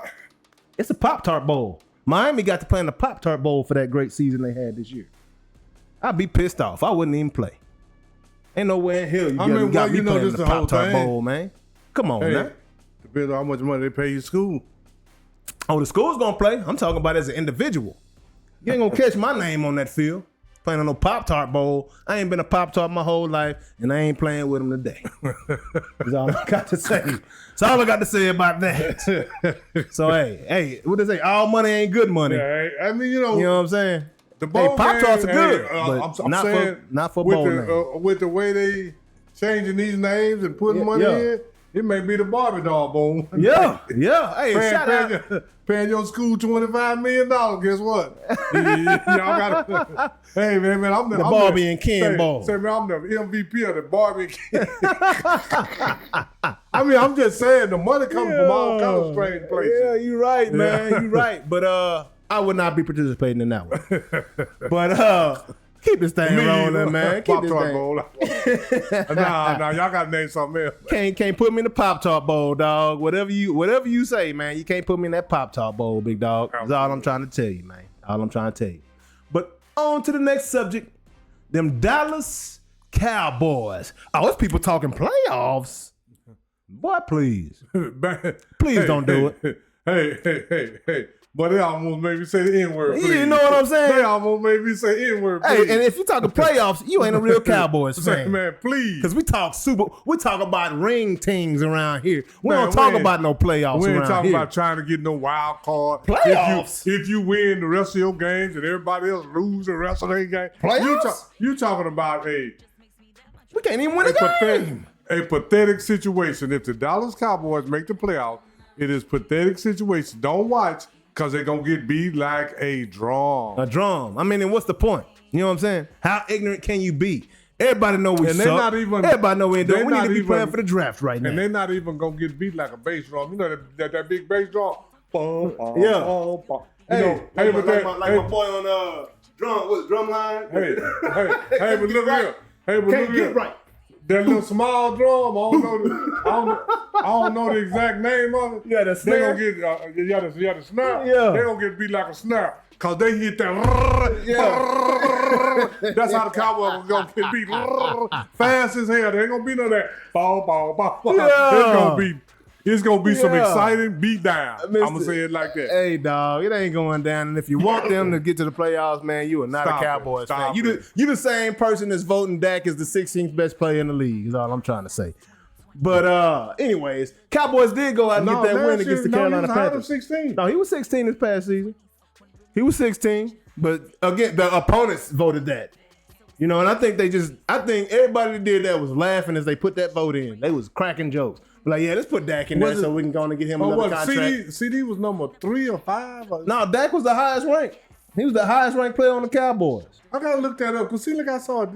it's a Pop-Tart Bowl. Miami got to play in the Pop-Tart Bowl for that great season they had this year. I'd be pissed off. I wouldn't even play. Ain't no way in hell you got me playing in the Pop-Tart Bowl, man. Come on, man. Depends on how much money they pay your school. Oh, the school's gonna play. I'm talking about as an individual. You ain't gonna catch my name on that field. Playing on no Pop-Tart Bowl. I ain't been a Pop-Tart my whole life, and I ain't playing with them today. That's all I got to say. That's all I got to say about that. So, hey, what they say? All money ain't good money. Yeah, I mean, you know what I'm saying? The bowl Pop-Tarts game, are good, but I'm saying, not for bowl names. With the way they changing these names and putting money in, it may be the Barbie doll bowl. Yeah. Hey, shout out. Paying your school $25 million. Guess what? Y'all gotta. Hey man, I'm the Barbie and Ken Bowl. Say man, I'm the MVP of the Barbie and Ken. I mean, I'm just saying the money comes from all kinds of strange places. Yeah, you're right, man. You're right. But I would not be participating in that one. But keep this thing rolling, man. Keep this thing. Bowl. Nah, y'all gotta name something else. Can't put me in the Pop-Tart Bowl, dog. Whatever you say, man. You can't put me in that Pop-Tart Bowl, big dog. That's all I'm trying to tell you, man. All I'm trying to tell you. But on to the next subject. Them Dallas Cowboys. Oh, it's people talking playoffs. Boy, please. Please don't do it. Hey. But they almost made me say the N-word, please. You know what I'm saying? They almost made me say N-word, please. Hey, and if you talking playoffs, you ain't a real Cowboys fan. Man, please. Because we talk about ring teams around here. We don't talk about no playoffs around here. We ain't talking about trying to get no wild card. Playoffs? If you win the rest of your games and everybody else lose the rest of their games. Playoffs? You talking about we can't even win a game. A pathetic situation. If the Dallas Cowboys make the playoffs, it is pathetic situation. Don't watch. Because they're going to get beat like a drum. A drum. I mean, and what's the point? You know what I'm saying? How ignorant can you be? Everybody know we suck. Everybody know we ain't doing. We need to be playing for the draft right now. And they're not even going to get beat like a bass drum. You know that big bass drum? Yeah. Hey, my boy on Drumline. Hey, but look here. Can't get right. That little small drum, I don't know the exact name of it. Yeah, the snare. They gonna get, the snare. Yeah. They gonna get beat like a snare. Cause they hit that. That's how the Cowboys gonna get beat. Fast as hell. They ain't gonna be none of that. Ball. Yeah. It's gonna be some exciting beat down. I'm gonna say it like that. Hey, dog, it ain't going down. And if you want them to get to the playoffs, man, you are not a Cowboys fan. You the same person that's voting Dak as the 16th best player in the league. Is all I'm trying to say. But anyways, Cowboys did go out and get that win against the Carolina Panthers. 16. No, he was 16 this past season. He was 16, but again, the opponents voted that. You know, and I think everybody that did that was laughing as they put that vote in. They was cracking jokes. Like, yeah, let's put Dak in there so we can go and get him another contract. CD was number 3 or 5? No, Dak was the highest ranked. He was the highest ranked player on the Cowboys. I gotta look that up because like I saw, and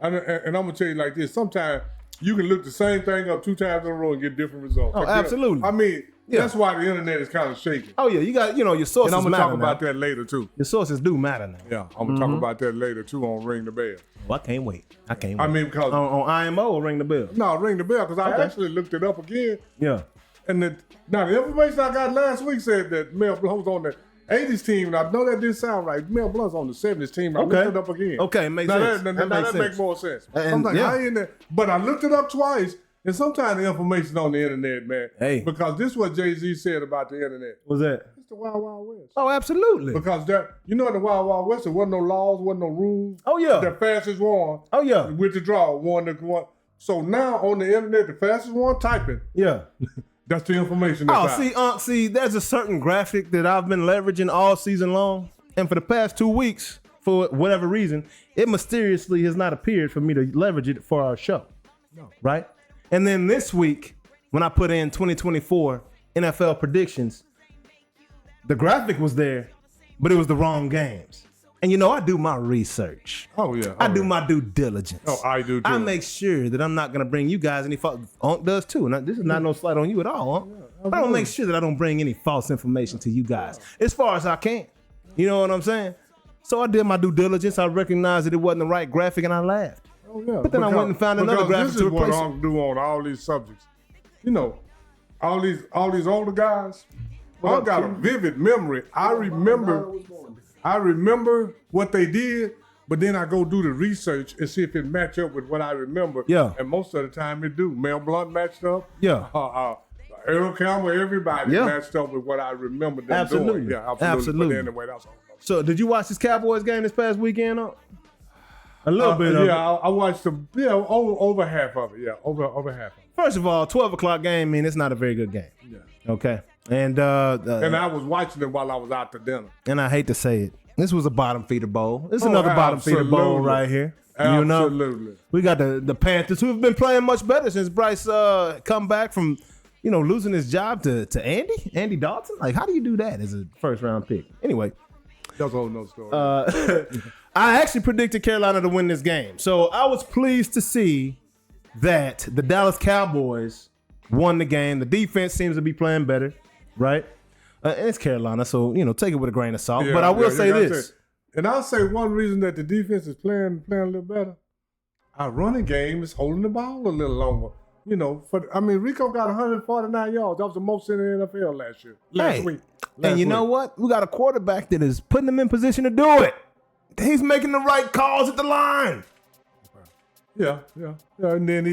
I'm gonna tell you like this. Sometimes you can look the same thing up 2 times in a row and get different results. Oh, absolutely. I mean, that's why the internet is kind of shaky. Oh yeah, you got your sources. And I'm gonna matter talk about now. that later too. Your sources do matter now. Yeah, I'm gonna talk about that later too on Ring the Bell. Well, I can't wait. I mean, because on IMO or Ring the Bell. No, Ring the Bell because I actually looked it up again. Yeah. And the information I got last week said that Mel Blanc was on the 80s team, and I know that didn't sound right. Mel Blunt's on the 70s team. I looked it up again. Okay, makes now sense. That makes more sense. And, I'm like, I ain't there. But I looked it up twice, and sometimes the information on the internet, man. Hey. Because this is what Jay-Z said about the internet. What's that? It's the Wild Wild West. Oh, absolutely. Because in the Wild Wild West, there wasn't no laws, wasn't no rules. Oh, yeah. The fastest one. Oh, yeah. With the draw, one. So now on the internet, the fastest one, typing. Yeah. That's the information that's out. See, there's a certain graphic that I've been leveraging all season long, and for the past 2 weeks, for whatever reason, it mysteriously has not appeared for me to leverage it for our show. No. Right? And then this week, when I put in 2024 NFL predictions, the graphic was there, but it was the wrong games. And I do my research. Oh, yeah. I do my due diligence. Oh, I do too. I make sure that I'm not going to bring you guys any false. Unc does too. And this is not no slight on you at all, Unc. Yeah, I don't make sure that I don't bring any false information to you guys as far as I can. You know what I'm saying? So I did my due diligence. I recognized that it wasn't the right graphic, and I laughed. Oh, yeah. But then I went and found another graphic to replace it. This is what Unc do on all these subjects. All these older guys, Unc got a vivid memory. I remember what they did, but then I go do the research and see if it match up with what I remember. Yeah. And most of the time it do. Mel Blunt matched up. Yeah. Earl Campbell, everybody matched up with what I remember them doing. Yeah, absolutely. But anyway, that's all. So did you watch this Cowboys game this past weekend? A little bit of it. Yeah, I watched them. Yeah, over half of it. Yeah, over half of it. First of all, 12 o'clock game, it's not a very good game. Yeah. Okay. And I was watching it while I was out to dinner. And I hate to say it, this was a bottom feeder bowl. This is another bottom feeder bowl right here. Absolutely. We got the Panthers, who have been playing much better since Bryce come back from losing his job to Andy Dalton. Like, how do you do that as a first round pick? Anyway, that's a whole nother story. I actually predicted Carolina to win this game, so I was pleased to see that the Dallas Cowboys won the game. The defense seems to be playing better, right? And it's Carolina, so take it with a grain of salt. Yeah, but I will say this, and I'll say one reason that the defense is playing a little better. Our running game is holding the ball a little longer. Rico got 149 yards. That was the most in the NFL last week. And you know what? We got a quarterback that is putting them in position to do it. He's making the right calls at the line. Yeah. And then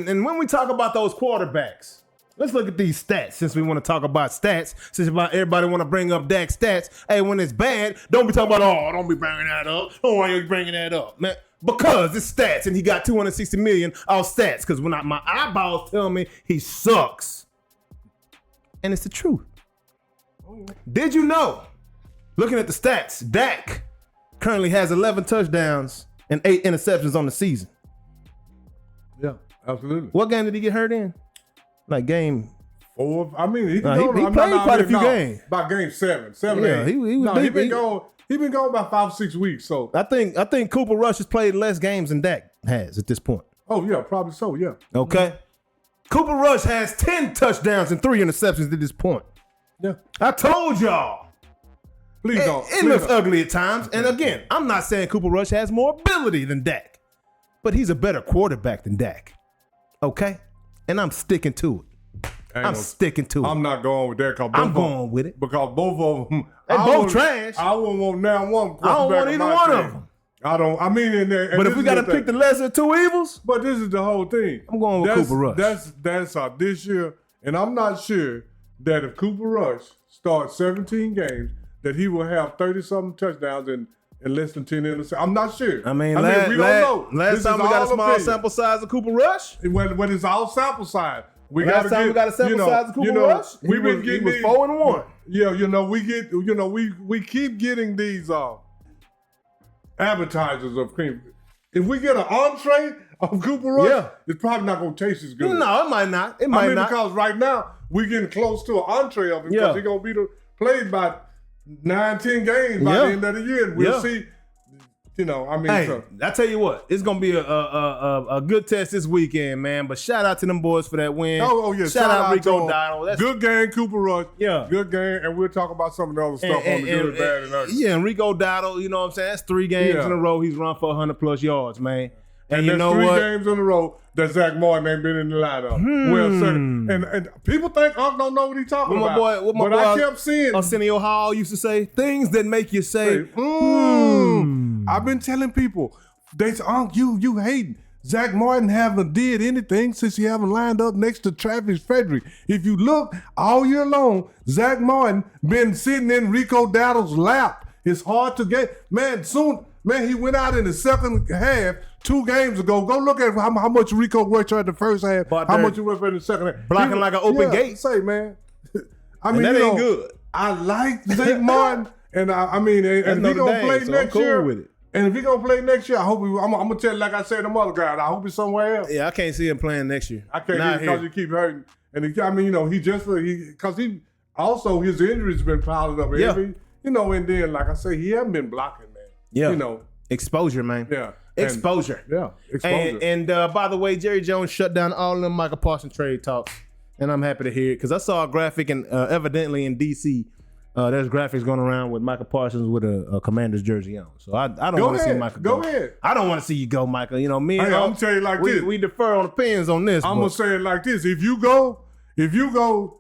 and when we talk about those quarterbacks, let's look at these stats. Since we want to talk about stats, since everybody want to bring up Dak's stats, hey, when it's bad, don't be talking about, don't be bringing that up. Oh, why are you bringing that up, man? Because it's stats, and he got $260 million off stats. Because when my eyeballs tell me he sucks, and it's the truth. Did you know? Looking at the stats, Dak currently has 11 touchdowns and 8 interceptions on the season. Yeah, absolutely. What game did he get hurt in? Like game 4. I mean, he played quite a few games. About game 7. Yeah, he been gone. He been gone about 5 or 6 weeks. So I think Cooper Rush has played less games than Dak has at this point. Oh yeah, probably so. Yeah. Okay. Cooper Rush has 10 touchdowns and 3 interceptions at this point. Yeah. I told y'all. Please don't. It looks ugly at times. And again, I'm not saying Cooper Rush has more ability than Dak, but he's a better quarterback than Dak. Okay? And I'm sticking to it. I'm sticking to it. I'm not going with that. I'm going with it. Because both of them. They both trash. I wouldn't want now one quarterback. I don't want either one of them. I don't. I mean, but if we got to pick the lesser of two evils. But this is the whole thing. I'm going with Cooper Rush. That's this year. And I'm not sure that if Cooper Rush starts 17 games, that he will have 30-something touchdowns and less than 10 interceptions. I'm not sure. I mean, we don't know. Last time we got a small sample size of Cooper Rush. When it's all sample size. Last time we got a sample size of Cooper Rush, he was 4-1. Yeah, we keep getting these advertisers of cream. If we get an entree of Cooper Rush, it's probably not going to taste as good. No, it might not. It might not. Because right now, we're getting close to an entree of him because he's going to be played by 9-10 games by the end of the year. And we'll see, Hey, I tell you what, it's going to be a good test this weekend, man. But shout out to them boys for that win. Oh yeah. Shout out Rico Dotto. Good game, Cooper Rush. Yeah. Good game. And we'll talk about some of the other stuff on the good, bad, and ugly. Yeah, and Rico Dotto, you know what I'm saying? That's 3 games in a row he's run for 100+ yards, man. And you there's know 3 what? games in a row that Zach Martin ain't been in the lineup. Well, sir, and people think Unc don't know what he's talking about. What my but boy I kept seeing Arsenio Hall used to say, things that make you say, I've been telling people, they say, Unc, you hate Zach Martin haven't did anything since he haven't lined up next to Travis Frederick. If you look all year long, Zach Martin been sitting in Rico Dowdle's lap. It's hard to get, he went out in the second half 2 games ago. Go look at how much Rico worked at the first half, how much he worked in the second half. Blocking like an open gate. Say, man. I mean, that ain't good. I like Zach Martin, and if he gonna play next year, with it. And if he gonna play next year, I hope I'm gonna tell you like I said to the other guy, I hope he's somewhere else. Yeah, I can't see him playing next year. I can't because you keep hurting. And because his injuries been piled up. And then like I say, he hasn't been blocking, man. Yeah. Exposure, man. Yeah. Exposure. Exposure. And by the way, Jerry Jones shut down all of them Michael Parsons trade talks. And I'm happy to hear it because I saw a graphic and evidently in DC, there's graphics going around with Michael Parsons with a Commander's jersey on. So I don't want to see Michael go. Go ahead. I don't want to see you go, Michael. Me and I'm telling you like this. We defer on opinions on this. I'm going to say it like this. If you go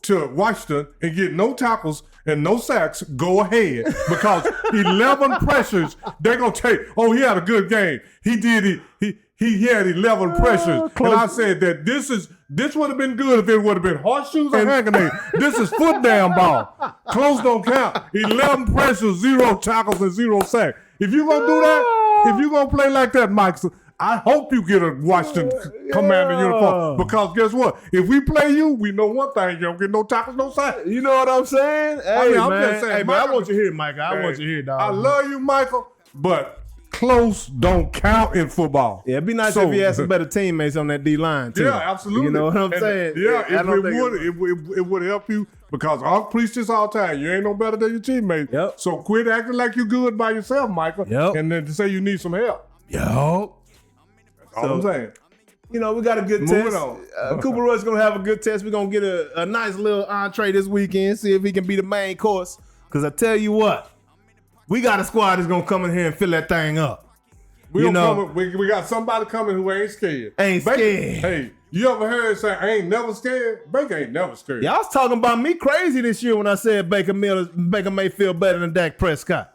to Washington and get no tackles and no sacks, go ahead. Because 11 pressures, they're going to take, he had a good game. He did it. He had 11 pressures. And I said that this would have been good if it would have been horseshoes or hand grenades. This is foot down ball. Close don't count. 11 pressures, 0 tackles, and 0 sacks. If you're going to do that, if you're going to play like that, Mike, I hope you get a Washington Commander uniform. Because guess what? If we play you, we know one thing. You don't get no tackles, no sacks. You know what I'm saying? Hey, I'm just saying. Hey, man, I want you here, Michael. I want you here, dog. I love you, Michael, but close don't count in football. Yeah, it'd be nice if you had some better teammates on that D-line, too. Yeah, absolutely. You know what I'm saying? Yeah, it would help you because I'll preach this all the time. You ain't no better than your teammates. Yep. So quit acting like you're good by yourself, Michael. Yep. And then to say you need some help. Yep. That's all I'm saying. We got a good Moving test. on. Cooper Rush going to have a good test. We're going to get a nice little entree this weekend, see if he can be the main course. Because I tell you what, we got a squad that's going to come in here and fill that thing up. We got somebody coming who ain't scared. Scared. Hey, you ever heard say, I ain't never scared? Baker ain't never scared. Y'all was talking about me crazy this year when I said Baker Mayfield better than Dak Prescott.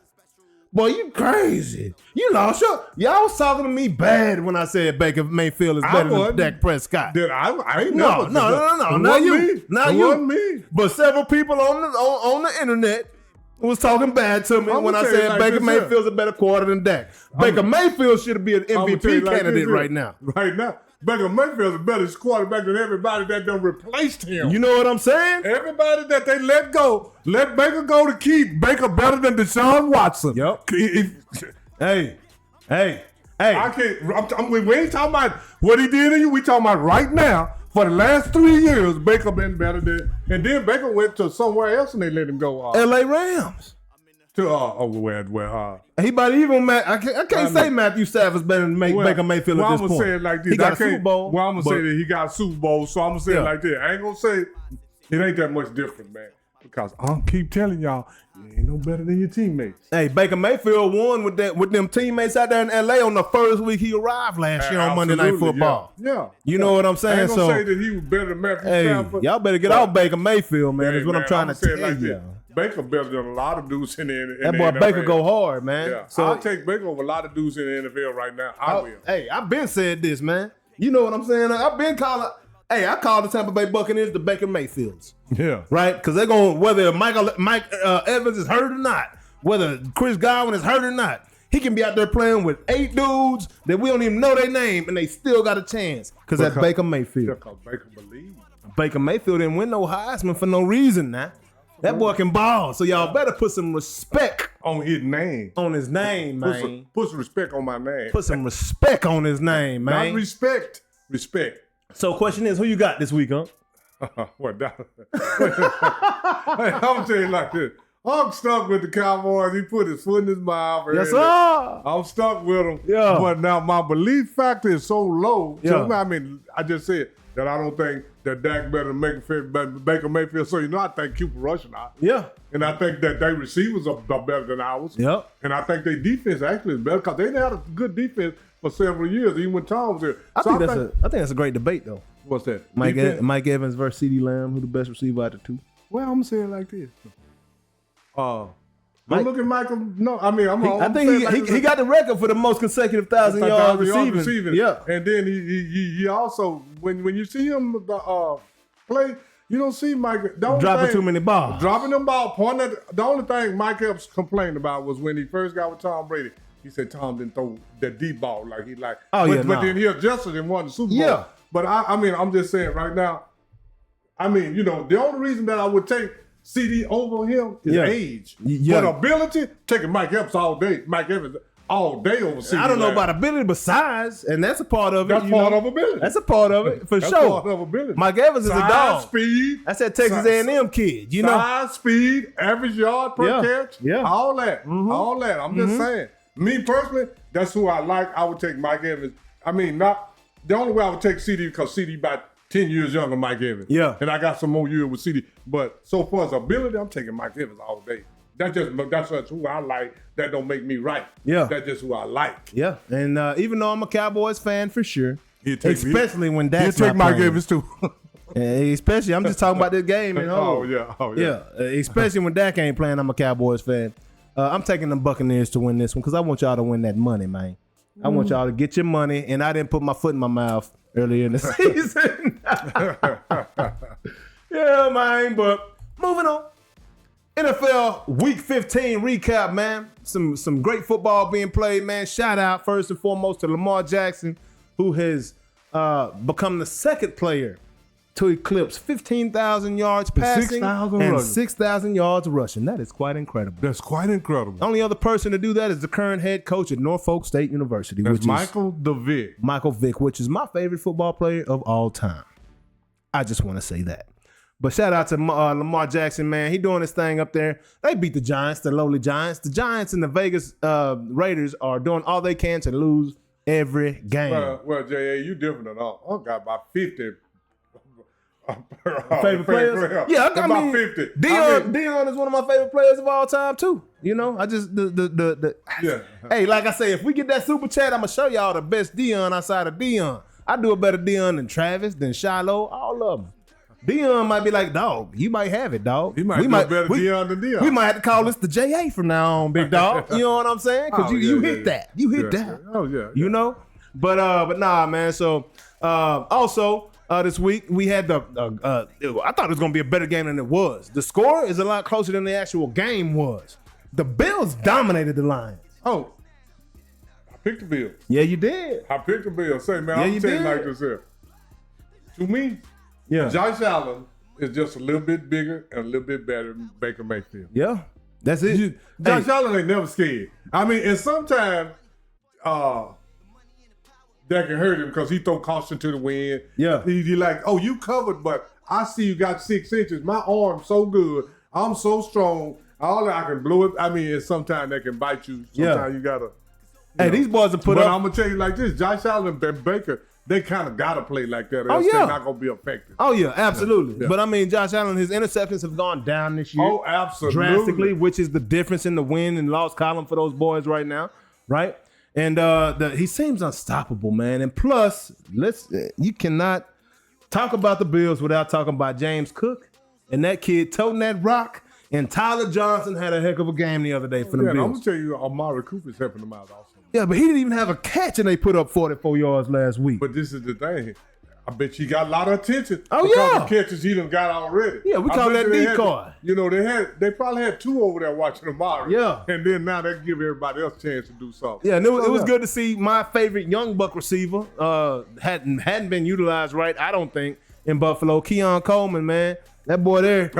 Boy, you crazy. You lost y'all was talking to me bad when I said Baker Mayfield is better than Dak Prescott. I ain't No. Not you. Not you. Wasn't me. But several people on the internet was talking bad to me when I said Baker Mayfield's a better quarter than Dak. Baker Mayfield should be an MVP candidate right now. Right now. Baker Mayfield's a better quarterback than everybody that done replaced him. You know what I'm saying? Everybody that they let go, let Baker go to keep. Baker better than Deshaun Watson. Yep. Hey. I can't. We ain't talking about what he did to you. We talking about right now. For the last 3 years, Baker been better than. And then Baker went to somewhere else and they let him go. L.A. Rams. He about even I can't say Matthew Stafford better than Baker Mayfield at this point. I'm gonna say it like this. He got a Super Bowl. Well, I'm gonna say that he got a Super Bowl, so I'm gonna say it like this. I ain't gonna say it ain't that much different, man. Because I keep telling y'all, you ain't no better than your teammates. Hey, Baker Mayfield won with them teammates out there in LA on the first week he arrived last year on Monday Night Football. Yeah. You know what I'm saying? I ain't gonna say that he was better than Matthew Stafford. Y'all better get off Baker Mayfield, man. That's what I'm trying to tell you. Baker better than a lot of dudes in the That boy NFL. Baker go hard, man. Yeah. So I'll take Baker over a lot of dudes in the NFL right now. I will. Hey, I've been said this, man. You know what I'm saying? I've been calling. Hey, I call the Tampa Bay Buccaneers the Baker Mayfields. Yeah. Right? Because they're going, whether Mike Evans is hurt or not, whether Chris Godwin is hurt or not, he can be out there playing with 8 dudes that we don't even know their name, and they still got a chance because that's Baker Mayfield. Because Baker believes. Baker Mayfield didn't win no Heisman for no reason now. That boy can ball, so y'all better put some respect on his name. On his name, man. Put some respect on my name. Put some respect on his name, man. Not respect. Respect. So question is, who you got this week, huh? What? Hey, I'm gonna tell you like this. I'm stuck with the Cowboys. He put his foot in his mouth. Yes, sir. I'm stuck with him. Yeah. But now my belief factor is so low. Yeah. So, I mean, I just said that I don't think that Dak better than Baker Mayfield. So, I think Cooper Rush and I. Yeah. And I think that their receivers are better than ours. Yep. And I think their defense actually is better because they had a good defense for several years, even when Tom was there. I think that's a great debate, though. What's that? Mike Evans versus CeeDee Lamb, who the best receiver out of the two? Well, I'm saying like this. Don't look at Michael. No, I mean, I think he got the record for the most consecutive 1,000 yards receiving. Yeah, and then he also when you see him play, you don't see Mike dropping too many balls. Dropping them ball. The only thing Mike Epps complained about was when he first got with Tom Brady. He said Tom didn't throw the deep ball like he like. But then he adjusted and won the Super Bowl. Yeah. But I mean, I'm just saying right now. I mean, the only reason that I would take CD over him is age. Yeah. But ability, taking Mike Evans all day. Mike Evans all day over CD. I don't know about ability, but size, and that's a part of it. That's part of ability. That's a part of it, for That's sure. part of ability. Mike Evans is a dog. Speed. That's that Texas A&M kid, Size, speed, average yard per catch. Yeah. All that. All that. I'm just saying. Me personally, that's who I like. I would take Mike Evans. I mean, not the only way I would take CD because CD about 10 years younger than Mike Evans. Yeah. And I got some more years with CD. But so far as ability, I'm taking Mike Evans all day. That's just who I like. That don't make me right. Yeah. That's just who I like. Yeah. And even though I'm a Cowboys fan for sure, especially when Dak's he'll take not Mike playing. Evans too. Especially, I'm just talking about this game. Oh, yeah. Especially when Dak ain't playing, I'm a Cowboys fan. I'm taking the Buccaneers to win this one because I want y'all to win that money, man. I want y'all to get your money, and I didn't put my foot in my mouth earlier in the season. Yeah, man. But moving on. NFL Week 15 recap, man. Some great football being played, man. Shout out first and foremost to Lamar Jackson, who has become the second player to eclipse 15,000 yards passing and 6,000 yards rushing. That is quite incredible. That's quite incredible. The only other person to do that is the current head coach at Norfolk State University, That's which Michael Vick. Michael Vick, which is my favorite football player of all time. I just want to say that. But shout out to Lamar Jackson, man. He doing his thing up there. They beat the Giants, the lowly Giants. The Giants and the Vegas Raiders are doing all they can to lose every game. Well, J.A., you different than all. I got about 50 favorite players. Yeah, I mean, 50. Dion is one of my favorite players of all time too. I just Hey, like I say, if we get that super chat, I'm gonna show y'all the best Dion outside of Dion. I do a better Dion than Travis, than Shiloh, all of them. Dion might be like, dog, you might have it, dog. He might do better Dion than Dion. We might have to call this the JA from now on, big dog. You know what I'm saying? Because you hit that. You hit that. Oh, yeah. But nah, man. So also this week we had I thought it was gonna be a better game than it was. The score is a lot closer than the actual game was. The Bills dominated the Lions. Oh, I picked the Bills. Yeah, you did. I picked the Bills. Say, man, I'm saying like this here. To me, Josh Allen is just a little bit bigger and a little bit better than Baker Mayfield. Yeah, that's it. Josh Allen ain't never scared. I mean, and sometimes that can hurt him because he throw caution to the wind. Yeah. He like, oh, you covered, but I see you got 6 inches. My arm's so good. I'm so strong. All I can blow it. I mean, sometimes that can bite you. Sometimes you gotta. These boys are put up. But I'm gonna tell you like this: Josh Allen and Baker, they kind of gotta play like that. Or else they're not gonna be effective. Oh yeah, absolutely. Yeah. But I mean, Josh Allen, his interceptions have gone down this year. Oh, absolutely, drastically, which is the difference in the win and loss column for those boys right now, right? And he seems unstoppable, man. And plus, you cannot talk about the Bills without talking about James Cook and that kid toting that rock. And Tyler Johnson had a heck of a game the other day for the Bills. I'm gonna tell you, Amari Cooper's helping them out also. Yeah, but he didn't even have a catch, and they put up 44 yards last week. But this is the thing. I bet you got a lot of attention. Oh, because the catches he done got already. Yeah, we call that decoy. They probably had 2 over there watching Amari. Yeah. And then now they give everybody else a chance to do something. Yeah, and it was good to see my favorite young buck receiver hadn't been utilized right, I don't think, in Buffalo. Keon Coleman, man. That boy there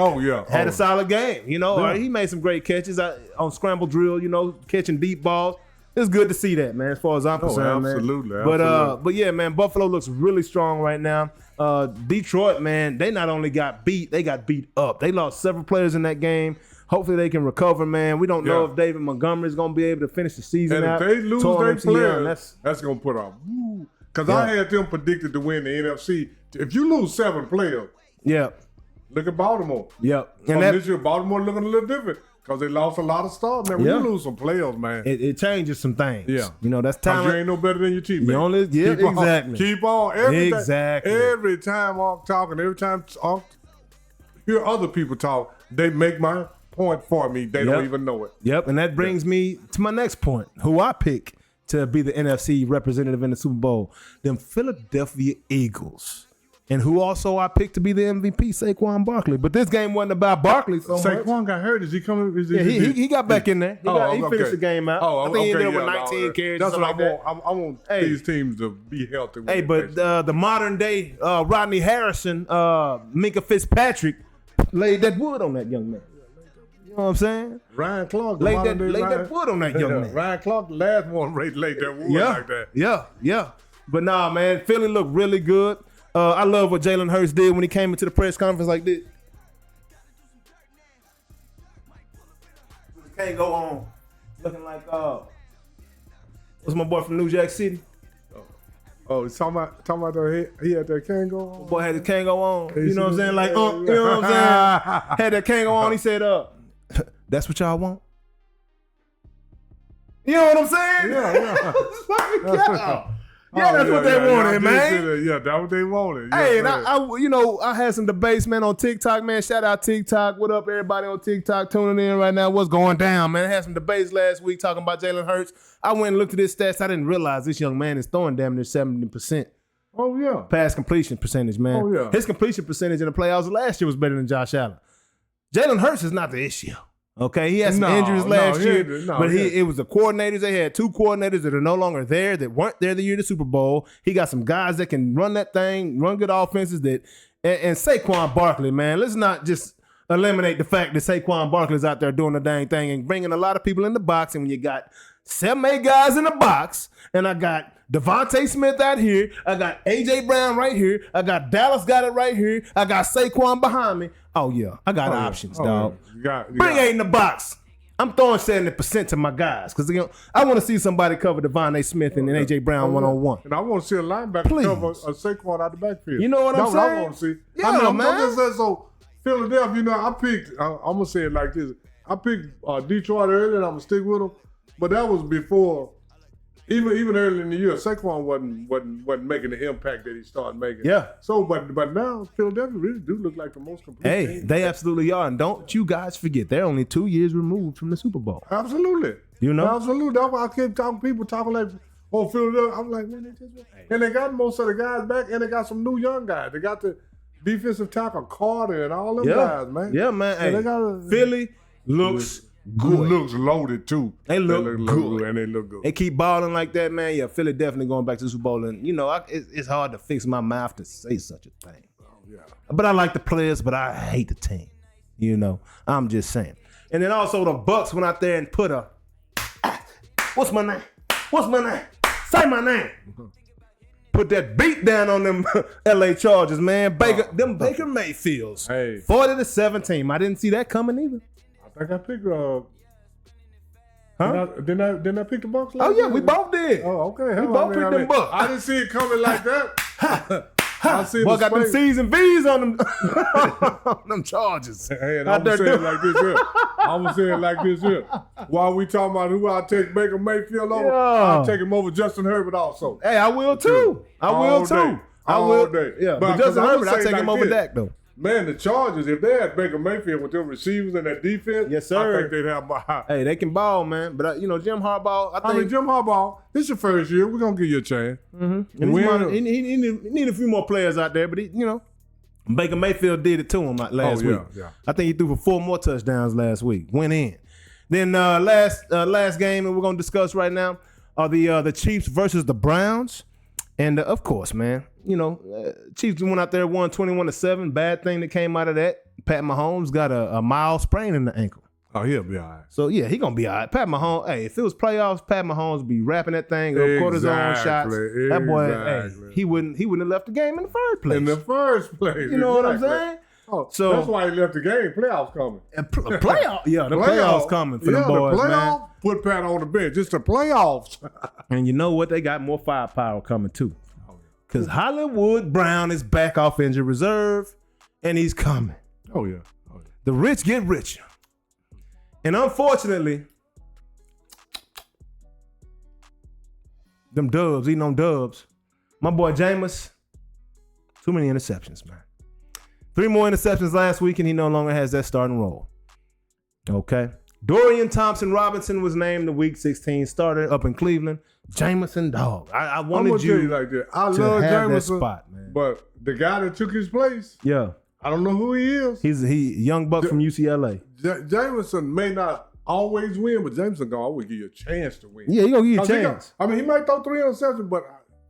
had a solid game. He made some great catches on scramble drill, catching deep balls. It's good to see that, man, as far as I'm concerned, absolutely, man. But yeah, man, Buffalo looks really strong right now. Detroit, man, they not only got beat, they got beat up. They lost several players in that game. Hopefully they can recover, man. We don't know if David Montgomery is going to be able to finish the season out. And if they lose their players, that's going to put on. Because I had them predicted to win the NFC if you lose 7 players, look at Baltimore. And this year, Baltimore looking a little different because they lost a lot of stars. Man, when you lose some players, man, it changes some things. You know, that's because time. you ain't no better than your teammate. You only, exactly. Keep on. Every time I'm talking, every time I hear other people talk, they make my point for me. They don't even know it. And that brings me to my next point. Who I pick to be the NFC representative in the Super Bowl, them Philadelphia Eagles. And who also I picked to be the MVP, Saquon Barkley. But this game wasn't about Barkley so much. Saquon got hurt. Is he coming? He got back in there. He finished the game out. I think he ended up with 19 carries. That's what I want. I want these teams to be healthy. But the modern day Rodney Harrison, Minka Fitzpatrick, laid that wood on that young man. You know what I'm saying? Ryan Clark laid that wood on that young man. Ryan Clark, the last one, laid that wood like that. Yeah. But nah, man, Philly looked really good. I love what Jalen Hurts did when he came into the press conference like this. Can't go on looking like what's my boy from New Jack City? Oh, he's talking about that he had that Kango on. Boy had the Kango on. You know what I'm saying? Like, you know what I'm saying? Had that Kango on. He said, that's what y'all want? You know what I'm saying? Yeah, that's what they wanted, man. Yeah, that's what they wanted. Hey, and I had some debates, man, on TikTok, man. Shout out TikTok. What up, everybody on TikTok tuning in right now? What's going down, man? I had some debates last week talking about Jalen Hurts. I went and looked at his stats. I didn't realize this young man is throwing damn near 70%. Oh, yeah. Pass completion percentage, man. Oh, yeah. His completion percentage in the playoffs last year was better than Josh Allen. Jalen Hurts is not the issue. Okay, he had some injuries last year, but it was the coordinators. They had 2 coordinators that are no longer there, that weren't there the year of the Super Bowl. He got some guys that can run that thing, run good offenses. And Saquon Barkley, man, let's not just eliminate the fact that Saquon Barkley's out there doing the dang thing and bringing a lot of people in the box. And when you got 7-8 guys in the box, and I got Devontae Smith out here, I got A.J. Brown right here, I got Dallas got it right here, I got Saquon behind me. Oh, yeah, I got options, dog. Bring 8 in the box. I'm throwing 70% to my guys because I want to see somebody cover Devontae Smith and A.J. Brown one-on-one. And I want to see a linebacker cover a Saquon out the backfield. You know what I'm saying? That's what I want to see. Yeah, I'm man. just saying, so Philadelphia, I'm going to say it like this. I picked Detroit earlier, and I'm going to stick with them. But that was before, even early in the year, Saquon wasn't making the impact that he started making. Yeah. So, but now Philadelphia really do look like the most complete team. They absolutely are. And don't you guys forget, they're only 2 years removed from the Super Bowl. Absolutely. You know? Absolutely. That's why I keep people talking like, oh, Philadelphia. I'm like, man, they just won. And they got most of the guys back, and they got some new young guys. They got the defensive tackle Carter and all them guys, man. Yeah, man. Hey, Philly looks good. Looks loaded too. They look good. And they look good. They keep balling like that, man. Yeah, Philly definitely going back to the Super Bowl. And, it's hard to fix my mouth to say such a thing. Oh, yeah. But I like the players, but I hate the team. I'm just saying. And then also the Bucks went out there and put what's my name? Say my name. Put that beat down on them LA Chargers, man. Baker Mayfields. Hey. 40-17. I didn't see that coming either. I think I picked Didn't I pick the Bucks last Oh, yeah, year? we both did. Oh, okay. We both picked them Bucks. I didn't see it coming like that. I see Boy, got them C's and V's on them, them Chargers. Hey, and I'm going to say it like this here. I'm going to say it like this here. While we talking about who I'll take Baker Mayfield over, I'll take him over Justin Herbert also. Hey, I will too. I will too. All day. Yeah, but Justin Herbert, I'll take him over Dak though. Man, the Chargers, if they had Baker Mayfield with their receivers and their defense, yes, sir. I think they'd have my. Hey, they can ball, man. But Jim Harbaugh, Jim Harbaugh, this your first year. We're gonna give you a chance. Mm-hmm. And he need a few more players out there, but Baker Mayfield did it to him last week. Yeah. I think he threw for 4 more touchdowns last week. Went in. Then last game that we're gonna discuss right now are the Chiefs versus the Browns, and of course, man. Chiefs went out there, won 21-7. Bad thing that came out of that. Pat Mahomes got a mild sprain in the ankle. Oh, he'll be all right. So, yeah, he going to be all right. Pat Mahomes, hey, if it was playoffs, Pat Mahomes would be wrapping that thing, cortisone shots. That boy, hey, he wouldn't have left the game in the first place. In the first place. You know what I'm saying? Oh, so that's why he left the game. Playoffs coming. Playoffs? Yeah, the playoffs coming for the boys, man. Put Pat on the bench. It's the playoffs. And you know what? They got more firepower coming, too. Because Hollywood Brown is back off injured reserve, and he's coming. Oh, yeah. The rich get richer. And unfortunately, them dubs, eating on dubs. My boy Jameis, too many interceptions, man. 3 more interceptions last week, and he no longer has that starting role. Okay. Dorian Thompson-Robinson was named the Week 16 starter up in Cleveland. Jameson, dog. I wanted you like that. I to love have Jameson, that spot, man. But the guy that took his place, Yeah. I don't know who he is. He's a young buck from UCLA. Jameson may not always win, but Jameson gonna always give you a chance to win. Yeah, he gonna give you a chance. He might throw 3 interceptions, but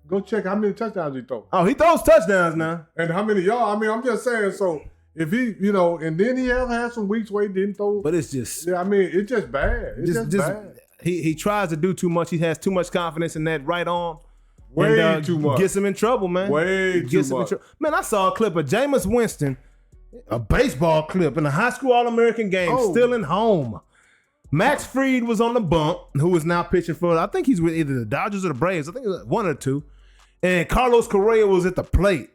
go check how many touchdowns he throws. Oh, he throws touchdowns now. And how many yards? I'm just saying, so if he, and then he have had some weeks where he didn't throw. But it's just. Yeah, it's just bad. It's just bad. He tries to do too much. He has too much confidence in that right arm. Way too much. Gets him in trouble, man. Way too much. Man, I saw a clip of Jameis Winston, a baseball clip in a high school All-American game, still in home. Max Fried was on the bump, who is now pitching for, I think he's with either the Dodgers or the Braves. I think it was one or two. And Carlos Correa was at the plate.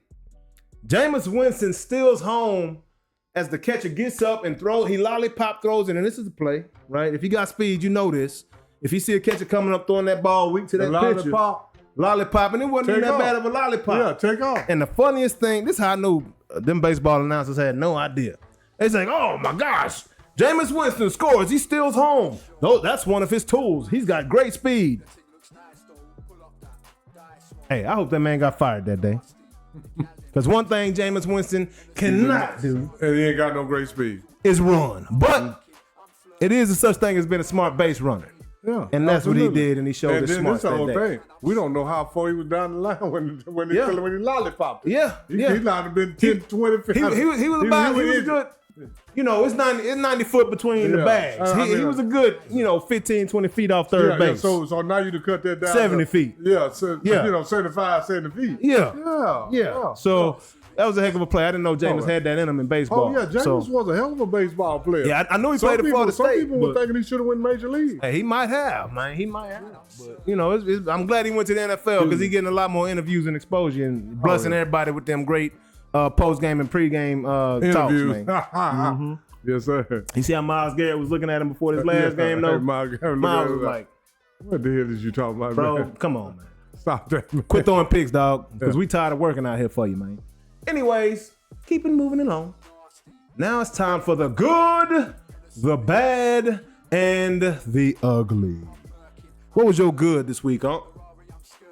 Jameis Winston steals home as the catcher gets up and he lollipop throws it. And this is the play, right? If you got speed, you know this. If you see a catcher coming up throwing that ball weak to that pitcher, lollipop, and it wasn't even that bad of a lollipop. Yeah, take off. And the funniest thing, this is how I knew them baseball announcers had no idea. They say, oh my gosh, Jameis Winston scores. He steals home. No, that's one of his tools. He's got great speed. Hey, I hope that man got fired that day. Because one thing Jameis Winston cannot do, and he ain't got no great speed, is run. But it is a such thing as being a smart base runner. Yeah, and that's what he did, and he showed his smarts that day. Thing. We don't know how far he was down the line when he lollipopped. Yeah, he might have been 10, 20 feet. He was good. It's 90 foot between the bags. He was a good, 15, 20 feet off third base. So now you to cut that down 70 feet. Yeah, 75, 70 feet. Yeah. So that was a heck of a play. I didn't know Jameis had that in him in baseball. Oh, yeah, Jameis was a hell of a baseball player. Yeah, I know he played at Florida State. Some people were thinking he should have went Major League. Hey, he might have, man. He might have. But, I'm glad he went to the NFL because he's getting a lot more interviews and exposure and blessing everybody with them great post-game and pre-game talks, man. Mm-hmm. Yes, sir. You see how Myles Garrett was looking at him before this last game, though? Myles was like, what the hell is you talking about, bro? Man? Come on, man. Stop that, man. Quit throwing picks, dog, because we tired of working out here for you, man. Anyways, keep it moving along. Now it's time for the good, the bad, and the ugly. What was your good this week, Unc?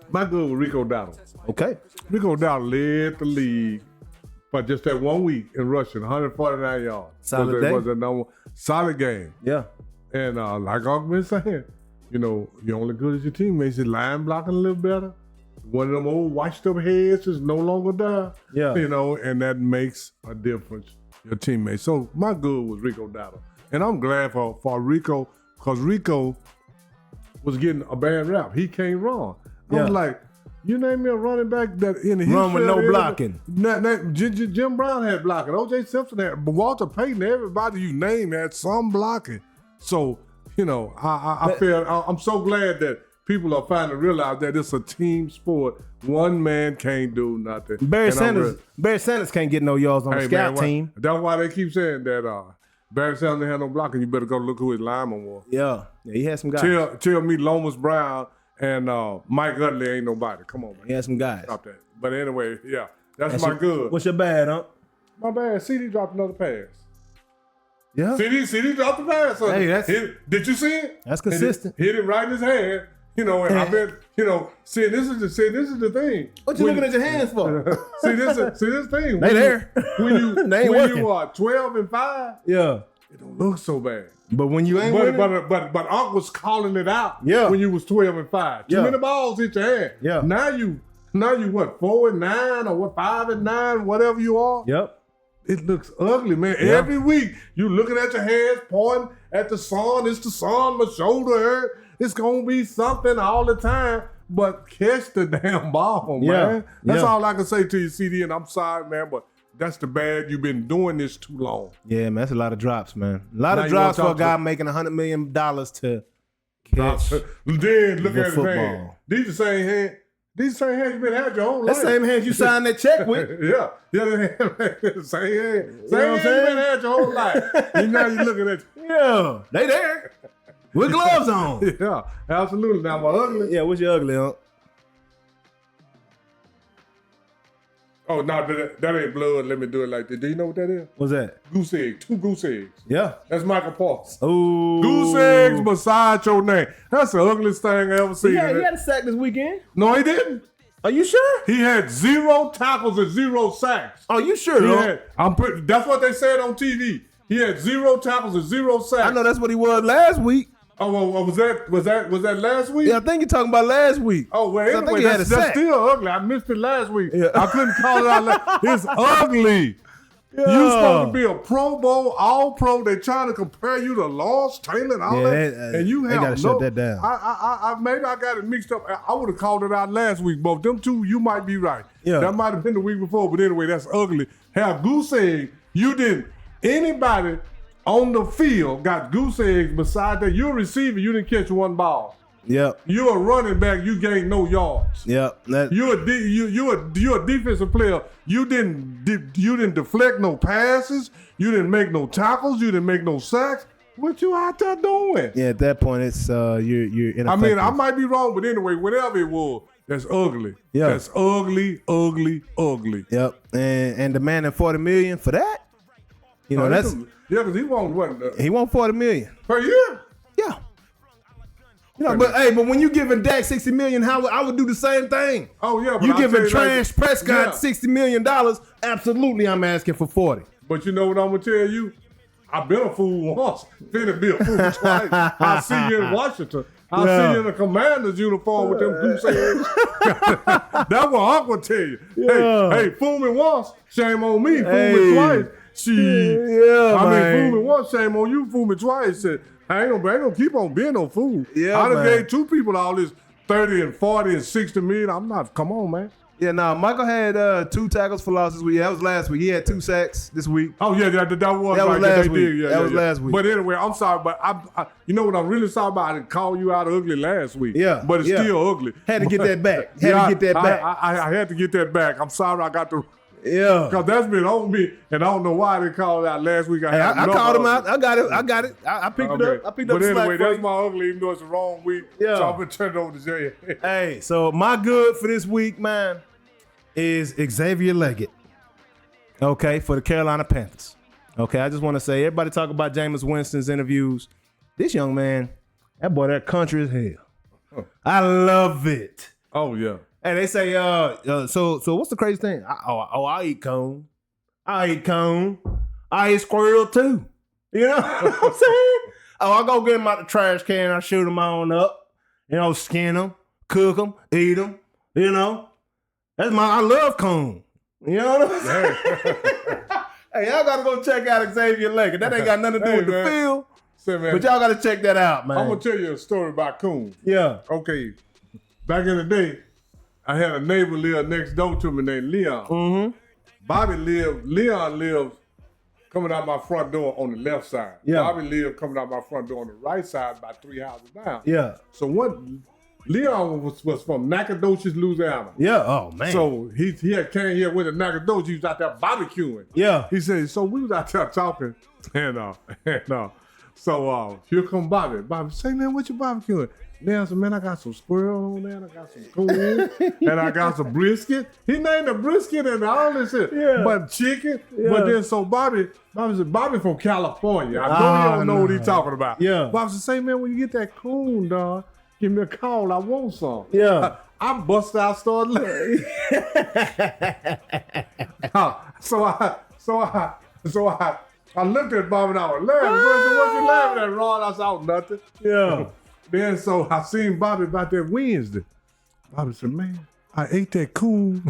My good was Rico Dowdle. Okay. Rico Dowdle led the league for just that 1 week in rushing, 149 yards. Solid day. Was a number solid game. Yeah. And like I've been saying, you're only good as your teammates. Your line blocking a little better. One of them old washed up heads is no longer there. Yeah. And that makes a difference, your teammates. So my good was Rico Dowdle. And I'm glad for Rico, because Rico was getting a bad rap. He can't run. I was like, you name me a running back that in the history run with no blocking. Jim Brown had blocking. O.J. Simpson had, but Walter Payton, everybody you name had some blocking. So, I'm so glad that people are finally realize that it's a team sport. One man can't do nothing. Barry Sanders can't get no yards on the scout team. That's why they keep saying that Barry Sanders didn't have no blocking. You better go look who his lineman was. Yeah, he had some guys. Tell me Lomas Brown and Mike Utley ain't nobody. Come on, man. He had some guys. Stop that. But anyway, yeah, that's my good. What's your bad, huh? My bad. CD dropped another pass. Yeah. CD dropped the pass. Hey, did you see it? That's consistent. Hit it right in his hand. And I bet, see, this is the thing. What you looking at your hands for? see this thing. They there. When you are 12-5, yeah, it don't look so bad. But when you ain't but Unc was calling it out. Yeah. When you was 12-5, too many balls hit your hand. Yeah. Now you what 4-9 or what 5-9, whatever you are. Yep. It looks ugly, man. Yeah. Every week you looking at your hands, pointing at the sun. It's the sun. My shoulder hurt. It's gonna be something all the time. But catch the damn ball, man. That's all I can say to you, CD. And I'm sorry, man, but that's the bad. You've been doing this too long. Yeah, man. That's a lot of drops, man. A lot of drops for a guy making $100 million to catch Then look at his football. hand. These the same hand. These same hands you been had your whole That life. same hands you signed that check with. yeah, the same hands. Same hands you been had your whole life. And now you looking at Yeah, they there. With gloves on. Yeah, absolutely. Now my ugly. Yeah, what's your ugly, huh? Oh, no, that ain't blood. Let me do it like this. Do you know what that is? What's that? Goose egg. 2 goose eggs. Yeah. That's Michael Paulson. Ooh. Goose eggs beside your name. That's the ugliest thing I ever seen. He had a sack this weekend. No, he didn't. Are you sure? He had 0 tackles and 0 sacks. Oh, you sure? That's what they said on TV. He had 0 tackles and 0 sacks. I know that's what he was last week. Oh, well, was that last week? Yeah, I think you're talking about last week. Oh, well, anyway, I think he had a that's sack. still ugly. I missed it last week. Yeah. I couldn't call it out. It's ugly. Yeah. You supposed to be a Pro Bowl, All Pro. They trying to compare you to Lawrence Taylor and all that, and you they have gotta shut that down. Maybe I got it mixed up. I would have called it out last week, but them two, you might be right. Yeah. That might have been the week before, but anyway, that's ugly. Have goose egg. You didn't. Anybody on the field got goose eggs beside that. You're a receiver. You didn't catch 1 ball. Yep. You're a running back. You gained no yards. Yep. You're a defensive player. You didn't deflect no passes. You didn't make no tackles. You didn't make no sacks. What you out there doing? Yeah, at that point, it's you're ineffective. I mean, I might be wrong, but anyway, whatever it was, that's ugly. Yeah. That's ugly, ugly, ugly. Yep. And demanding $40 million for that. You know, that's because he won what? He won $40 million Per year? Yeah. You know, but when you giving Dak $60 million, I would do the same thing. Oh yeah, but you I'll giving tell you trash like, Prescott $60 million? Absolutely, I'm asking for 40. But you know what I'm gonna tell you? I've been a fool once. Finna be a fool twice. I see you in Washington. I see you in a commander's uniform with them goose eggs. That's what Uncle tell you. Yeah. Hey, fool me once, shame on me. Fool me twice. Fool me once, shame on you. Fool me twice. I ain't gonna keep on being no fool. Yeah, I done man. gave 2 people all this 30 and 40 and 60 million. I'm not. Come on, man. Yeah, Michael had 2 tackles for losses. That was last week. He had 2 sacks this week. Oh yeah, that was right. last week. Did. That was last week. But anyway, I'm sorry, but I you know what I'm really sorry about? I didn't call you out ugly last week. Yeah, but it's still ugly. Had to get that back. I had to get that back. I'm sorry, I got the. Yeah, because that's been on me, and I don't know why they called it out last week. I called him out. I got it. I picked it up. I picked up the slack. But anyway, that's my ugly, even though it's the wrong week. Yeah. So I'm gonna turn it over to Jay. Hey, so my good for this week, man, is Xavier Leggett. Okay, for the Carolina Panthers. Okay, I just want to say, everybody talk about Jameis Winston's interviews. This young man, that boy, that country as hell. Huh. I love it. Oh yeah. And they say, so what's the crazy thing? I eat cone. I eat squirrel too. You know what I'm saying? I go get them out the trash can. I shoot them on up. You know, skin them, cook them, eat them. You know, I love cone. You know what I'm saying? Hey, y'all gotta go check out Xavier Leggett. That ain't got nothing to do with the field. But y'all gotta check that out, man. I'm gonna tell you a story about coon. Yeah. Okay. Back in the day, I had a neighbor live next door to me named Leon. Mm-hmm. Leon lived coming out my front door on the left side. Yeah. Bobby lived coming out my front door on the right side, about 3 houses down. Yeah. So Leon was from Nacogdoches, Louisiana. Yeah. Oh man. So he had came here with a Nacogdoches. He was out there barbecuing. Yeah. He said, so we was out there talking, so here come Bobby. Bobby say, man, what you barbecuing? Then I said, man, I got some squirrel on there, and I got some coon, and I got some brisket. He named the brisket and all this shit. Yeah. But chicken. Yeah. But then so Bobby said, Bobby from California. I know you don't know what he's talking about. Yeah. Bobby said, say, man, when you get that coon, dog, give me a call. I want some. Yeah. I bust out, started laughing. So I looked at Bobby and I was laughing. So I said, what you laughing at, Ron? I said, oh, nothing. Yeah. Then so I seen Bobby about that Wednesday. Bobby said, man, I ate that coon.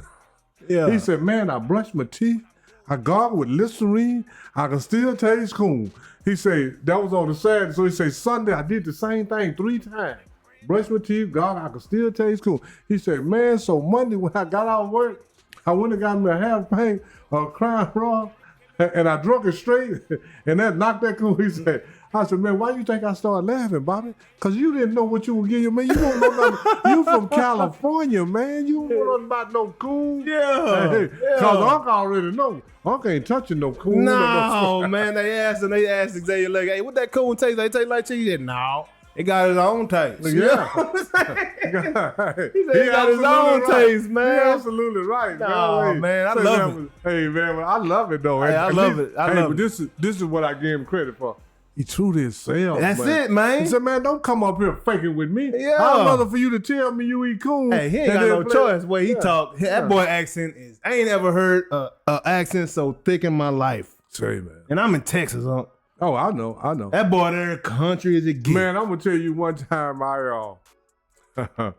Yeah. He said, man, I brushed my teeth. I gargled with Listerine. I can still taste coon. He said, that was on the Saturday. So he said, Sunday, I did the same thing 3 times. Brushed my teeth, gargled, I can still taste coon. He said, man, so Monday when I got out of work, I went and got me a half pint of Crown Raw, and I drunk it straight, and that knocked that coon. He said, I said, man, why you think I started laughing, Bobby? Because you didn't know what you were getting. Man, you don't know nothing. You from California, man. You don't know nothing about no coon. Yeah. Because Uncle already know. Uncle ain't touching no coon. No, man. They asked Xavier, like, hey, what that coon taste? They taste like cheese? He said, no. It got his own taste. Yeah. You know what I'm saying? He said he got his own taste, man. You're absolutely right. No, man. I love it. Hey, man, I love it, though. Hey, I love it. I love but it. This is what I give him credit for. He true to himself. That's it, man. He said, man, don't come up here faking with me. Yeah. I'd rather for you to tell me you eat coon. Hey, he ain't got no choice. The way he talk, that boy accent is. I ain't ever heard an accent so thick in my life. Say, man. And I'm in Texas, huh? Oh, I know. That boy there, country as it gets. Man, I'm gonna tell you one time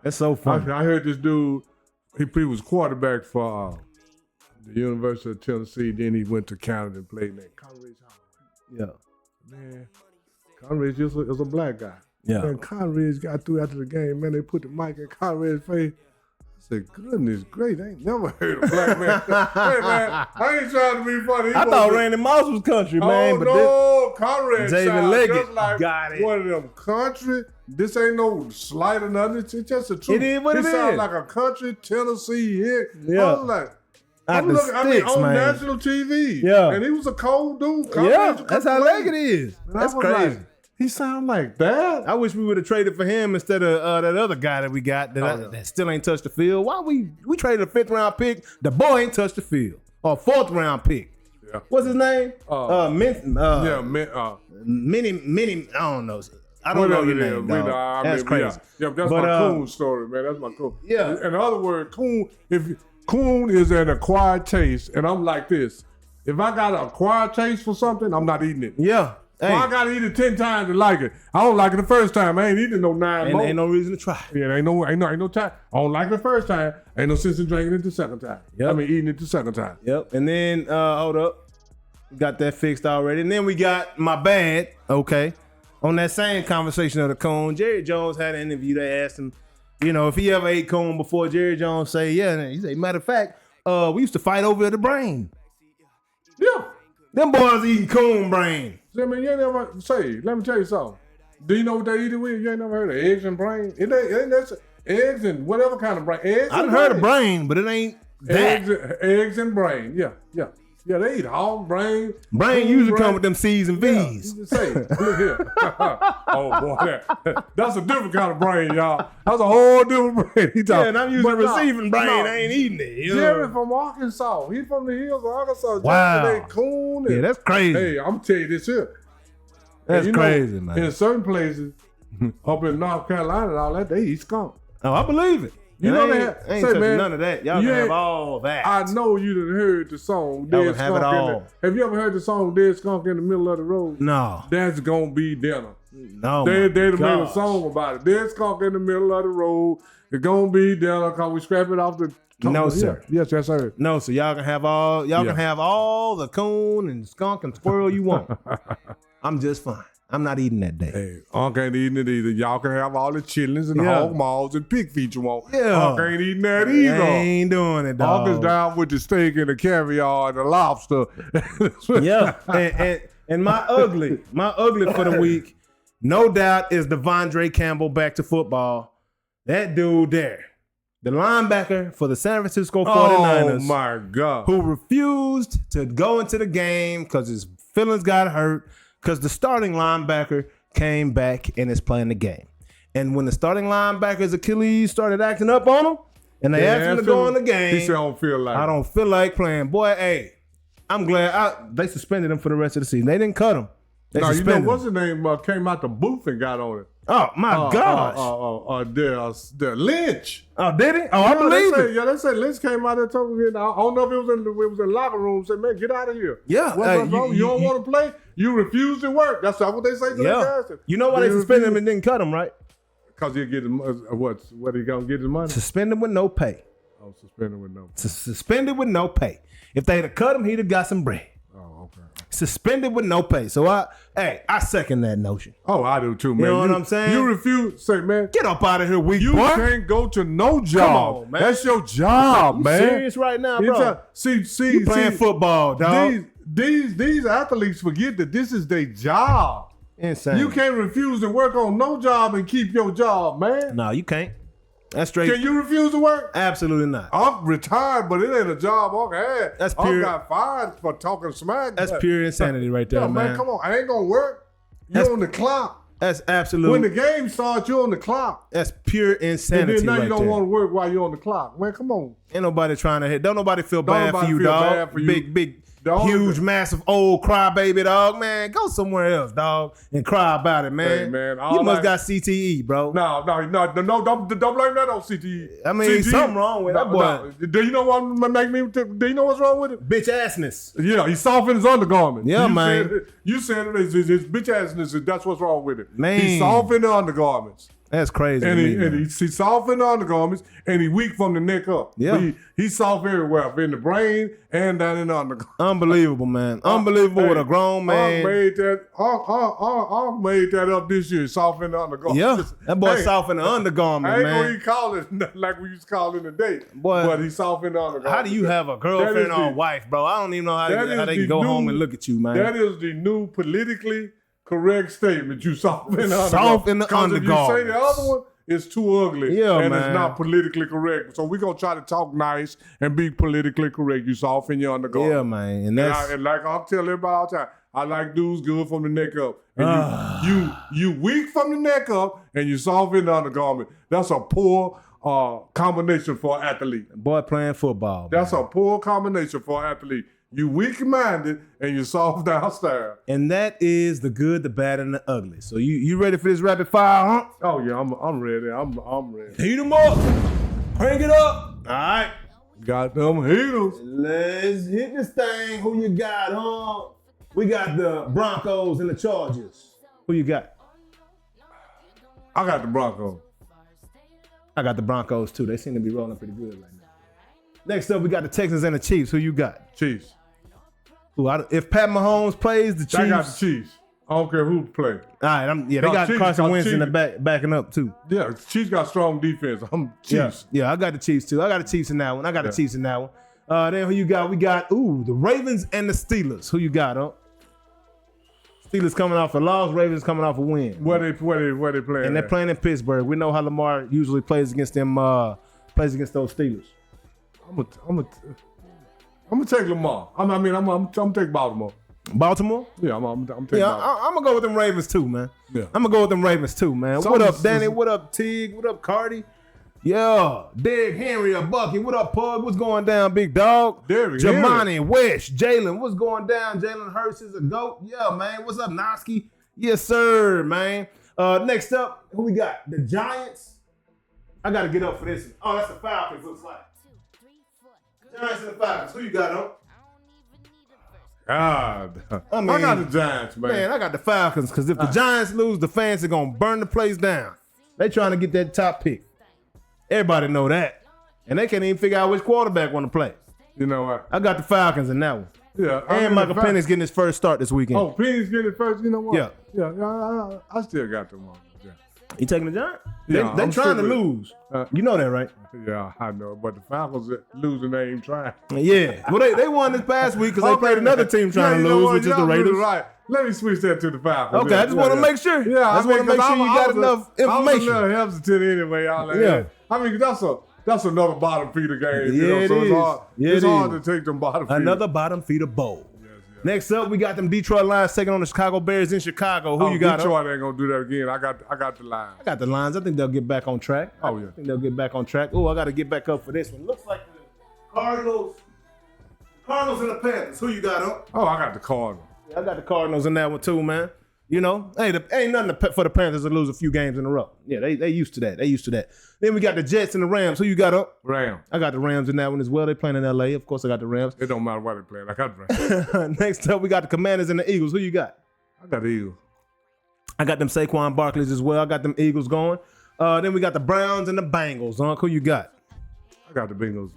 That's so funny. I heard this dude. He was quarterback for the University of Tennessee. Then he went to Canada and played in Conrad's Howard. Yeah. Man, Conrad's is a black guy. Yeah. And Conrad's got through after the game. Man, they put the mic in Conrad's face. I said, goodness great, I ain't never heard a black man. Hey, man, I ain't trying to be funny. I thought Randy Moss was country, man. Oh, but no, Conrad David sounds Leggett just like got it. one of them country. This ain't no slight or nothing. It's just the truth. It is what it sounds is. like a country Tennessee hit. Yeah. I was like, Out the sticks, on man. national TV. Yeah. And he was a cold dude. Yeah, that's how Leggett is. That's crazy. Like, he sound like that. I wish we would have traded for him instead of that other guy that we got that still ain't touched the field. Why we traded a 5th round pick? The boy ain't touched the field. Or 4th round pick. Yeah. What's his name? Mini. I don't know. I don't know your name. That's crazy. Yeah, that's my coon story, man. That's my coon. Yeah. In other words, coon is an acquired taste, and I'm like this. If I got an acquired taste for something, I'm not eating it. Yeah. Hey. Well, I gotta eat it 10 times to like it. I don't like it the first time. I ain't eating no 9 more. Ain't no reason to try. Yeah, ain't no time. I don't like it the first time. Ain't no sense in drinking it the second time. Yep. I mean eating it the second time. Yep. And then hold up. Got that fixed already. And then we got my bad. Okay. On that same conversation of the coon, Jerry Jones had an interview. They asked him, if he ever ate coon before. Jerry Jones say, yeah. And he say, matter of fact, we used to fight over the brain. Yeah. Them boys eating coon brain. I mean, you ain't never let me tell you something. Do you know what they eat it with? You ain't never heard of eggs and brain? It ain't that eggs and whatever kind of brain. Eggs I done heard of brain, but it ain't that. Eggs and brain. Yeah. Yeah, they eat hog brain. Brain usually come with them C's and V's. Yeah, say, look here. Oh boy, that's a different kind of brain, y'all. That's a whole different brain. And I'm using receiving brain. I ain't eating it. Jerry from Arkansas. He from the hills of Arkansas. Wow. Jerry, coon. Yeah, that's crazy. Hey, I'm gonna tell you this here. That's crazy, man. In certain places, up in North Carolina and all that, they eat skunk. Oh, I believe it. You know they ain't touching none of that. Y'all can have all that. I know you done heard the song Y'all Dead have Skunk. it all. Have you ever heard the song Dead Skunk in the Middle of the Road? No. That's gonna be dinner. No. They made a song about it. Dead Skunk in the Middle of the Road. It's gonna be dinner because we scrap it off the No, sir. Yes, sir. No, so y'all can have all can have all the coon and skunk and squirrel you want. I'm just fine. I'm not eating that day. Hey, Unc ain't eating it either. Y'all can have all the chitlins and hog maws and pig feet you want. Yeah. Unc ain't eating that either. I ain't doing it, dog. Unc is down with the steak and the caviar and the lobster. Yeah. And my ugly for the week, no doubt, is Devondre Campbell back to football. That dude there, the linebacker for the San Francisco 49ers. Oh, my God. Who refused to go into the game because his feelings got hurt. Because the starting linebacker came back and is playing the game. And when the starting linebacker's Achilles started acting up on him, and they asked him to go in the game, he said, I don't feel like playing. Boy, hey, I'm glad they suspended him for the rest of the season. They didn't cut him. They suspended him. What's his name came out the booth and got on it. Oh, my gosh. The Lynch. Oh, did he? Oh, I believe it. Yeah, they said Lynch came out there and told me, I don't know if it was in the locker room, said, man, get out of here. Yeah. What's wrong? You don't want to play? You refuse to work. That's what they say to the guys. You know why they suspended him and didn't cut him, right? Because he'll get what he going to get his money? Suspended with no pay. Oh, suspended with no pay. Suspended with no pay. If they'd have cut him, he'd have got some bread. Oh, okay. Suspended with no pay. So I second that notion. Oh, I do too, man. You know what I'm saying? You refuse. Say, man, get up out of here, weak boy. You can't go to no job. Come on, man. That's your job, man. Serious right now, bro? You playing football, dog. These athletes forget that this is their job. Insane. You can't refuse to work on no job and keep your job, man. No, you can't. That's straight. Can you refuse to work? Absolutely not. I'm retired, but it ain't a job I had. That's pure. I got fired for talking smack. That's pure insanity right there, yeah, man. Come on, I ain't gonna work. You're on the clock. That's absolute. When the game starts, you're on the clock. That's pure insanity. And then now right you don't there. want to work while you're on the clock. Man, come on. Ain't nobody trying to hit. Don't nobody feel Don't bad nobody for you, feel dog. bad for you. Big, Dog. huge, massive, old crybaby, dog. Man, go somewhere else, dog, and cry about it, man. Hey, man, you must got CTE, bro. No, don't blame that on CTE. I mean, something wrong with that boy. No. Do you know what make me? Do you know what's wrong with it? Bitch assness. Yeah, he's soft in his undergarment. Yeah, man. You said it. His bitch assness. That's what's wrong with it. Man, he's soft in the undergarments. That's crazy. And he's soft in the undergarments, and he weak from the neck up. Yeah, he's soft everywhere, in the brain and down in the undergarments. Unbelievable, man. Unbelievable with a grown man. I made that up this year. Soft in the undergarments. Yeah, that boy soft in the undergarment, I ain't man. gonna even call it like we used to call it today. Boy, but he's soft in the undergarments. How do you have a girlfriend or a wife, bro? I don't even know how they can go home and look at you, man. That is the new politically correct statement. You soft in the undergarments. Soft in the undergarments. If you say the other one, it's too ugly. Yeah, and man. it's not politically correct. So we're going to try to talk nice and be politically correct. You soft in your undergarment. Yeah, man. And that's and like I'll tell everybody all the time, I like dudes good from the neck up. And you weak from the neck up and you soft in the undergarment. That's a poor combination for an athlete. Boy playing football. That's a poor combination for an athlete. You weak-minded and you soft downstairs. And that is the good, the bad, and the ugly. So you ready for this rapid fire, huh? Oh yeah, I'm ready. I'm ready. Heat them up. Crank it up. All right. Got them heaters. Let's hit this thing. Who you got, huh? We got the Broncos and the Chargers. Who you got? I got the Broncos. I got the Broncos too. They seem to be rolling pretty good right now. Next up, we got the Texans and the Chiefs. Who you got? Chiefs. If Pat Mahomes plays, the Chiefs. I got the Chiefs. I don't care who play. All right, they got Carson Wentz in the back, backing up too. Yeah, Chiefs got strong defense. I'm Chiefs. Yeah, I got the Chiefs too. I got the Chiefs in that one. The Chiefs in that one. Then who you got? We got the Ravens and the Steelers. Who you got? Steelers coming off a loss. Ravens coming off a win. Where they playing? And they're playing in Pittsburgh. We know how Lamar usually plays against them. Plays against those Steelers. I'm gonna take Lamar. I'm gonna take Baltimore. Baltimore? Yeah, I'm taking Baltimore. Baltimore. I'm gonna go with them Ravens too, man. Yeah. I'm gonna go with them Ravens too, man. So what up, Danny? What up, Tig? What up, Cardi? Yeah, Derrick Henry, a Bucky. What up, Pug? What's going down, big dog? Derrick Jamani, Wesh, Jalen. What's going down? Jalen Hurts is a GOAT. Yeah, man. What's up, Noski? Yes, sir, man. Next up, who we got? The Giants. I gotta get up for this one. Oh, that's the Falcons, looks like. Giants and the Falcons. Who you got on? God. I got the Giants, man. Man, I got the Falcons, because if the Giants lose, the fans are going to burn the place down. They trying to get that top pick. Everybody know that. And they can't even figure out which quarterback want to play. You know what? I got the Falcons in that one. Yeah. And Michael Penix getting his first start this weekend. Oh, Penix getting it first? You know what? Yeah. Yeah, I still got them on. Yeah. You taking the Giants? Yeah, they I'm trying to still- lose. You know that, right? Yeah, I know. But the Falcons losing, they ain't trying. Yeah. Well, they won this past week because they played another team trying to lose, which is the Raiders. Right. Let me switch that to the Falcons. Okay, I just want to make sure. Yeah, I just want to make sure you got enough I was information. a little hesitant anyway. Yeah. I mean, that's another bottom feeder game. Yeah, you know, so it it's is. hard. Yeah, it's it hard is. to take them bottom feeder. Another bottom feeder bowl. Next up, we got them Detroit Lions taking on the Chicago Bears in Chicago. Who you got? Detroit ain't gonna do that again. I got the Lions. I got the Lions. I think they'll get back on track. Oh, yeah. I think they'll get back on track. Oh, I got to get back up for this one. Looks like the Cardinals and the Panthers. Who you got on? Oh, I got the Cardinals. Yeah, I got the Cardinals in that one too, man. You know, ain't nothing for the Panthers to lose a few games in a row. Yeah, they used to that. Then we got the Jets and the Rams. Who you got up? Rams. I got the Rams in that one as well. They playing in L.A. Of course, I got the Rams. It don't matter what they playing. I got the Rams. Next up, we got the Commanders and the Eagles. Who you got? I got the Eagles. I got them Saquon Barkleys as well. I got them Eagles going. Then we got the Browns and the Bengals. Who you got? I got the Bengals.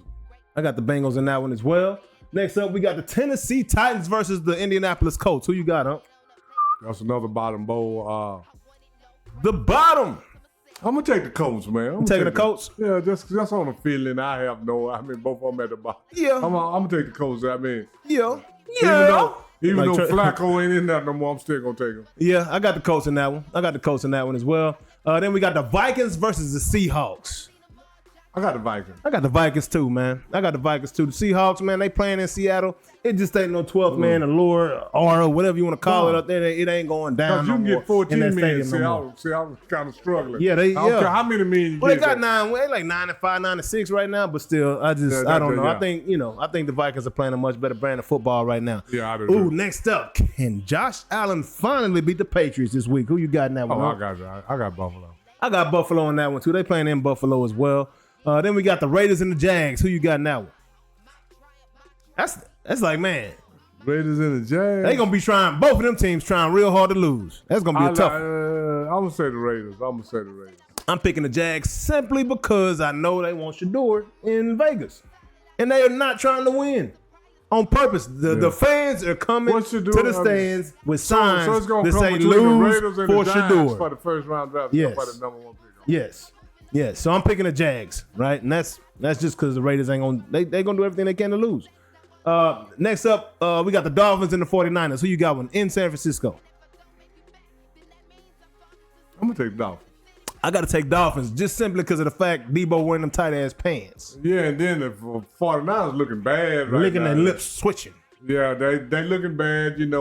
I got the Bengals in that one as well. Next up, we got the Tennessee Titans versus the Indianapolis Colts. Who you got, huh? That's another bottom bowl. The bottom. I'm gonna take the Colts, man. I'm taking the Colts? Yeah, just on a feeling. I have no. I mean, both of them at the bottom. Yeah. I'm gonna take the Colts. I mean, Yeah. Even Even though Flacco ain't in that no more, I'm still gonna take him. Yeah, I got the Colts in that one. I got the Colts in that one as well. Then we got the Vikings versus the Seahawks. I got the Vikings. I got the Vikings too, man. I got the Vikings too. The Seahawks, man, they playing in Seattle. It just ain't no 12th man allure or whatever you want to call it up there. It ain't going down. Because you can get 14 men. No See, I was kind of struggling. Yeah, I don't care how many men you get. Well, they got that. 9. They like 9-5, 9-6 right now. But still, I don't know. Yeah. I think the Vikings are playing a much better brand of football right now. Yeah, I do. Ooh, next up, can Josh Allen finally beat the Patriots this week? Who you got in that one? I got Buffalo. I got Buffalo on that one too. They playing in Buffalo as well. Then we got the Raiders and the Jags. Who you got in that one? That's like, man. Raiders and the Jags. They gonna be trying. Both of them teams trying real hard to lose. That's gonna be a tough. I'm gonna say the Raiders. I'm picking the Jags simply because I know they want Shador in Vegas, and they are not trying to win on purpose. The fans are coming to the stands with signs so it's gonna that come say between lose the Raiders and for the Giants Shador for the first round draft. Yes. For the number 1 pick. Yes. So I'm picking the Jags, right? And that's just because the Raiders ain't gonna they gonna do everything they can to lose. Next up, we got the Dolphins and the 49ers. Who you got one in San Francisco? I'm gonna take Dolphins. I got to take Dolphins just simply because of the fact Debo wearing them tight ass pants. Yeah, and then the 49ers looking bad right licking now. their lips switching. Yeah, they looking bad, and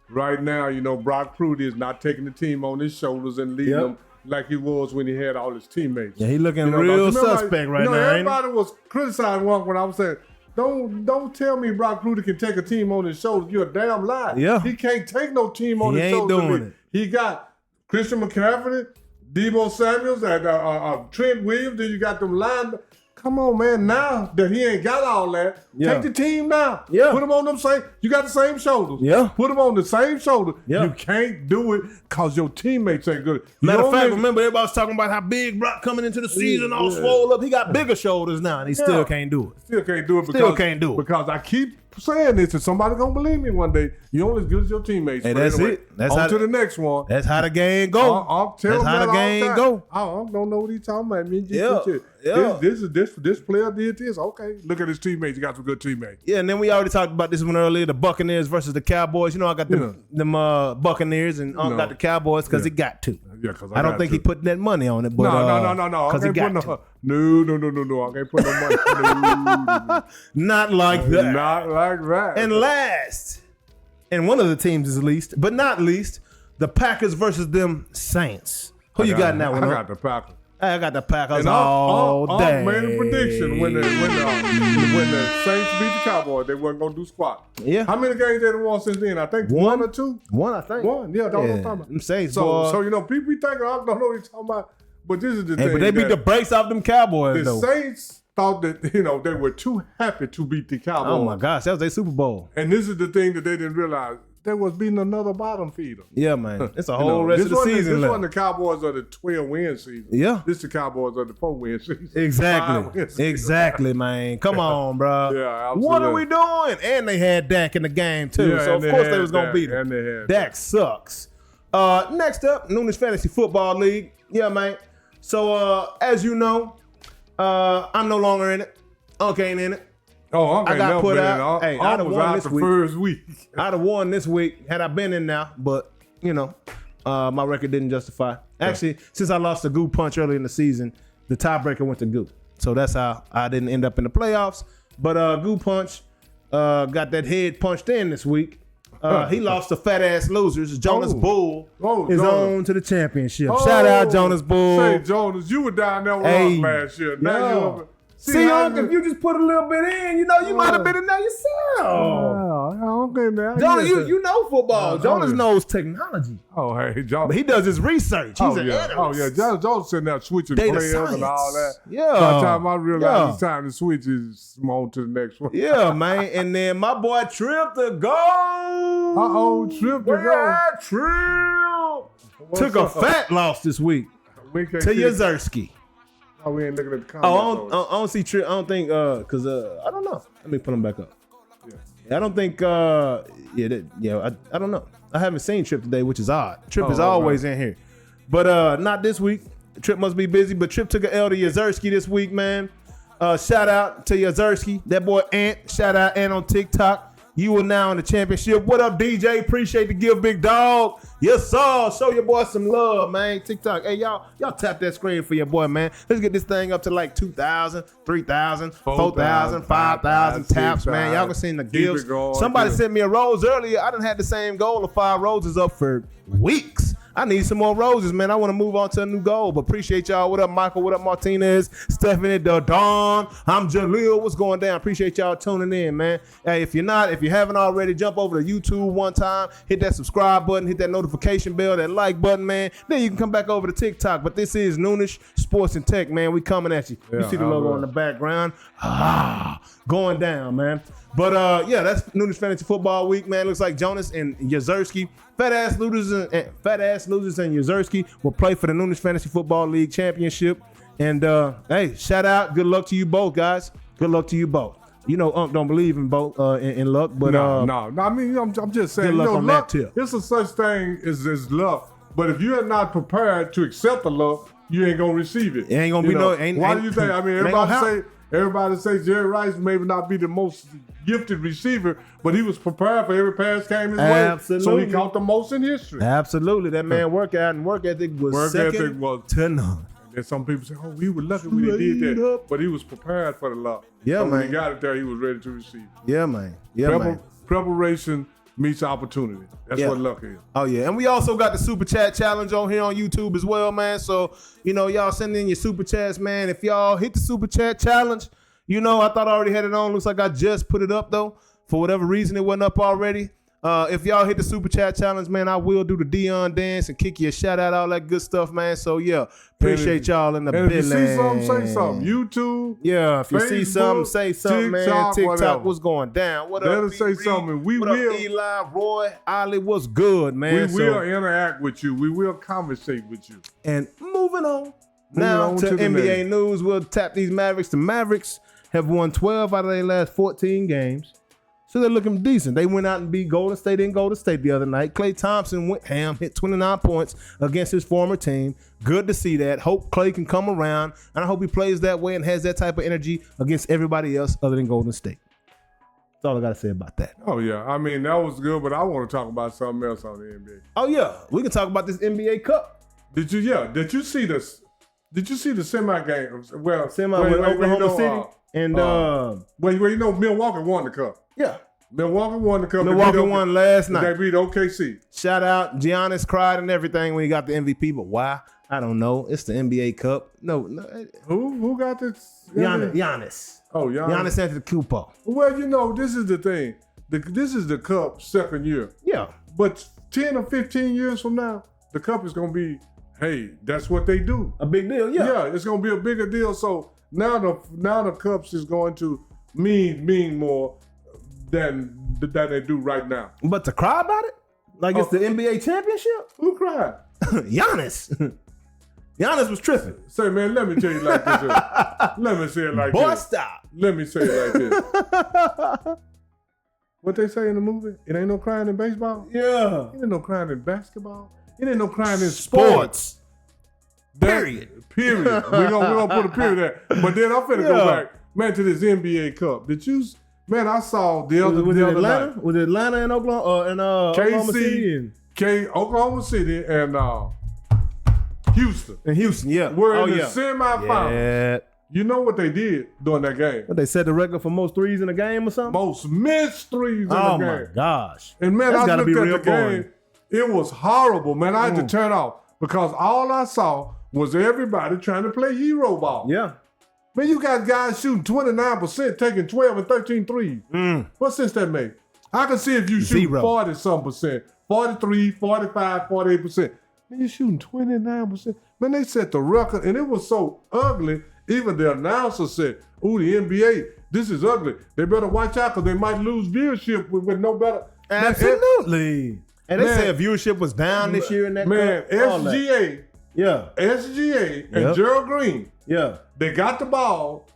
right now, Brock Purdy is not taking the team on his shoulders and leading them like he was when he had all his teammates. Yeah, he looking real suspect right now. Everybody was criticizing when I was saying, don't tell me Brock Purdy can take a team on his shoulders. You're a damn lie. Yeah. He can't take no team on his He ain't shoulders. doing it. He got Christian McCaffrey, Debo Samuels, and Trent Williams. Then you got them line. Come on, man. Now that he ain't got all that, take the team now. Yeah. Put them on them same. You got the same shoulders. Yeah. Put them on the same shoulder. Yeah. You can't do it because your teammates ain't good. Matter of fact, remember everybody was talking about how big Brock coming into the season all swole up. He got bigger shoulders now, and he still can't do it. Still can't do it. Because I keep saying this, and somebody gonna believe me one day. You only as good as your teammates. Hey, that's anyway, it. That's on how to the next one. That's how the game go. That's how the game go. I don't know what he's talking about. Yeah. This player did this. Okay, look at his teammates. He got some good teammates. Yeah, and then we already talked about this one earlier. The Buccaneers versus the Cowboys. I got them Buccaneers and got the Cowboys because he got to. Yeah, because I don't think he put that money on it. But no. Because he got to. No. I can't put no money. Not like that. Not like that. And last, and one of the teams is least, but not least, the Packers versus them Saints. Who you got in that one? I got the Packers. I got the Packers all day. I made a prediction when the Saints beat the Cowboys, they weren't gonna do squat. Yeah. How many games they won since then? I think one or two. One, I think. One. Yeah, that's what I'm talking about. Them Saints, so people be thinking I don't know what he's talking about, but this is the thing. But they beat the brakes off them Cowboys. The Saints thought that they were too happy to beat the Cowboys. Oh my gosh, that was their Super Bowl. And this is the thing that they didn't realize. They was beating another bottom feeder. Yeah, man. It's a whole rest of the season. This one the Cowboys are the 12-win season. Yeah. This the Cowboys are the 4-win season. Exactly, man. Come on, bro. Yeah, absolutely. What are we doing? And they had Dak in the game, too. Yeah, so, of course, they was going to beat him. And they had Dak sucks. Next up, Noonish Fantasy Football League. Yeah, man. So, as you know, I'm no longer in it. Unc ain't in it. Oh, I got put out. Hey, I'd have won this week. First week. I'd have won this week had I been in now, but my record didn't justify. Actually, since I lost the Goo punch early in the season, the tiebreaker went to Goo, so that's how I didn't end up in the playoffs. But Goo punch got that head punched in this week. He lost to fat ass losers. Jonas Bull is on to the championship. Shout out Jonas Bull. Say Jonas, you were down there with us last year. Now you over. See, Unc, if you just put a little bit in, you might have been in there yourself. Okay, man. Jonas, you know football. Jonas knows technology. Oh, hey, Jonas. But he does his research. He's an analyst. Oh, yeah. Jonas sitting there switching Data players science. and all that. Yeah. By the time I realized it's time to switch, it's on to the next one. Yeah, man. And then my boy Trip to go. Trip to go. Trip. Took a fat loss this week to Yazerski. Oh, we ain't looking at the comments. I don't see Trip. I don't think, because I don't know. Let me put him back up. Yeah. I don't think, I don't know. I haven't seen Trip today, which is odd. Trip is always in here. But not this week. Trip must be busy. But Trip took an L to Yazerski this week, man. Shout out to Yazerski. That boy Ant. Shout out Ant on TikTok. You are now in the championship. What up, DJ? Appreciate the gift, big dog. Yes, sir. Show your boy some love, man. TikTok. Hey, y'all tap that screen for your boy, man. Let's get this thing up to like 2,000, 3,000, 4,000, 5,000 taps, man. Y'all can see the gifts. Somebody sent me a rose earlier. I done had the same goal of 5 roses up for weeks. I need some more roses, man. I want to move on to a new goal, but appreciate y'all. What up, Michael? What up, Martinez? Stephanie, Dawn. I'm Jaleel. What's going down? Appreciate y'all tuning in, man. Hey, if you haven't already, jump over to YouTube one time, hit that subscribe button, hit that notification bell, that like button, man. Then you can come back over to TikTok. But this is Noonish Sports and Tech, man. We coming at you. You see the logo in the background. Going down, man. But that's Noonish Fantasy Football Week, man. Looks like Jonas and Yazerski, fat ass losers and Yazerski will play for the Noonish Fantasy Football League Championship. And hey, shout out, good luck to you both, guys. Good luck to you both. You know, Unc don't believe in both in luck, but no. I mean, I'm just saying, good luck on luck, that tip. It's a such thing as luck. But if you're not prepared to accept the luck, you ain't gonna receive it. It ain't gonna be Why do you think? I mean, everybody say Jerry Rice maybe not be the most gifted receiver, but he was prepared for every pass came his way. So he caught the most in history. Absolutely. That man work ethic was second to none. And some people say, oh, we were lucky when he did that. But he was prepared for the luck. Yeah, so man. When he got it there, he was ready to receive it. Yeah, man. Preparation meets opportunity. That's what luck is. Oh, yeah. And we also got the Super Chat Challenge on here on YouTube as well, man. So, y'all send in your Super Chats, man. If y'all hit the Super Chat Challenge, I thought I already had it on. Looks like I just put it up, though. For whatever reason, it wasn't up already. If y'all hit the Super Chat Challenge, man, I will do the Dion dance and kick you a shout out, all that good stuff, man. So, yeah, appreciate y'all in the building. If you see something, say something. YouTube, yeah, if you Facebook, see something, say something, man. TikTok, whatever. What's going down? What Let up, us say something. What up, Eli, Roy, Ali, what's good, man? We will interact with you. We will conversate with you. And moving on now to NBA news. We'll tap these Mavericks. The Mavericks have won 12 out of their last 14 games. So they're looking decent. They went out and beat Golden State in Golden State the other night. Klay Thompson went ham, hit 29 points against his former team. Good to see that. Hope Klay can come around, and I hope he plays that way and has that type of energy against everybody else other than Golden State. That's all I got to say about that. Oh, yeah. I mean, that was good, but I want to talk about something else on the NBA. Oh, yeah. We can talk about this NBA Cup. Did you see this? Did you see the semi-game? Well, with Oklahoma City? And Milwaukee won the cup. Yeah. Milwaukee won the cup. Milwaukee won last night. They beat OKC. Shout out. Giannis cried and everything when he got the MVP, but why? I don't know. It's the NBA Cup. No. Who got this? Giannis. Oh, Giannis. Giannis Antetokounmpo. Well, this is the thing. This is the Cup's second year. Yeah. But 10 or 15 years from now, the Cup is going to be, hey, that's what they do. A big deal, yeah. Yeah, it's going to be a bigger deal. So now the Cups is going to mean more than they do right now. But to cry about it? Like it's the NBA championship? Who cried? Giannis. Giannis was tripping. Say, man, let me tell you like this. Let me say it like Boy, this. stop. Let me say it like this. What they say in the movie? It ain't no crying in baseball? Yeah. It ain't no crying in basketball. It ain't no crying in sports. Period. We're gonna put a period there. But then I'm finna go back, man, to this NBA Cup. I saw the other night. Was it Atlanta and Oklahoma? Oklahoma City Oklahoma City and Houston. And Houston, yeah. We're in the semifinals. Yeah. You know what they did during that game? What, they set the record for most threes in a game or something? Most missed threes in the game. Oh my gosh. And man, I looked at the boring. game. It was horrible, man. I had to turn off because all I saw was everybody trying to play hero ball. Yeah. Man, you got guys shooting 29%, taking 12 and 13 threes. What sense that make? I can see if you shoot 40-some%, 43, 45, 48%. Man, you're shooting 29%. Man, they set the record, and it was so ugly. Even the announcer said, ooh, the NBA, this is ugly. They better watch out because they might lose viewership with no better. Absolutely. And they said viewership was down this year in that cup. SGA. Yeah. SGA and Gerald Green. Yeah. They got the ball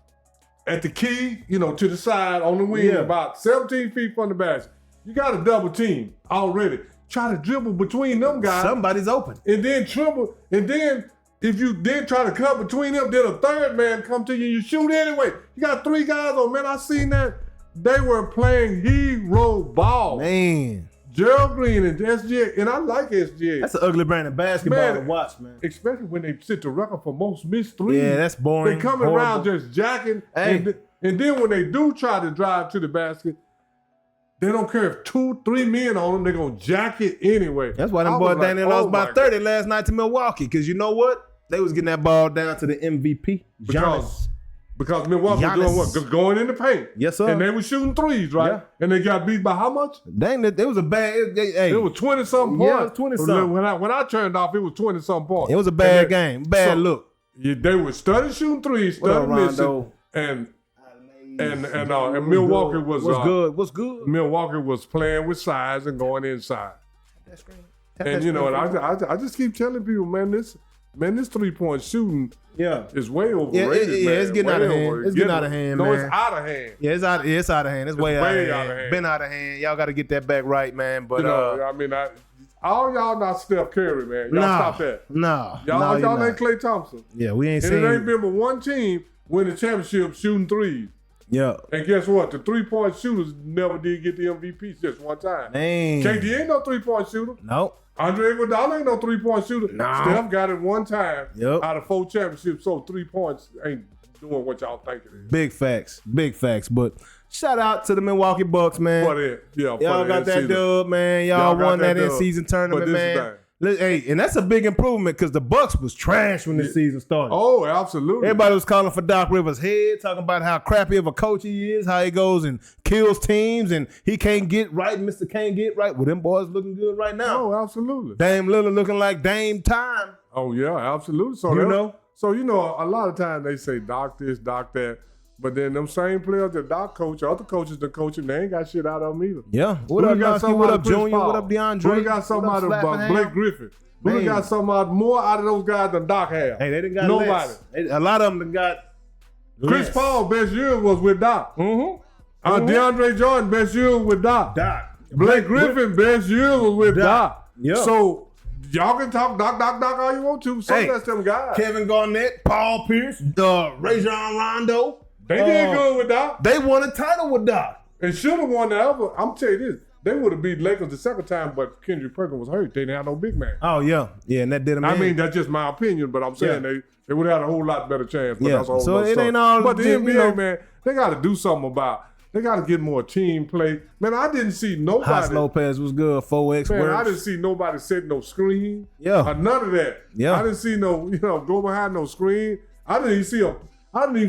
at the key, to the side on the wing, about 17 feet from the basket. You got a double team already. Try to dribble between them guys. Somebody's open. And then dribble. And then if you then try to cut between them, then a third man come to you and you shoot anyway. You got three guys on. Man, I seen that. They were playing hero ball. Man. Gerald Green and SGA, and I like SGA. That's an ugly brand of basketball to watch, man. Especially when they sit the record for most missed threes. Yeah, that's boring. They coming around just jacking. Hey. And then when they do try to drive to the basket, they don't care if 2-3 men on them, they're going to jack it anyway. That's why them boys down there lost by 30 last night to Milwaukee. Because you know what? They was getting that ball down to the MVP, Jonas. Because Milwaukee was doing what? Going in the paint. Yes, sir. And they were shooting threes, right? Yeah. And they got beat by how much? Dang, it was a bad. It was 20-something points. Yeah, it was 20-something. When I turned off, it was 20-something points. It was a bad game. Bad look. Yeah, they were studying shooting threes, studying missing. And Milwaukee was good. What's good? Milwaukee was playing with size and going inside. That's great. And you know, I just keep telling people, man, this 3-point shooting is way overrated. Yeah, it's getting out of hand. It's getting out of hand, man. No, it's out of hand. Yeah, it's out of hand. It's way out of hand. Been out of hand. Y'all got to get that back right, man. But I mean, all y'all not Steph Curry, man. Y'all stop that. Y'all ain't Klay Thompson. Yeah, we ain't seen. And it ain't been but one team win the championship shooting threes. Yeah. And guess what? The 3-point shooters never did get the MVP just one time. Man. KD ain't no 3-point shooter. Nope. Andre Iguodala ain't no 3-point shooter. No. Steph got it one time out of 4 championships, so 3 points ain't doing what y'all think it is. Big facts. But shout out to the Milwaukee Bucks, man. Y'all got that dub, man. Y'all won that in-season tournament, man. Hey, and that's a big improvement because the Bucks was trash when the season started. Oh, absolutely. Everybody was calling for Doc Rivers' head, talking about how crappy of a coach he is, how he goes and kills teams, and he can't get right, Mr. Can't get right. Well, them boys looking good right now. Oh, absolutely. Dame Lillard looking like Dame time. Oh, yeah, absolutely. So a lot of times they say Doc this, Doc that. But then them same players that Doc coach, other coaches that coach him, they ain't got shit out of them either. Yeah. What up, Nosky? What up, Junior? What up, DeAndre? We got something out of Blake Griffin. We got something more out of those guys than Doc had. Hey, they didn't got nobody. A lot of them got Chris Paul best year was with Doc. DeAndre Jordan best year was with Doc. Blake Griffin best year was with Doc. Yeah. So y'all can talk Doc all you want to. So that's them guys. Kevin Garnett, Paul Pierce, Rajon Rondo. They did good with Doc. They won a title with Doc. And should have won the other. I'm telling you this. They would have beat Lakers the second time, but Kendrick Perkins was hurt. They didn't have no big man. Oh, yeah. Yeah, and that did them in. I mean, that's just my opinion, but I'm saying they would have had a whole lot better chance. But that's a whole so it story. Ain't all. But the NBA, man, they got to do something about. They got to get more team play. Man, I didn't see nobody. Haas Lopez was good. 4X Man, works. I didn't see nobody set no screen. Yeah. None of that. Yeah. I didn't see go behind no screen. I didn't even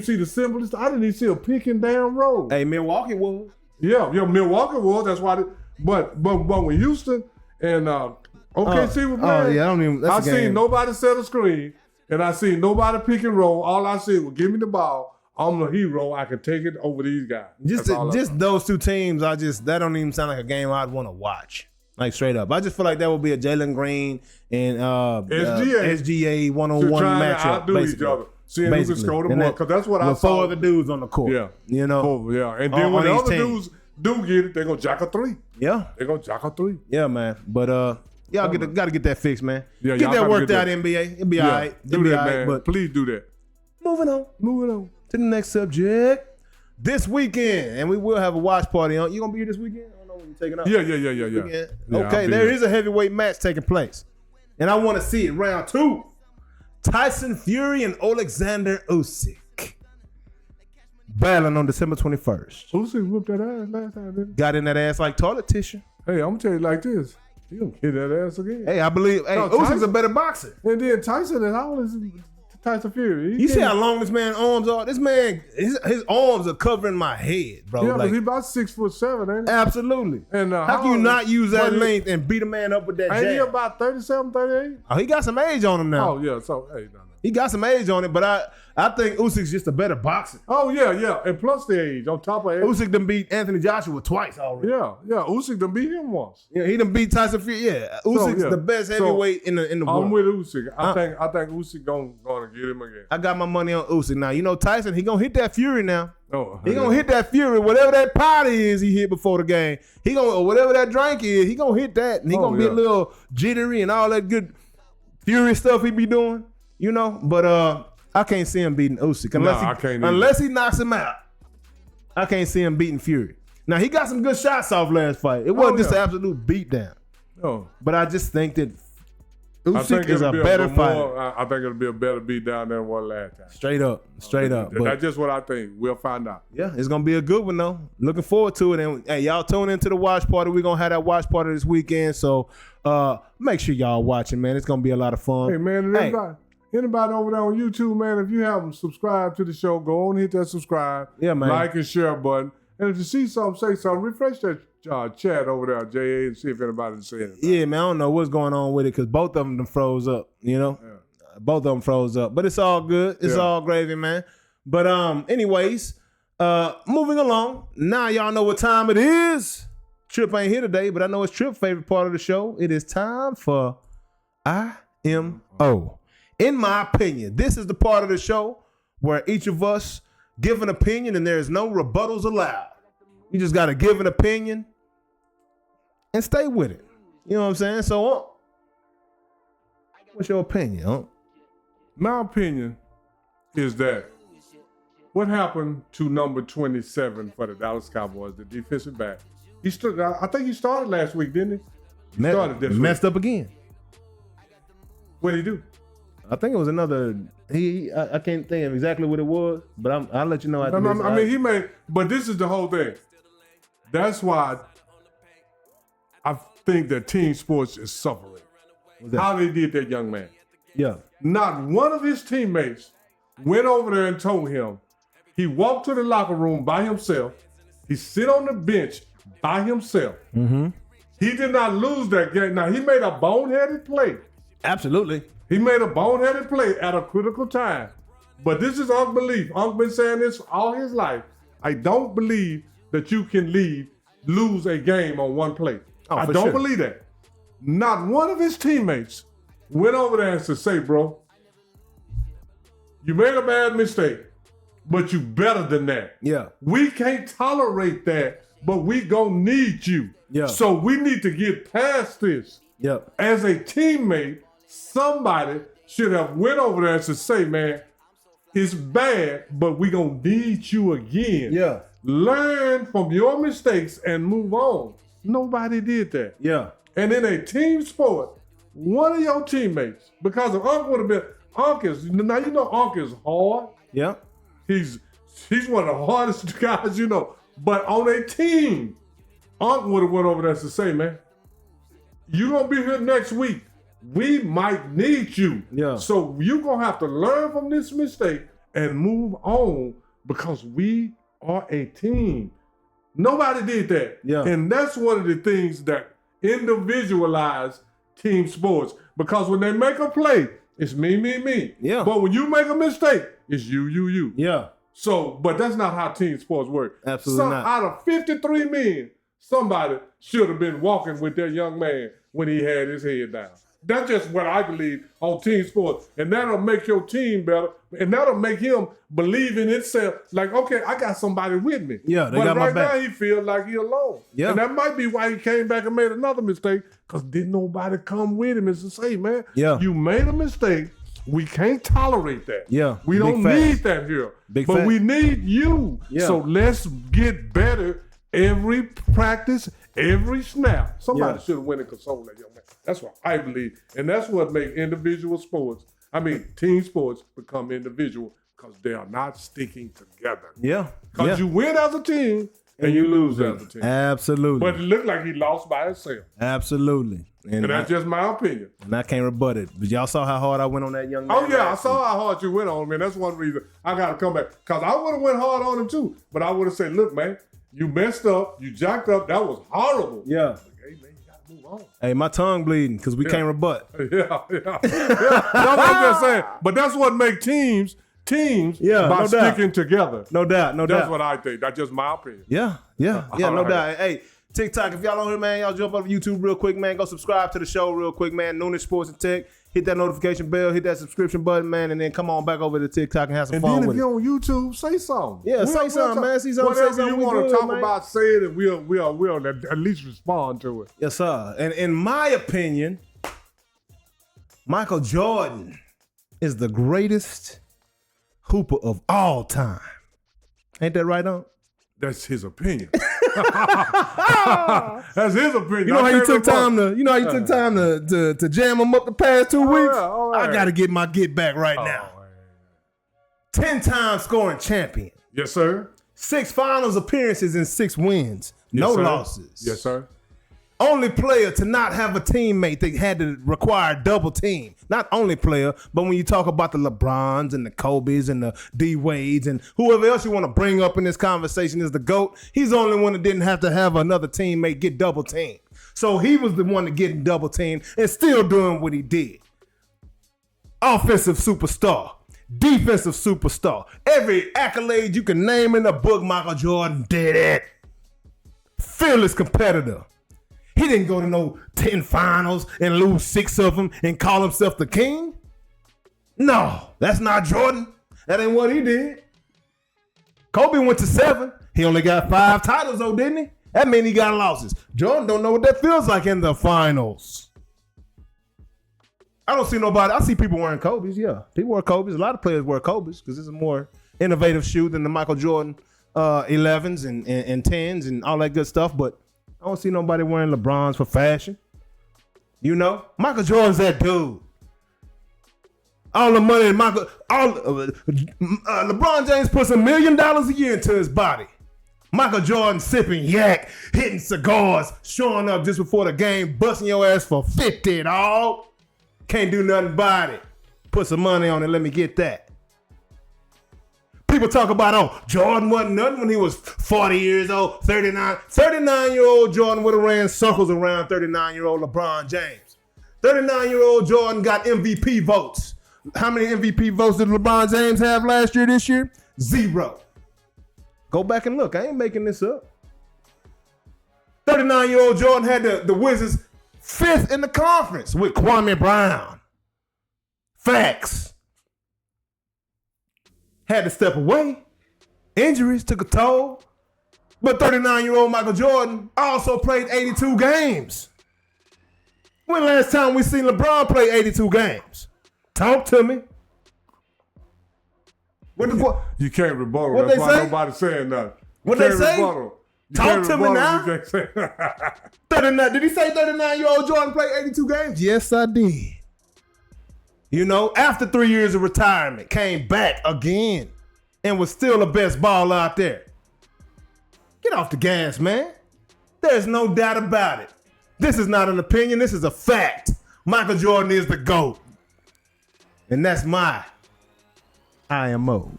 see the simplest. I didn't even see a pick and down roll. Hey, Milwaukee was. Yeah, Milwaukee was. That's why. But when Houston and OKC were playing, I seen nobody set a screen, and I seen nobody pick and roll. All I said was, give me the ball. I'm the hero. I can take it over these guys. Just those two teams. That don't even sound like a game I'd want to watch. Like straight up, I just feel like that would be a Jalen Green and SGA one-on-one matchup. To outdo each other. Seeing who can score the more, because that's what I saw. 4 other dudes on the court. Yeah, and then when the other dudes do get it, they're gonna jack a 3. Yeah, they're gonna jack a 3. Yeah, man. But y'all got to get that fixed, man. Yeah, get that worked out, NBA. It'll be all right. Do that, man. But please do that. Moving on to the next subject. This weekend, and we will have a watch party on. You gonna be here this weekend? I don't know when you're taking off. Yeah. Okay, there is a heavyweight match taking place, and I want to see it. Round 2. Tyson Fury and Alexander Usyk battling on December 21st. Usyk whooped that ass last time, didn't he? Got in that ass like toilet tissue. Hey, I'm gonna tell you like this. He gonna get that ass again. Hey, I believe. Hey, Usyk's a better boxer. And then Tyson is how old is Tyson Fury? You see how long this man's arms are? This man, his arms are covering my head, bro. Yeah, but he's about 6'7", ain't he? Absolutely. And how can you not use that length and beat a man up with that jab? Ain't he about 37, 38? Oh, he got some age on him now. Oh, yeah. So, hey, no. He got some age on it, but I think Usyk's just a better boxer. Oh, yeah. And plus the age, on top of age. Usyk done beat Anthony Joshua twice already. Yeah. Usyk done beat him once. Yeah, he done beat Tyson Fury. Yeah, Usyk's the best heavyweight in the world. I'm with Usyk. I think Usyk gonna get him again. I got my money on Usyk. Now, you know Tyson, he gonna hit that Fury now. Oh, he gonna hit that Fury. Whatever that potty is he hit before the game, he gonna, or whatever that drink is, he gonna hit that. And he gonna be a little jittery and all that good Fury stuff he be doing. You know, but I can't see him beating Usyk unless he knocks him out. I can't see him beating Fury. Now, he got some good shots off last fight. It wasn't just an absolute beatdown. No. But I just think that Usyk is a better fighter. I think it'll be a better beatdown than one last time. Straight up. That's just what I think. We'll find out. Yeah, it's going to be a good one, though. Looking forward to it. And hey, y'all tune into the watch party. We're going to have that watch party this weekend. So make sure y'all watching, man. It's going to be a lot of fun. Hey, man, anybody over there on YouTube, man, if you haven't subscribed to the show, go on and hit that subscribe. Yeah, man. Like and share button. And if you see something, say something. Refresh that chat over there, JA, and see if anybody's saying it. Yeah, man, I don't know what's going on with it because both of them froze up, you know? Yeah. Both of them froze up. But it's all good. It's all gravy, man. But anyways, moving along. Now y'all know what time it is. Trip ain't here today, but I know it's Trip's favorite part of the show. It is time for IMO. In my opinion, this is the part of the show where each of us give an opinion and there is no rebuttals allowed. You just got to give an opinion and stay with it. You know what I'm saying? So, what's your opinion, huh? My opinion is that what happened to number 27 for the Dallas Cowboys, the defensive back? I think he started last week, didn't he? Messed up again. What did he do? I think it was another. I can't think of exactly what it was, but I'll let you know after this. I mean, he made. But this is the whole thing. That's why I think that team sports is suffering. How they did that young man. Yeah. Not one of his teammates went over there and told him. He walked to the locker room by himself. He sit on the bench by himself. Mm-hmm. He did not lose that game. Now, he made a boneheaded play. Absolutely. He made a boneheaded play at a critical time. But this is unbelief. Unc been saying this all his life. I don't believe that you can lose a game on one play. I don't believe that. Not one of his teammates went over there and said, say, bro, you made a bad mistake, but you better than that. Yeah. We can't tolerate that, but we gonna need you. Yeah. So we need to get past this. Yeah. As a teammate, somebody should have went over there and said, say, man, it's bad, but we gonna need you again. Yeah. Learn from your mistakes and move on. Nobody did that. Yeah. And in a team sport, one of your teammates, because if Unc would have been, Unc is hard. Yeah. He's one of the hardest guys, you know. But on a team, Unc would have went over there to say, man, you gonna be here next week. We might need you. Yeah. So you're gonna have to learn from this mistake and move on because we are a team. Nobody did that. Yeah. And that's one of the things that individualize team sports. Because when they make a play, it's me. Yeah. But when you make a mistake, it's you. Yeah. So, but that's not how team sports work. Absolutely not. Out of 53 men, somebody should have been walking with that young man when he had his head down. That's just what I believe on team sports. And that'll make your team better. And that'll make him believe in itself. Like, okay, I got somebody with me. Yeah, they got my back. But right now, he feels like he alone. Yeah. And that might be why he came back and made another mistake. Because didn't nobody come with him and say, man, you made a mistake. We can't tolerate that. Yeah. We don't need that here. But we need you. Yeah. So let's get better every practice, every snap. Somebody should have went and consoled that young man. That's what I believe. And that's what makes team sports become individual because they are not sticking together. Yeah. Because you win as a team and you lose as a team. Absolutely. But it looked like he lost by himself. Absolutely. And that's just my opinion. And I can't rebut it. But y'all saw how hard I went on that young man. Oh, yeah, I saw how hard you went on him. And that's one reason I got to come back. Because I would have went hard on him too. But I would have said, look, man, you messed up. You jacked up. That was horrible. Yeah. Hey, man, you got to move on. Hey, my tongue bleeding because we can't rebut. Yeah. That's what I'm just saying. But that's what makes teams by sticking together. No doubt. That's what I think. That's just my opinion. Yeah, no doubt. Hey, TikTok, if y'all on here, man, y'all jump over to YouTube real quick, man. Go subscribe to the show real quick, man. Noonish Sports and Tech. Hit that notification bell, hit that subscription button, man, and then come on back over to TikTok and have some fun with it. And then if you're on YouTube, say something. Yeah, say something, man. See something, whatever say something you want to talk man. about, say it, and we'll at least respond to it. Yes, sir. And in my opinion, Michael Jordan is the greatest hooper of all time. Ain't that right, on? That's his opinion. That's his opinion. You know how you took time to jam him up the past 2 weeks? I got to get my get back right now. 10 times scoring champion. Yes, sir. 6 finals appearances and 6 wins. No losses. Yes, sir. Only player to not have a teammate that had to require double team. Not only player, but when you talk about the LeBrons and the Kobe's and the D Wades and whoever else you want to bring up in this conversation is the GOAT, he's the only one that didn't have to have another teammate get double teamed. So he was the one to get double teamed and still doing what he did. Offensive superstar. Defensive superstar. Every accolade you can name in the book, Michael Jordan did it. Fearless competitor. He didn't go to no 10 finals and lose 6 of them and call himself the king. No, that's not Jordan. That ain't what he did. Kobe went to 7. He only got 5 titles though, didn't he? That means he got losses. Jordan don't know what that feels like in the finals. I don't see nobody. I see people wearing Kobe's, yeah. People wear Kobe's. A lot of players wear Kobe's because it's a more innovative shoe than the Michael Jordan 11s and 10s and all that good stuff, but I don't see nobody wearing LeBrons for fashion. You know, Michael Jordan's that dude. All the money LeBron James puts $1 million a year into his body. Michael Jordan sipping yak, hitting cigars, showing up just before the game, busting your ass for 50, dog. Can't do nothing about it. Put some money on it. Let me get that. People talk about, Jordan wasn't nothing when he was 40 years old, 39. 39-year-old Jordan would have ran circles around 39-year-old LeBron James. 39-year-old Jordan got MVP votes. How many MVP votes did LeBron James have last year, this year? 0. Go back and look. I ain't making this up. 39-year-old Jordan had the Wizards 5th in the conference with Kwame Brown. Facts. Had to step away. Injuries took a toll. But 39-year-old Michael Jordan also played 82 games. When last time we seen LeBron play 82 games? Talk to me. You can't rebuttal. What That's they why say? nobody's saying nothing. What they say? Talk to me now. 39. Did he say 39-year-old Jordan played 82 games? Yes, I did. You know, after 3 years of retirement, came back again and was still the best baller out there. Get off the gas, man. There's no doubt about it. This is not an opinion. This is a fact. Michael Jordan is the GOAT. And that's my IMO.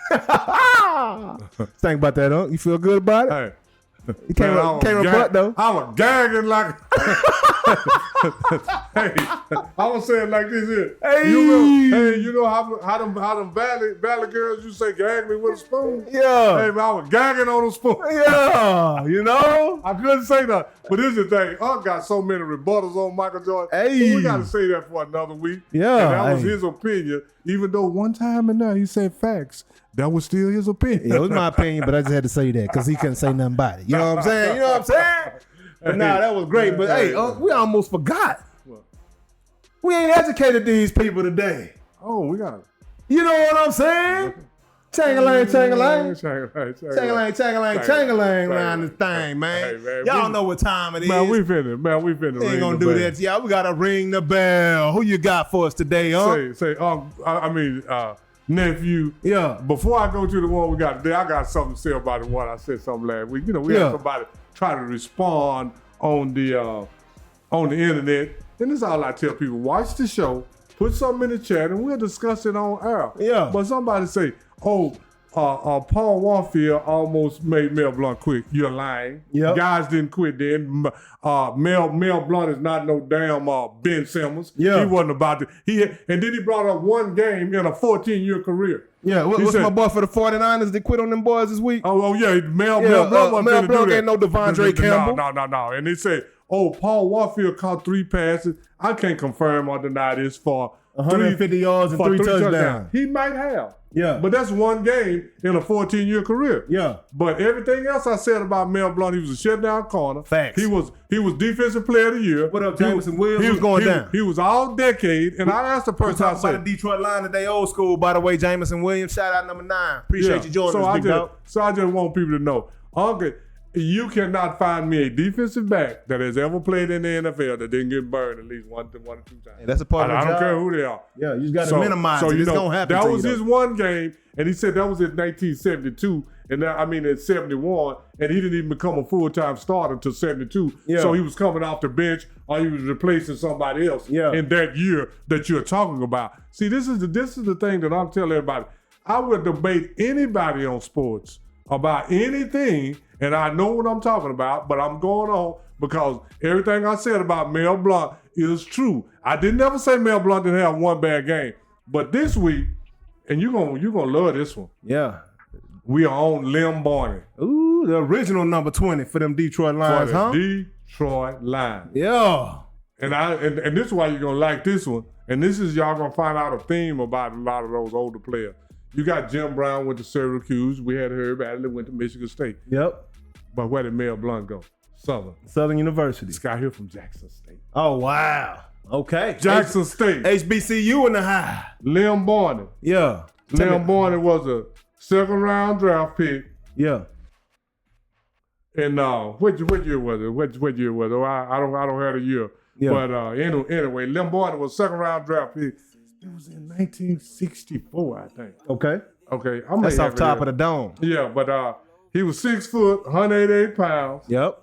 Think about that, huh? You feel good about it? Hey. You can't rebut, though. I was gagging like... Hey, I was saying like this here. Hey, you know how them valley girls you say gag me with a spoon? Yeah. Hey, man, I was gagging on a spoon. Yeah, you know? I couldn't say that. But this is the thing. I got so many rebuttals on Michael Jordan. Hey. We got to say that for another week. Yeah. And that was his opinion. Even though one time and now he said facts. That was still his opinion. Yeah, it was my opinion, but I just had to say that because he couldn't say nothing about it. You know what I'm saying? You know what I'm saying? But that was great. But hey, we almost forgot. What? We ain't educated these people today. Oh, we got it. You know what I'm saying? Chang-a-lang, chang-a-lang. Chang-a-lang, Chang-a-lang around this thing, man. Hey, man, Y'all know what time it is. Man, we finna We ain't gonna do that. Yeah, we gotta ring the bell. Who you got for us today, huh? Nephew. Yeah. Before I go to the one we got today, I got something to say about the one I said something last week. You know, we had somebody try to respond on the internet. And this is all I tell people. Watch the show, put something in the chat, and we'll discuss it on air. Yeah. But somebody say, Paul Warfield almost made Mel Blount quit. You're lying. Yep. Guys didn't quit then. Mel Blount is not no damn Ben Simmons. Yeah. He wasn't about to. And then he brought up one game in a 14-year career. Yeah, what's my boy for the 49ers that quit on them boys this week? Oh yeah, Mel Blount ain't no Devondre Campbell. No. And they said, Paul Warfield caught 3 passes. I can't confirm or deny this for 150 yards and 3 touchdowns. He might have. Yeah. But that's one game in a 14-year career. Yeah. But everything else I said about Mel Blount, he was a shutdown corner. Facts. He was defensive player of the year. What up, Jameson Williams? He was going down. He was all decade. And I asked the person, I said, the Detroit line today, old school, by the way, Jameson Williams. Shout out number 9. Appreciate you joining us, big dog. So I just want people to know, Uncle, you cannot find me a defensive back that has ever played in the NFL that didn't get burned at least one or two times. Hey, that's a part of the I don't job. care who they are. Yeah, you just got to minimize it. It's going to happen that to was you, his though. one game, and he said that was in 1972, and in 71, and he didn't even become a full-time starter until 72. Yeah. So he was coming off the bench, or he was replacing somebody else in that year that you're talking about. See, this is the thing that I'm telling everybody. I would debate anybody on sports about anything, and I know what I'm talking about, but I'm going on because everything I said about Mel Blount is true. I didn't ever say Mel Blount didn't have one bad game, but this week, and you're gonna love this one. Yeah. We are on Lim Barney. Ooh, the original number 20 for them Detroit Lions, for the huh? Detroit Lions. Yeah. And this is why you're gonna like this one. And this is y'all gonna find out a theme about a lot of those older players. You got Jim Brown went to Syracuse. We had Herb Adley went to Michigan State. Yep. But where did Mel Blount go? Southern University. This guy here from Jackson State. Oh, wow. Okay. Jackson State. HBCU in the high. Lim Barney. Yeah. Lim Barney was a second-round draft pick. Yeah. And what year was it? What year was it? Oh, I don't have the year. Yeah. But anyway, Lim Barney was second-round draft pick. It was in 1964, I think. Okay. That's off top of the dome. Yeah, but he was 6 foot, 188 pounds. Yep.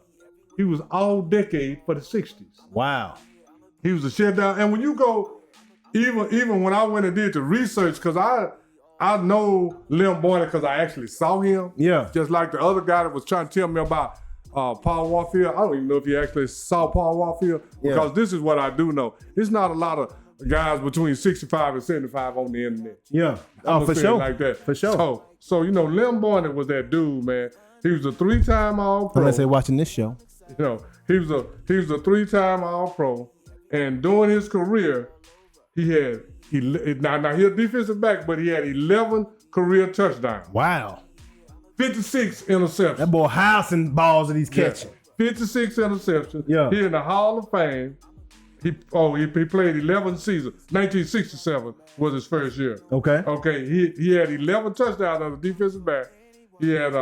He was all decade for the 60s. Wow. He was a shutdown. And when you go, even when I went and did the research, because I know Lim Barney because I actually saw him. Yeah. Just like the other guy that was trying to tell me about Paul Warfield. I don't even know if he actually saw Paul Warfield because this is what I do know. There's not a lot of guys between 65 and 75 on the internet. Yeah. I'm for sure. Like that. For sure. So Lim Barney was that dude, man. He was a 3-time All-Pro. Unless they're watching this show. He was a 3-time All-Pro, and during his career, he had now he's a defensive back, but he had 11 career touchdowns. Wow. 56 interceptions. That boy housing balls that he's catching. 56 interceptions. Yeah. He in the Hall of Fame. He played 11 seasons. 1967 was his first year. Okay. He had 11 touchdowns as a defensive back. He had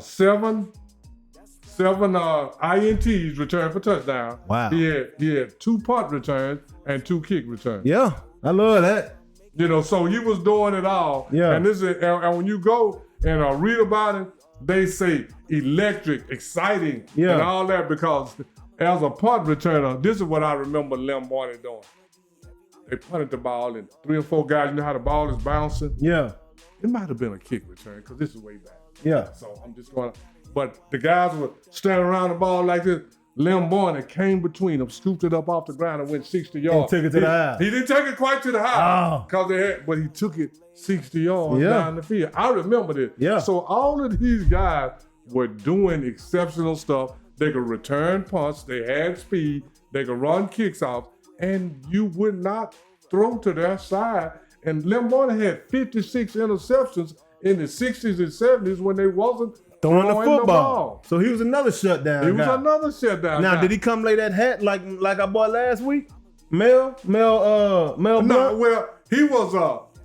seven INTs returned for touchdown. Wow. He had 2 punt returns and 2 kick returns. Yeah, I love that. So he was doing it all. Yeah. And and when you go and read about him, they say electric, exciting, and all that because as a punt returner, this is what I remember Lim Barney doing. They punted the ball and 3 or 4 guys, you know how the ball is bouncing? Yeah. It might have been a kick return because this is way back. Yeah. So I'm just going to, but the guys were standing around the ball like this. Lim Barney came between them, scooped it up off the ground and went 60 yards. And took it to the high. He didn't take it quite to the high but he took it 60 yards down the field. I remember this. Yeah. So all of these guys were doing exceptional stuff. They could return punts. They had speed. They could run kicks off. And you would not throw to their side. And Lim Barney had 56 interceptions in the 60s and 70s when they wasn't throwing the football. ball. So he was another shutdown He was guy. another shutdown Now, guy. did he come lay that hat like our boy last week? Mel Blount? No, well, he was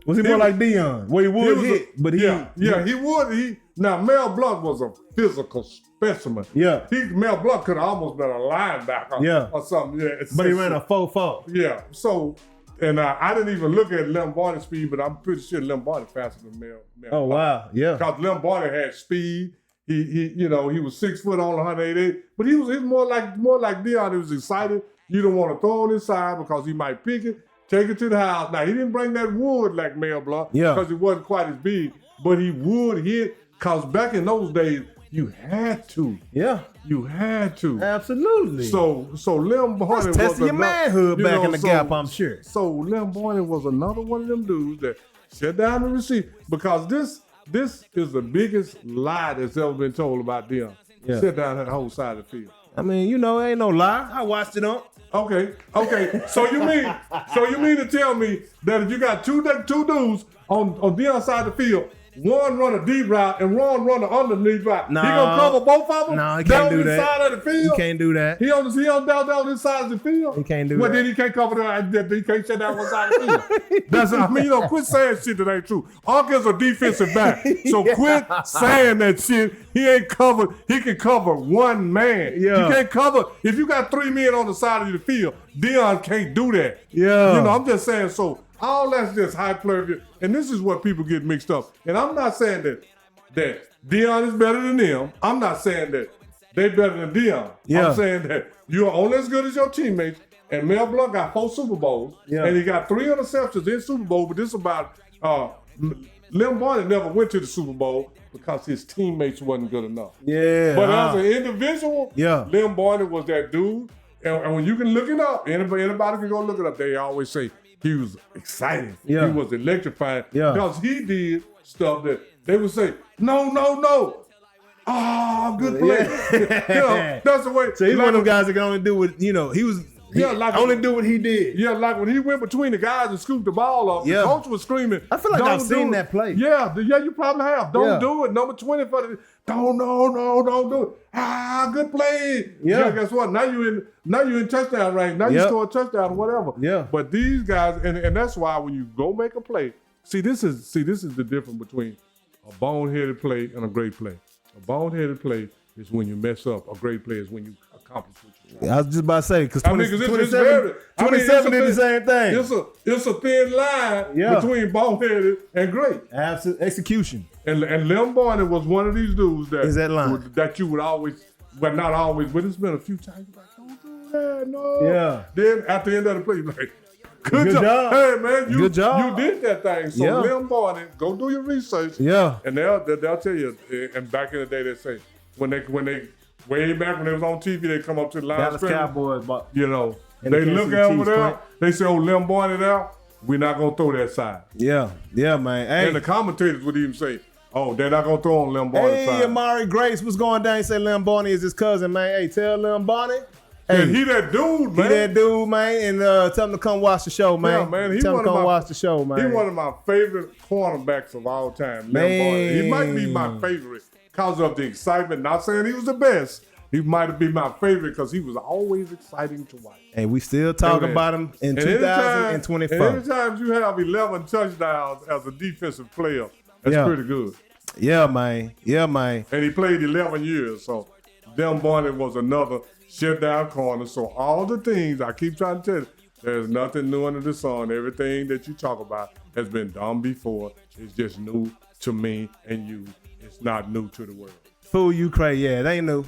Was he more like Dion, where he would hit, but he he would. Now Mel Blount was a physical specimen. Yeah. Mel Blount could have almost been a linebacker or something. Yeah, but he ran a 4.4. Yeah. So, and I didn't even look at Lim Barney's speed, but I'm pretty sure Lim Barney faster than Mel. Oh wow, yeah. Because Lim Barney had speed. He was 6 foot on 188, but he was more like Dion. He was excited. You don't want to throw on his side because he might pick it, take it to the house. Now he didn't bring that wood like Mel Blount because he wasn't quite as big, but he would hit. Because back in those days, you had to. Yeah. You had to. Absolutely. So Lim Barney was testing your manhood back in the gap, I'm sure. So Lim Barney was another one of them dudes that shut down the receiver because this is the biggest lie that's ever been told about Dion. Yeah. Shut down that whole side of the field. I mean, ain't no lie. I watched it on. Okay. So you mean to tell me that if you got two dudes on Dion's side of the field, one run a deep route and one run an underneath route. No. He gonna cover both of them? No, he can't do down that. this side of the field? He can't do that. He on down this side of the field? He can't do well, that. then he can't cover that. He can't shut down one side of the field. That's I mean, quit saying shit that ain't true. Unc is a defensive back. So quit saying that shit. He ain't covered. He can cover one man. Yeah. You can't cover. If you got 3 men on the side of the field, Deion can't do that. Yeah. You know, I'm just saying, so all that's just high player. And this is what people get mixed up. And I'm not saying that Deion is better than them. I'm not saying that they better than Deion. Yeah. I'm saying that you're only as good as your teammates. And Mel Blanc got 4 Super Bowls. Yeah. And he got 3 interceptions in Super Bowl. But this is about Lem Barney never went to the Super Bowl because his teammates wasn't good enough. Yeah. But as an individual, Yeah. Lem Barney was that dude. And when you can look it up, anybody can go look it up. They always say he was exciting. Yeah. He was electrifying. Yeah. Because he did stuff that they would say, no. Oh, good play. Yeah. That's the way. So he's one of them guys that can only do what, he was. Only do what he did. Yeah, like when he went between the guys and scooped the ball up, the coach was screaming. I feel like I've seen that play. Yeah, you probably have. Don't do it. Number 20 for the. Don't do it. Ah, good play. Yeah. Guess what? Now you in touchdown range. Now you score a touchdown or whatever. Yeah. But these guys, and that's why when you go make a play, this is the difference between a boneheaded play and a great play. A boneheaded play is when you mess up. A great play is when you accomplish what you want. I was just about to say, because 27 did the same thing. It's a thin line between boneheaded and great. Absolute execution. And Lem Barney was one of these dudes that you would always, but not always, but it's been a few times like, don't do that, no. Yeah. Then at the end of the play, you're like, good job. Hey man, good job. You did that thing. So Lem Barney, go do your research. Yeah. And they'll tell you. And back in the day, they say when they way back when they was on TV, they come up to the line. Dallas Cowboys, but they look at over there. They say, "Oh, Lem Barney there. We're not gonna throw that side." Yeah, man. Hey. And the commentators would even say, "Oh, they're not gonna throw on Lem Barney side." Hey, Amari Grace was going down. He said Lem Barney is his cousin, man. Hey, tell Lem Barney. Hey, he that dude, man. He that dude, man. And tell him to come watch the show, man. Yeah, man. Tell him to come watch the show, man. He's one of my favorite cornerbacks of all time, Lem Barney. He might be my favorite because of the excitement. Not saying he was the best. He might be my favorite because he was always exciting to watch. Hey, we still talk about him in 2024. Anytime you have 11 touchdowns as a defensive player, that's pretty good. Yeah, man. And he played 11 years, so Lem Barney was another shutdown corner. So all the things I keep trying to tell you, there's nothing new under the sun. Everything that you talk about has been done before. It's just new to me and you. It's not new to the world. Fool you crazy. Yeah, it ain't new.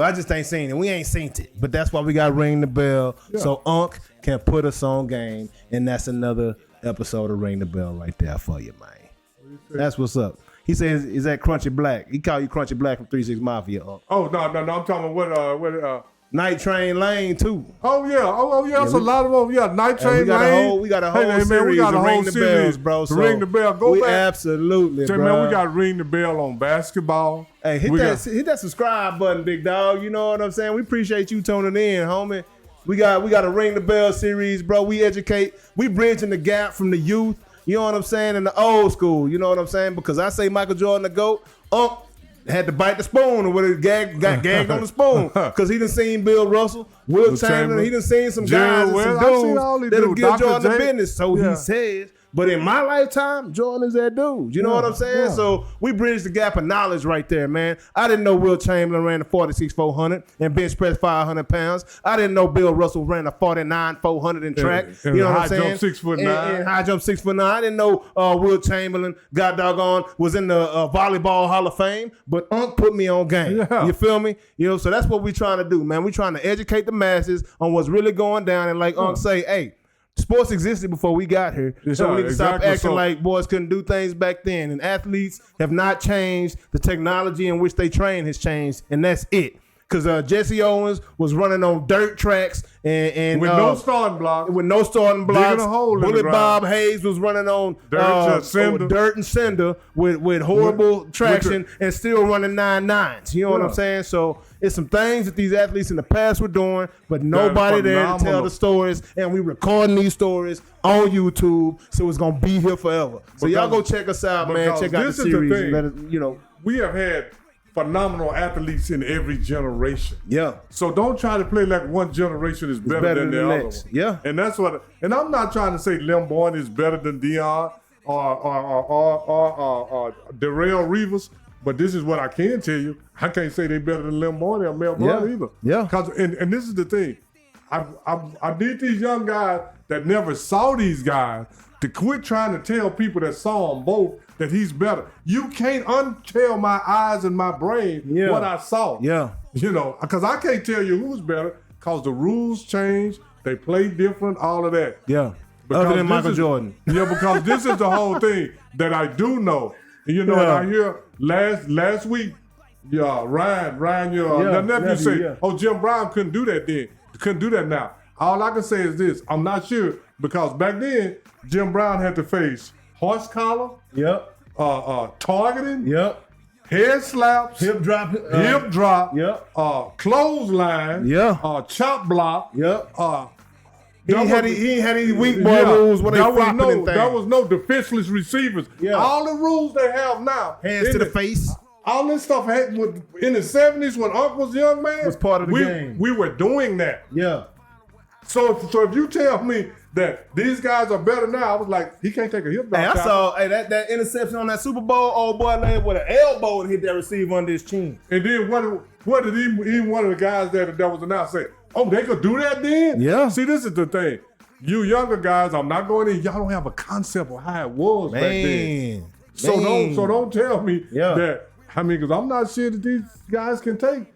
I just ain't seen it. We ain't seen it. But that's why we got to ring the bell so Unc can put us on game. And that's another episode of Ring the Bell right there for you, man. That's what's up. He says, is that Crunchy Black? He called you Crunchy Black from 3-6 Mafia, Unc. Oh, no. I'm talking about what Night Train Lane, too. Oh, yeah. That's a lot of them. Yeah, Night Train Lane. We got a whole series to ring the bells, bro. To ring the bell. Go back. Absolutely, bro. Man, we got to ring the bell on basketball. Hey, hit that subscribe button, big dog. You know what I'm saying? We appreciate you tuning in, homie. We got a ring the bell series, bro. We educate. We bridging the gap from the youth, you know what I'm saying, and the old school. You know what I'm saying? Because I say Michael Jordan the GOAT. Unc had to bite the spoon or whatever, got gagged on the spoon because he done seen Bill Russell, Will Chamberlain. He done seen some guys and some dudes that'll give Jordan the business. So he says. But in my lifetime, Jordan is that dude. You know what I'm saying? Yeah. So we bridge the gap of knowledge right there, man. I didn't know Will Chamberlain ran a 46-400 and bench press 500 pounds. I didn't know Bill Russell ran a 49-400 in track. And you know what I'm saying? saying? Jump 6'9". And high jump 6'9". I didn't know Will Chamberlain, God doggone, was in the volleyball Hall of Fame. But Unc put me on game. Yeah. You feel me? You know, so that's what we trying to do, man. We trying to educate the masses on what's really going down. And like Unc say, hey, sports existed before we got here, so we need to stop acting like boys couldn't do things back then. And athletes have not changed. The technology in which they train has changed, and that's it. because Jesse Owens was running on dirt tracks and with no starting blocks. With no starting blocks. Digging a hole in the Bullet ground. Bob Hayes was running on Dirt and cinder with horrible traction and still running 9.9s. You know what I'm saying? So it's some things that these athletes in the past were doing, but nobody there to tell the stories. And we recording these stories on YouTube, so it's gonna be here forever. So y'all go check us out, man. Check out the series. And let it, we have had phenomenal athletes in every generation. Yeah. So don't try to play like one generation is better than the other one. Yeah. And that's what. And I'm not trying to say Lem Boyd is better than Dion or Darrell Reeves, but this is what I can tell you. I can't say they're better than Lem Boyd or Mel Blount either. Yeah. And this is the thing. I need these young guys that never saw these guys to quit trying to tell people that saw them both that he's better. You can't untell my eyes and my brain what I saw. Yeah. Because I can't tell you who's better because the rules change, they play different, all of that. Yeah. Because other than Michael Jordan. Yeah, because this is the whole thing that I do know. And and I hear last week, Ryan, your nephew say, Jim Brown couldn't do that then. Couldn't do that now. All I can say is this, I'm not sure, because back then, Jim Brown had to face horse collar, targeting, head slaps, hip drop, clothesline, chop block, he had any weak boy rules when they flopping and things. There was no defenseless receivers. Yeah. All the rules they have now. Hands to the face. All this stuff in the 70s when Unc was a young man. Was part of the game. We were doing that. Yeah. So if you tell me that these guys are better now, I was like, he can't take a hip drop. Hey, I saw that interception on that Super Bowl. Old boy landed with an elbow and hit that receiver under his chin. And then what did even one of the guys that was announced say? Oh, they could do that then? Yeah. See, this is the thing. You younger guys, I'm not going in. Y'all don't have a concept of how it was back then. So don't tell me that. I mean, because I'm not sure that these guys can take.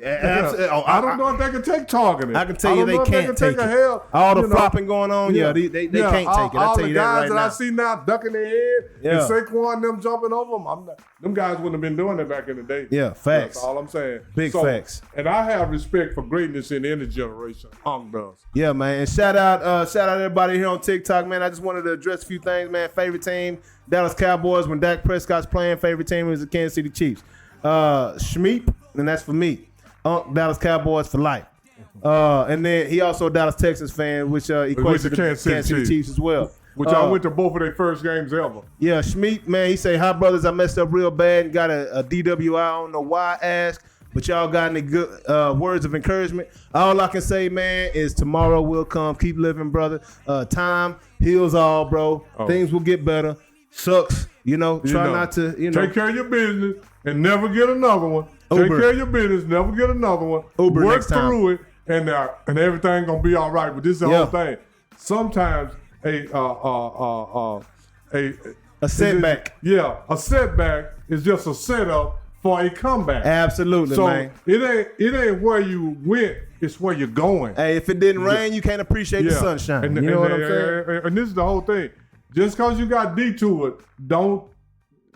I don't know if they can take targeting. I can tell you they can't take it. All the flopping going on, they can't take it. I'll tell you that right now. All the guys that I see now ducking their head and Saquon them jumping over them, them guys wouldn't have been doing that back in the day. Yeah, facts. That's all I'm saying. Big facts. And I have respect for greatness in any generation. Hunk does. Yeah, man. And shout out everybody here on TikTok, man. I just wanted to address a few things, man. Favorite team, Dallas Cowboys. When Dak Prescott's playing, favorite team was the Kansas City Chiefs. Schmeep, and that's for me. Dallas Cowboys for life. And then he also a Dallas Texans fan, which equates to the Kansas City Chiefs as well. Which I went to both of their first games ever. Yeah, Schmeep, man, he say, hi, brothers, I messed up real bad and got a DWI. I don't know why I asked, but y'all got any good words of encouragement? All I can say, man, is tomorrow will come. Keep living, brother. Time heals all, bro. Things will get better. Sucks, try not to, Take care of your business and never get another one. Uber. Take care of your business, never get another one. Uber Work next time. through it, and everything gonna be all right. But this is the whole thing. Sometimes a setback. A setback is just a setup for a comeback. Absolutely, so man. It ain't where you went, it's where you're going. Hey, if it didn't rain, you can't appreciate the sunshine. You know what I'm saying? And this is the whole thing. Just because you got detoured, don't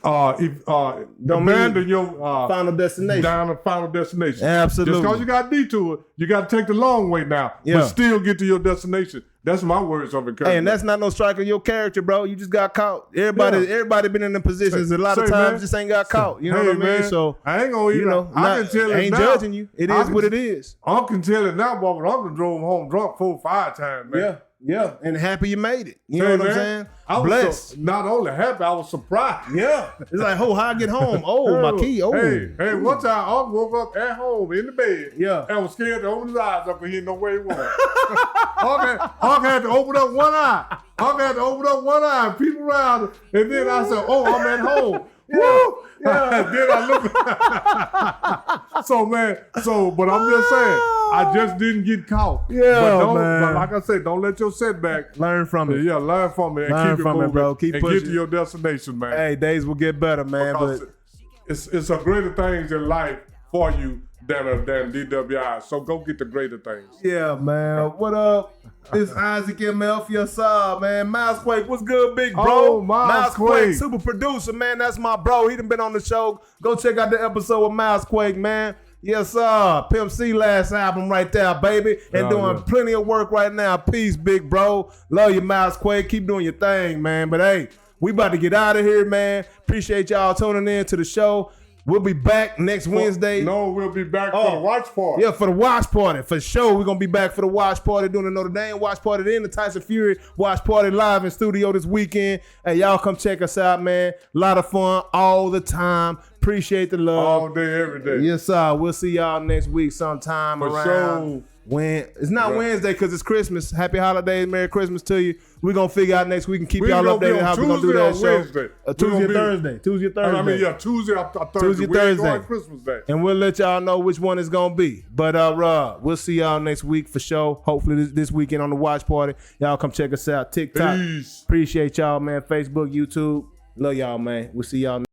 abandon your final destination. Down the final destination. Absolutely. Just because you got detoured, you got to take the long way now, but still get to your destination. That's my words of encouragement. Hey, and that's not no strike of your character, bro. You just got caught. Everybody been in the positions. A lot of times just ain't got caught. You know what I mean? Man, so I ain't gonna I can tell it ain't now. Judging you. It is what it is. I can tell it now, but I drove home drunk 4 or 5 times, man. Yeah, and happy you made it. You know what I'm saying? I was blessed. Not only happy, I was surprised. Yeah. It's like, how I get home? Oh, my key. Oh. Hey, one time I woke up at home in the bed. Yeah. And was scared to open his eyes up and he didn't know where he was. Hawk had to open up one eye. And peep around. And then I said, I'm at home. Woo! Yeah. Then I look. But I'm just saying, I just didn't get caught. Yeah, but like I said, don't let your setback. Learn from it. Yeah, learn from it and learn keep it from moving. It, bro. Keep pushing. Get to your destination, man. Hey, days will get better, man. Because it's a greater things in life for you than DWI. So go get the greater things. Yeah, man. What up? It's Isaac ML for your side, man. Miles Quake, what's good, big bro? Oh, Miles Quake. Super producer, man. That's my bro. He done been on the show. Go check out the episode with Miles Quake, man. Yes, sir. Pimp C last album right there, baby. And doing plenty of work right now. Peace, big bro. Love you, Miles Quay. Keep doing your thing, man. But hey, we about to get out of here, man. Appreciate y'all tuning in to the show. We'll be back next Wednesday. No, we'll be back for the watch party. Yeah, for the watch party. For sure, we're going to be back for the watch party, doing the Notre Dame watch party, then the Tyson Fury watch party live in studio this weekend. Hey, y'all come check us out, man. A lot of fun all the time. Appreciate the love. All day, every day. Yes, sir. We'll see y'all next week sometime For around. sure. When it's not Wednesday because it's Christmas. Happy holidays, Merry Christmas to you. We're gonna figure out next week and keep y'all updated how we're gonna do that show. Tuesday or Thursday. Tuesday or Thursday. I mean, yeah, Tuesday or Thursday. Tuesday, Thursday. Christmas Day. And we'll let y'all know which one it's gonna be. But we'll see y'all next week for sure. Hopefully this weekend on the watch party. Y'all come check us out. TikTok. Peace. Appreciate y'all, man. Facebook, YouTube. Love y'all, man. We'll see y'all.